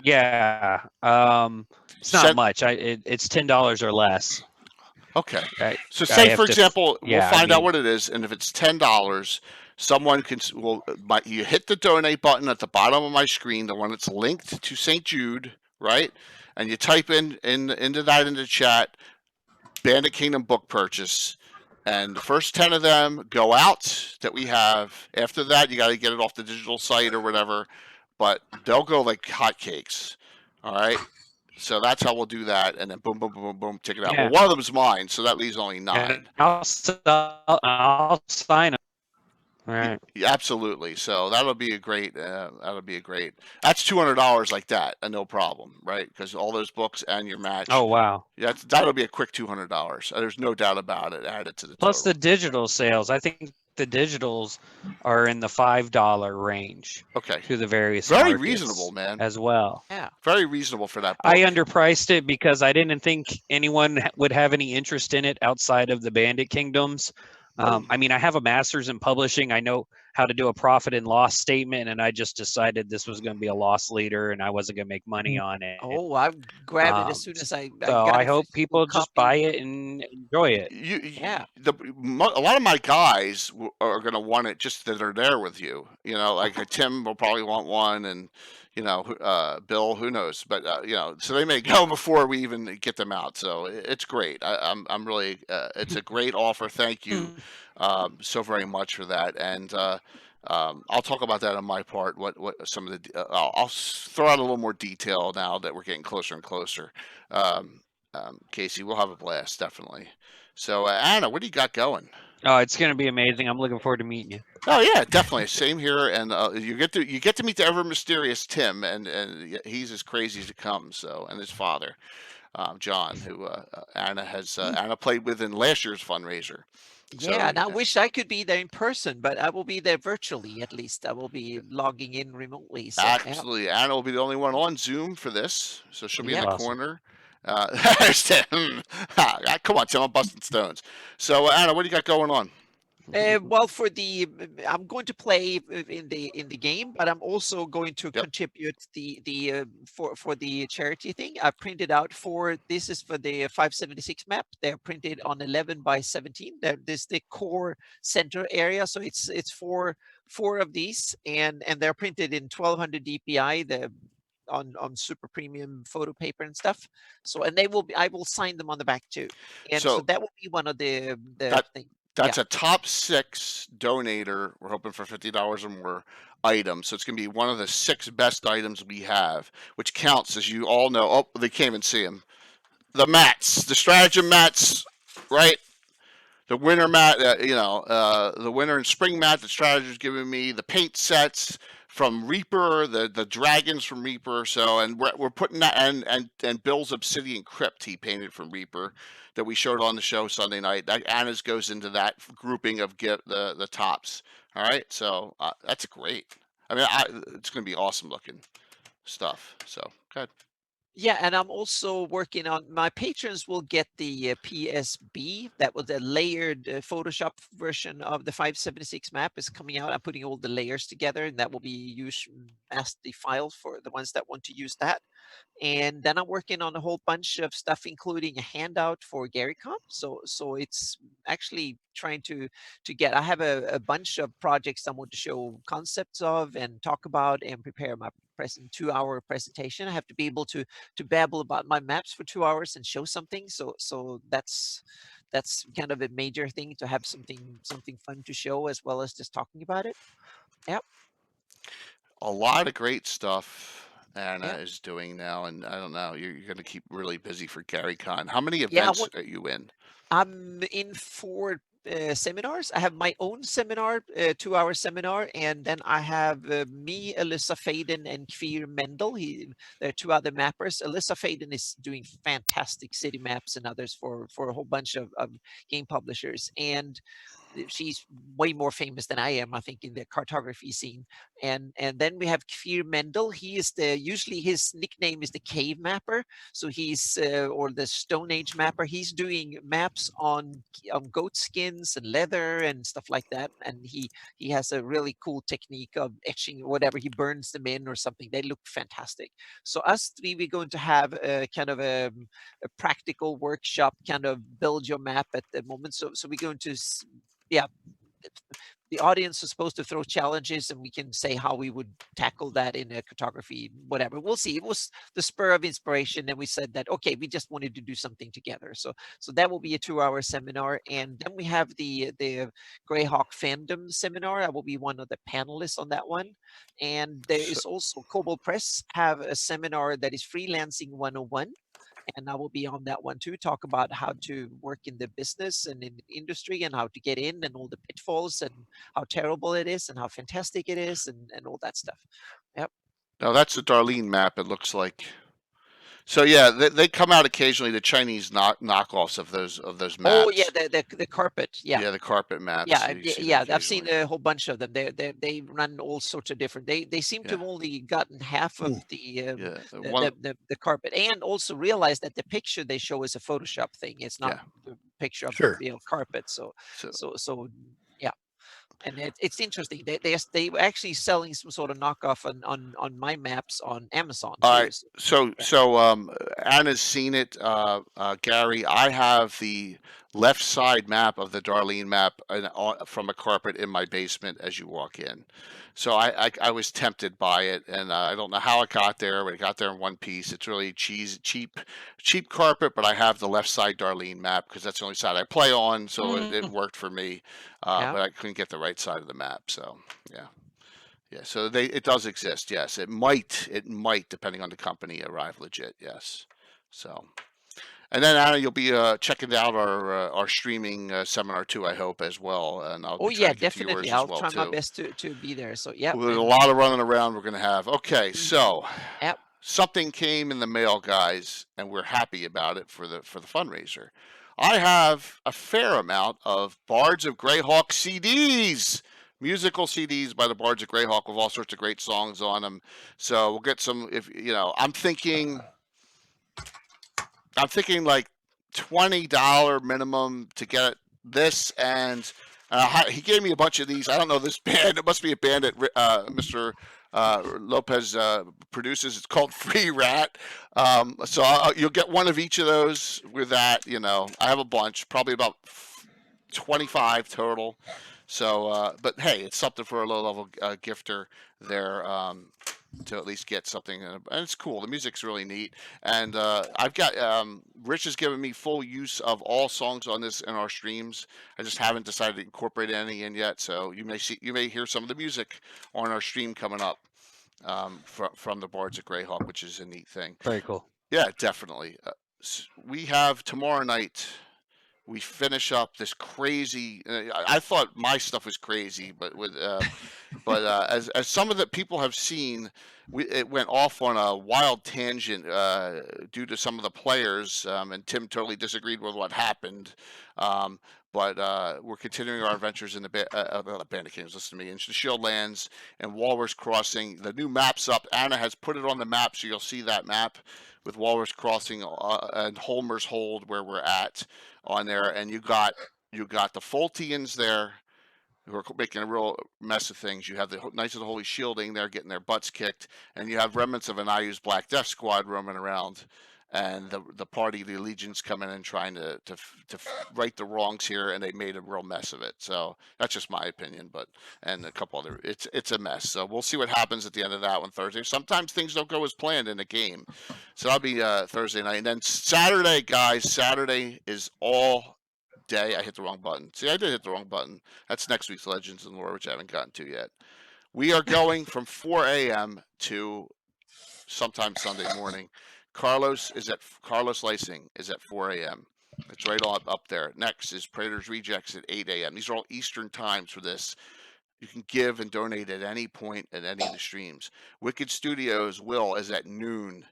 not much. It's $10 or less. Okay. So say, for example, we'll find out what it is, and if it's $10, someone you hit the donate button at the bottom of my screen, the one that's linked to St. Jude, right? And you type into the chat, Bandit Kingdom book purchase, and the first 10 of them go out that we have. After that, you got to get it off the digital site or whatever, but they'll go like hotcakes. All right. So that's how we'll do that, and then boom, boom, boom, boom, boom, tick it out. Yeah. Well, one of them is mine, so that leaves only 9. And I'll sign them. All right. Yeah, absolutely. So that'll be a great. That's $200 like that, and no problem, right? Because all those books and your match. Oh wow. Yeah, that'll be a quick $200. There's no doubt about it. Add it to the Plus total. the digital sales. I think the digitals are in the $5 range. Okay. To the various. Very markets reasonable, man. As well. Yeah. Very reasonable for that book. I underpriced it because I didn't think anyone would have any interest in it outside of the Bandit Kingdoms. I mean, I have a master's in publishing. I know how to do a profit and loss statement, and I just decided this was going to be a loss leader, and I wasn't going to make money on it. Oh, I grabbed it as soon as I got So I a hope people physical just copy. buy it and enjoy it. Yeah. A lot of my guys are going to want it just that are there with you. Like Tim will probably want one, and Bill, who knows? But so they may go before we even get them out. So it's great. I'm really. It's a great offer. Thank you so very much for that. And I'll talk about that on my part. What some of the I'll throw out a little more detail now that we're getting closer and closer. Casey, we'll have a blast, definitely. So Anna, what do you got going? Oh, it's going to be amazing. I'm looking forward to meeting you. Oh yeah, definitely. Same here, and you get to meet the ever mysterious Tim, and he's as crazy as it comes. So, and his father, John, who Anna played with in last year's fundraiser. Yeah, and I wish I could be there in person, but I will be there virtually. At least I will be logging in remotely. So, absolutely, yeah. Anna will be the only one on Zoom for this, so she'll be in the corner. There's Tim. Come on, Tim, I'm busting stones. So Anna, what do you got going on? Well, I'm going to play in the game, but I'm also going to contribute for the charity thing. I printed out this is for the 576 map. They're printed on 11 by 17. This is the core center area, so it's four of these, and they're printed in 1200 DPI. On super premium photo paper and stuff. So, and I will sign them on the back too. And so that will be one of the things. That's a top 6 donator. We're hoping for $50 or more items. So it's going to be one of the 6 best items we have, which counts, as you all know. Oh, they can't even see them. The mats, the stratagem mats, right? The winter mat, the winter and spring mat that Strategy's giving me, the paint sets from Reaper, the dragons from Reaper. So, and we're putting that, and Bill's Obsidian Crypt he painted from Reaper that we showed on the show Sunday night. That Anna's goes into that grouping of the tops. All right, so that's great. I mean, it's going to be awesome looking stuff. So good. Yeah, and I'm also working on my patrons will get the PSB. That was a layered Photoshop version of the 576 map is coming out. I'm putting all the layers together, and that will be used as the file for the ones that want to use that. And then I'm working on a whole bunch of stuff, including a handout for GaryCon. So it's actually trying to get. I have a bunch of projects I want to show concepts of and talk about and prepare my 2-hour presentation. I have to be able to babble about my maps for 2 hours and show something. So that's kind of a major thing, to have something fun to show as well as just talking about it. Yep. A lot of great stuff Anna is doing now, and I don't know, you're going to keep really busy for GaryCon. How many events are you in? I'm in 4 seminars. I have my own seminar, 2-hour seminar, and then I have me, Alyssa Faden, and Kfir Mendel. There are 2 other mappers. Alyssa Faden is doing fantastic city maps and others for a whole bunch of game publishers, and she's way more famous than I am, I think, in the cartography scene. And then we have Kfir Mendel. He is usually his nickname is the Cave Mapper. So he's or the Stone Age Mapper. He's doing maps on goat skins and leather and stuff like that. And he has a really cool technique of etching or whatever. He burns them in or something. They look fantastic. So us 3, we're going to have a kind of a practical workshop, kind of build your map at the moment. So we're going to the audience is supposed to throw challenges, and we can say how we would tackle that in a cartography, whatever. We'll see. It was the spur of inspiration, and we said that, okay, we just wanted to do something together. So that will be a 2-hour seminar. And then we have the Greyhawk Fandom seminar. I will be one of the panelists on that one. And there is also Cobalt Press have a seminar that is Freelancing 101. And I will be on that one too, talk about how to work in the business and in the industry and how to get in and all the pitfalls and how terrible it is and how fantastic it is and all that stuff. Yep. Now that's the Darlene map, it looks like. So yeah, they come out occasionally, the Chinese knockoffs of those maps. Oh yeah, the carpet. Yeah. Yeah, the carpet maps. Yeah. I've seen a whole bunch of them. They run all sorts of different. They seem to have only gotten half of the carpet, and also realize that the picture they show is a Photoshop thing. It's not the picture of the real carpet. So yeah. And it's interesting. They were actually selling some sort of knockoff on my maps on Amazon. All right. So Anna's seen it. Gary, I have the left side map of the Darlene map from a carpet in my basement as you walk in. So I was tempted by it, and I don't know how it got there, but it got there in one piece. It's really cheap carpet, but I have the left side Darlene map because that's the only side I play on, so it worked for me. But I couldn't get the right side of the map, so yeah. So it does exist. Yes, it might depending on the company arrive legit. Yes, so. And then Anna, you'll be checking out our streaming seminar too, I hope, as well. And I'll definitely. I'll try my best to be there. So yeah, there's a lot of running around we're gonna have. Okay, so something came in the mail, guys, and we're happy about it for the fundraiser. I have a fair amount of Bards of Greyhawk CDs. Musical CDs by the Bards of Greyhawk with all sorts of great songs on them. So we'll get some. I'm thinking like $20 minimum to get this, and he gave me a bunch of these. I don't know this band. It must be a band that Mr. Lopez produces. It's called Free Rat. So you'll get one of each of those with that. I have a bunch, probably about 25 total. So, but hey, it's something for a low-level gifter there to at least get something, and it's cool. The music's really neat, and I've got Rich has given me full use of all songs on this in our streams. I just haven't decided to incorporate any in yet, so you may hear some of the music on our stream coming up from the Bards of Greyhawk, which is a neat thing. Very cool. Yeah, definitely. We have tomorrow night. We finish up this crazy. I thought my stuff was crazy, but with But as some of the people have seen, it went off on a wild tangent due to some of the players, and Tim totally disagreed with what happened. But we're continuing our adventures in the Bandicans, listen to me, into the Shieldlands and Walrus Crossing. The new map's up. Anna has put it on the map, so you'll see that map with Walrus Crossing and Holmer's Hold, where we're at on there. And you got the Fultians there, who are making a real mess of things. You have the Knights of the Holy Shielding there getting their butts kicked, and you have remnants of an IU's Black Death Squad roaming around, and the party, the Allegiance, coming in trying to right the wrongs here, and they made a real mess of it. So that's just my opinion, and a couple other, it's a mess. So we'll see what happens at the end of that one Thursday. Sometimes things don't go as planned in a game, so that'll be Thursday night, and then Saturday, guys. Saturday is all day. I hit the wrong button. See, I did hit the wrong button. That's next week's Legends and Lore, which I haven't gotten to yet. We are going from 4 a.m. to sometime Sunday morning. Carlos Lacing is at 4 a.m. It's right up there. Next is Praetor's Rejects at 8 a.m. These are all Eastern times for this. You can give and donate at any point at any of the streams. Wicked Studios is at noon.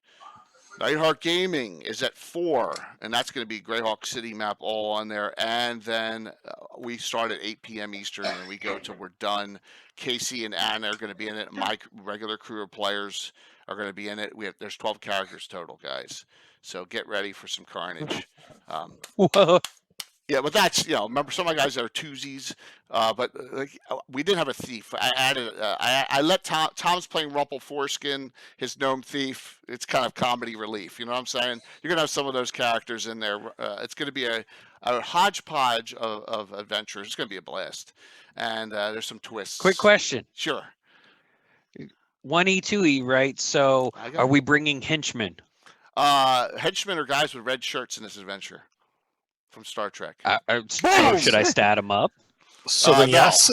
Nightheart Gaming is at 4, and that's going to be Greyhawk City map all on there. And then we start at 8 p.m. Eastern, and we go till we're done. Casey and Anna are going to be in it. My regular crew of players are going to be in it. There's 12 characters total, guys. So get ready for some carnage. Whoa. Yeah, but that's, remember some of my guys are twosies, but we didn't have a thief. I added, I let Tom's playing Rumple Foreskin, his gnome thief. It's kind of comedy relief. You know what I'm saying? You're going to have some of those characters in there. It's going to be a hodgepodge of adventures. It's going to be a blast. And there's some twists. Quick question. Sure. 1E, 2E, right? So are we bringing henchmen? Henchmen are guys with red shirts in this adventure. From Star Trek. So should I stat them up? So then yes.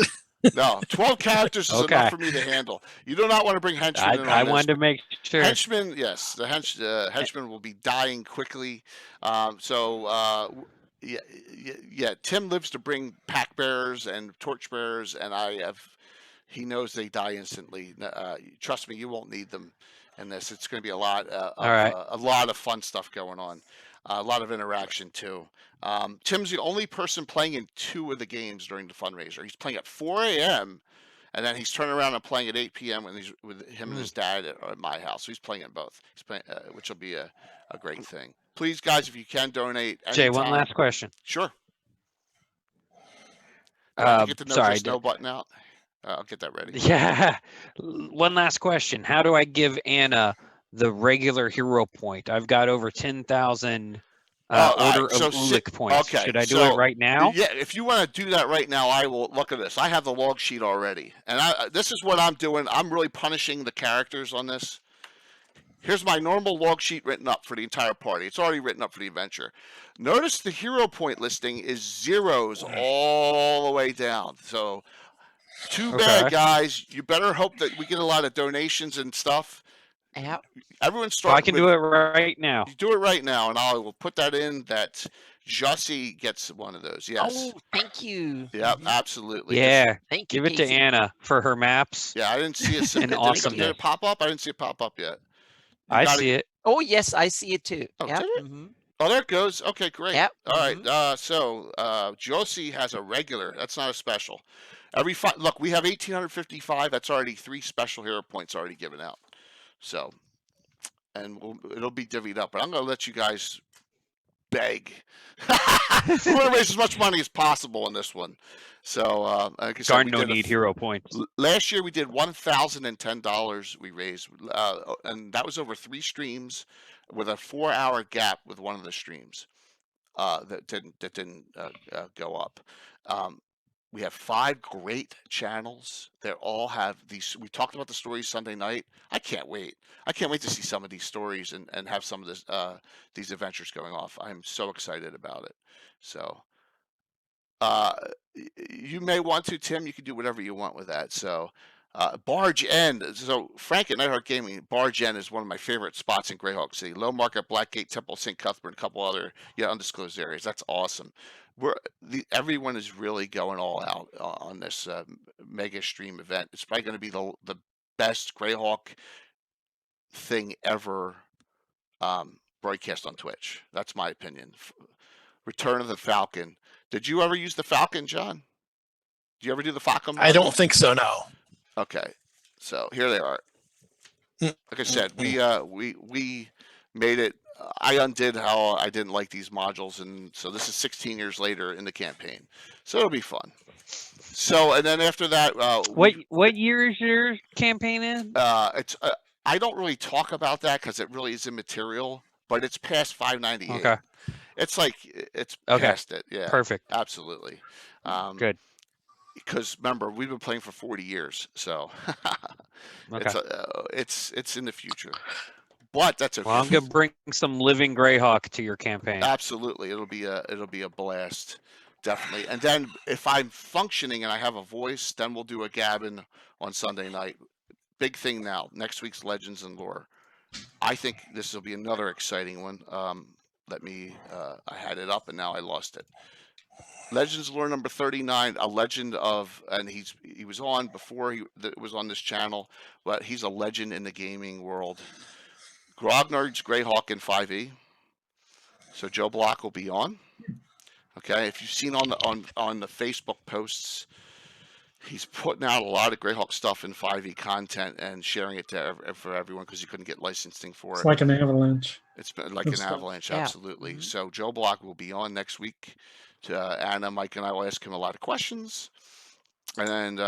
No, 12 characters is enough for me to handle. You do not want to bring henchmen in on I wanted to make sure. Henchmen, yes. The henchmen will be dying quickly. Yeah, Tim lives to bring pack bearers and torch bearers, and he knows they die instantly. Trust me, you won't need them in this. It's going to be a lot of fun stuff going on. A lot of interaction too. Tim's the only person playing in 2 of the games during the fundraiser. He's playing at 4 a.m. and then he's turning around and playing at 8 p.m. when he's with him and his dad at my house. So he's playing at both. He's playing, which will be a great thing. Please, guys, if you can donate. Jay, one last question. Sure. Get the no button out. I'll get that ready. Yeah. One last question. How do I give Anna the regular hero point? I've got over 10,000 Order of Ulik points. Okay, should I do it right now? Yeah, if you want to do that right now, I will. Look at this. I have the log sheet already. And this is what I'm doing. I'm really punishing the characters on this. Here's my normal log sheet written up for the entire party. It's already written up for the adventure. Notice the hero point listing is 0s all the way down. So too bad, guys. You better hope that we get a lot of donations and stuff. Yeah. Everyone's starting. I can do it right now. You do it right now, and I will put that in that Jussie gets one of those. Yes. Oh, thank you. Yeah, absolutely. Yeah. Thank you. Give it to Anna for her maps. Yeah, I didn't see it. Awesome. Did it pop up? I didn't see it pop up yet. I see it. Oh, yes, I see it too. Oh, yep. did it? Oh, there it goes. Okay, great. Yep. All right. So Josie has a regular. That's not a special. Look, we have 1,855. That's already 3 special hero points already given out. So, and it'll be divvied up. But I'm going to let you guys beg. We're going to raise as much money as possible in this one. So, like I said, no need hero points. Last year we did $1,010 we raised, and that was over 3 streams with a 4-hour gap with one of the streams that didn't go up. We have 5 great channels that all have these. We talked about the stories Sunday night. I can't wait. I can't wait to see some of these stories and have some of this these adventures going off. I'm so excited about it. So you may want to, Tim. You can do whatever you want with that. So Barge End. So Frank at Nighthawk Gaming, Barge End is one of my favorite spots in Greyhawk City. Low Market, Blackgate, Temple, St. Cuthbert, and a couple other undisclosed areas. That's awesome. Everyone is really going all out on this mega stream event. It's probably going to be the best Greyhawk thing ever broadcast on Twitch. That's my opinion. Return of the Falcon. Did you ever use the Falcon, John? Did you ever do the Falcon? I don't think so. No. Okay, so here they are. Like I said, we made it. I undid how I didn't like these modules, and so this is 16 years later in the campaign. So it'll be fun. So and then after that, what year is your campaign in? It's I don't really talk about that because it really is immaterial, but it's past 598. Okay. It's like it's past it. Yeah. Perfect. Absolutely. Good. Because remember, we've been playing for 40 years, so it's in the future. But that's okay. Well, I'm gonna bring some living Greyhawk to your campaign. Absolutely, it'll be a blast, definitely. And then if I'm functioning and I have a voice, then we'll do a gabbin on Sunday night. Big thing now. Next week's Legends and Lore. I think this will be another exciting one. I had it up and now I lost it. Legends Lore number 39, a legend of, and he was on before he was on this channel, but he's a legend in the gaming world. Grognard's Greyhawk in 5e. So Joe Block will be on. Okay, if you've seen on the Facebook posts, he's putting out a lot of Greyhawk stuff in 5e content and sharing it for everyone because he couldn't get licensing for it. It's like an avalanche. It's been like an avalanche, absolutely. Mm-hmm. So Joe Block will be on next week. Anna, Mike, and I will ask him a lot of questions, and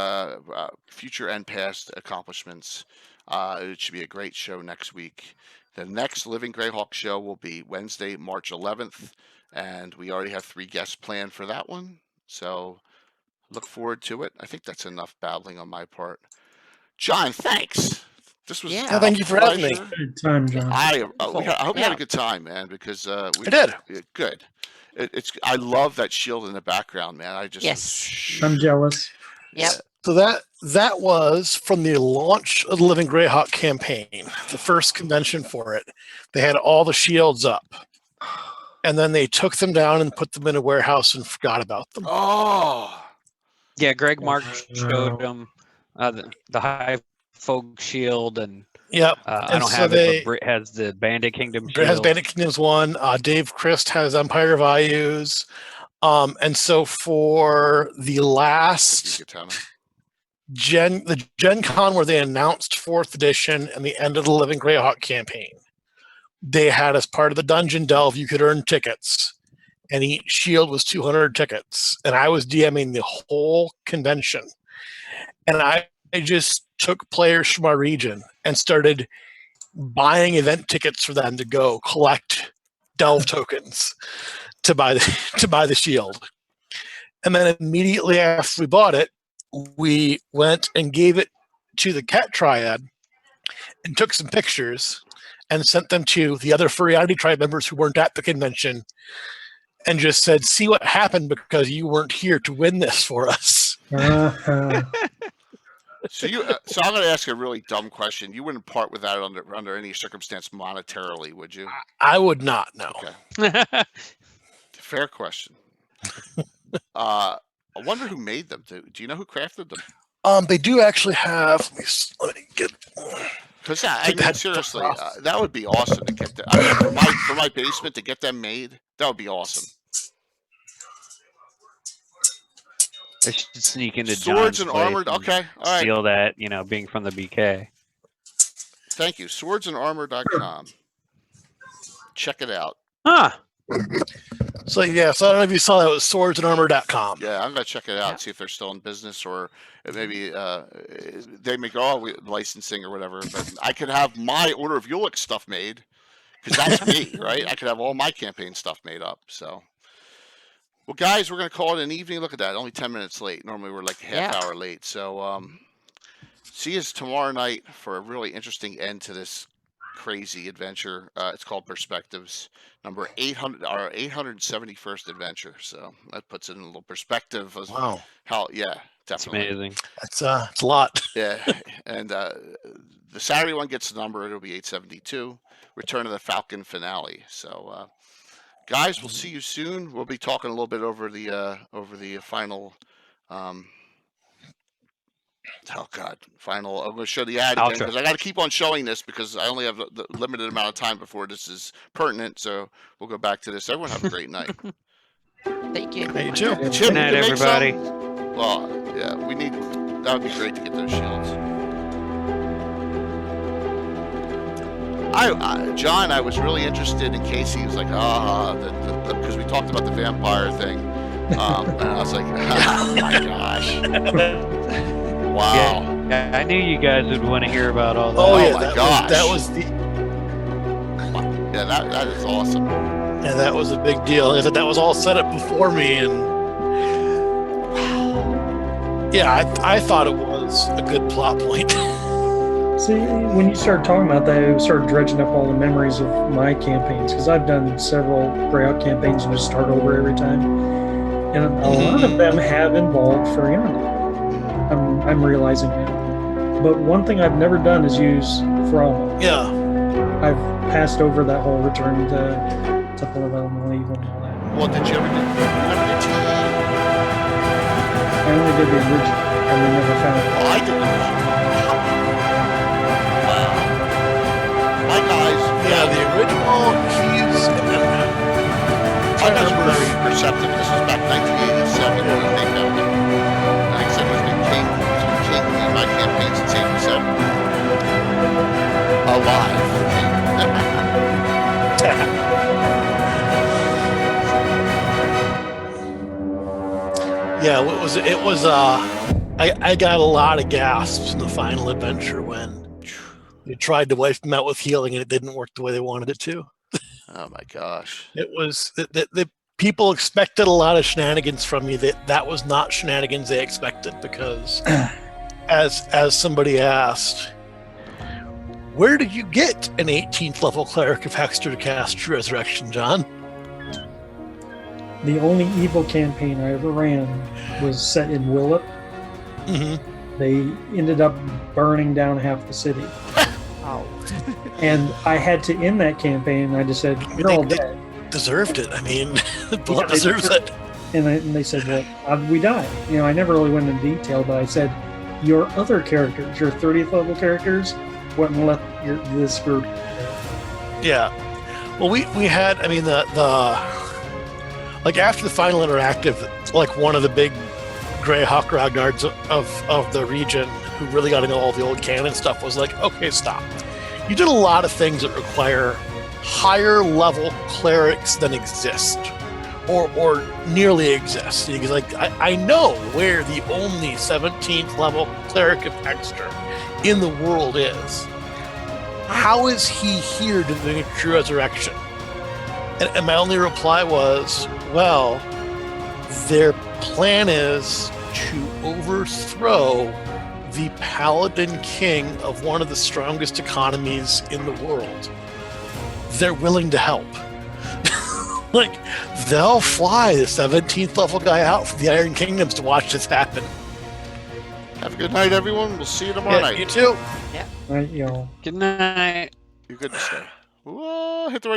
future and past accomplishments. It should be a great show next week. The next Living Greyhawk show will be Wednesday, March 11th, and we already have 3 guests planned for that one. So look forward to it. I think that's enough babbling on my part. John, thanks. This was thank you for having me. Good time, John. I hope you had a good time, man. Because I did. Good. I love that shield in the background, man. I'm jealous. Yep. So that was from the launch of the Living Greyhawk campaign, the first convention for it. They had all the shields up, and then they took them down and put them in a warehouse and forgot about them. Oh, yeah. Greg Mark showed them the High Folk shield, and yep. I don't have it, but Britt has the Bandit Kingdom shield. Britt has Bandit Kingdoms 1. Dave Christ has Empire of Ayus. And so for the last the Gen Con where they announced 4th edition and the end of the Living Greyhawk campaign, they had as part of the dungeon delve, you could earn tickets, and each shield was 200 tickets. And I was DMing the whole convention. And I just took players from our region and started buying event tickets for them to go collect delve tokens to buy the shield. And then immediately after we bought it, we went and gave it to the Cat Triad and took some pictures and sent them to the other Furiati Tribe members who weren't at the convention and just said, see what happened because you weren't here to win this for us. So I'm going to ask a really dumb question. You wouldn't part with that under any circumstance monetarily, would you? I would not, no. Okay. Fair question. I wonder who made them. Do you know who crafted them? They do actually have. Let me get. Because seriously, that would be awesome to get that. For my basement to get them made. That would be awesome. I should sneak into Swords John's and place Armored. Okay, all right. Steal that, being from the BK. Thank you. SwordsandArmor.com. Check it out. Huh. So I don't know if you saw that. It was swordsandArmor.com. Yeah, I'm gonna check it out. See if they're still in business, or maybe they may go licensing or whatever. But I could have my Order of Ulick stuff made because that's me, right? I could have all my campaign stuff made up. So. Well, guys, we're going to call it an evening. Look at that. Only 10 minutes late. Normally, we're like a half hour late. So, see us tomorrow night for a really interesting end to this crazy adventure. It's called Perspectives, number 800, our 871st adventure. So that puts it in a little perspective of how, yeah, definitely. It's amazing. It's a lot. Yeah, and the Saturday one gets the number. It'll be 872. Return of the Falcon finale. So, guys, we'll see you soon. We'll be talking a little bit over the final. Final. I'm going to show the ad again because I got to keep on showing this because I only have the limited amount of time before this is pertinent. So we'll go back to this. Everyone have a great night. Thank you. Hey, you too. Jim, Good night, everybody. Well, yeah, that would be great to get those shields. John, I was really interested in Casey. He was like, because we talked about the vampire thing. And I was like, oh my gosh. Wow. Yeah, I knew you guys would want to hear about all that. Oh, yeah, my gosh. That was the. Yeah, that is awesome. Yeah, that was a big deal. That was all set up before me, and yeah, I thought it was a good plot point. See, when you started talking about that, it started dredging up all the memories of my campaigns because I've done several Greyhawk campaigns and just start over every time, and a lot of them have involved Furion. I'm realizing now. But one thing I've never done is use Froma. Yeah. I've passed over that whole return to Temple of Elemental Evil and all that. Well, did you ever get TE? I only did the original, and then never found it. Oh, I did the original. Wow. My guys. Yeah, the original keys. My guys were very perceptive. This was back 1987 when they found it. Like I said, he's been king in my campaigns since 87. Alive. Yeah, it was I got a lot of gasps in the final adventure when they tried to wipe them out with healing and it didn't work the way they wanted it to. Oh my gosh. It was the people expected a lot of shenanigans from you. That was not shenanigans they expected because as somebody asked, where did you get an 18th level cleric of Hexter to cast True Resurrection, John? The only evil campaign I ever ran was set in Willett. Mm-hmm. They ended up burning down half the city. Wow. And I had to end that campaign, and I just said, you're all dead. Deserved it. I mean, blood deserves it. And they said, well, how did we die? You know, I never really went into detail, but I said, your other characters, your 30th level characters, went and left this group. Yeah. Well, we had, I mean, the like after the final interactive, like one of the big Greyhawk grognards of the region who really got into all the old canon stuff was like, okay, stop. You did a lot of things that require higher level clerics than exist or nearly exist. He's like, I know where the only 17th level cleric of Hexter in the world is. How is he here doing a True Resurrection? And my only reply was, well, their plan is to overthrow the paladin king of one of the strongest economies in the world. They're willing to help. Like, they'll fly the 17th level guy out from the Iron Kingdoms to watch this happen. Have a good night, everyone. We'll see you tomorrow night. You too. Right, y'all. Good night. You're good to stay. Whoa, hit the right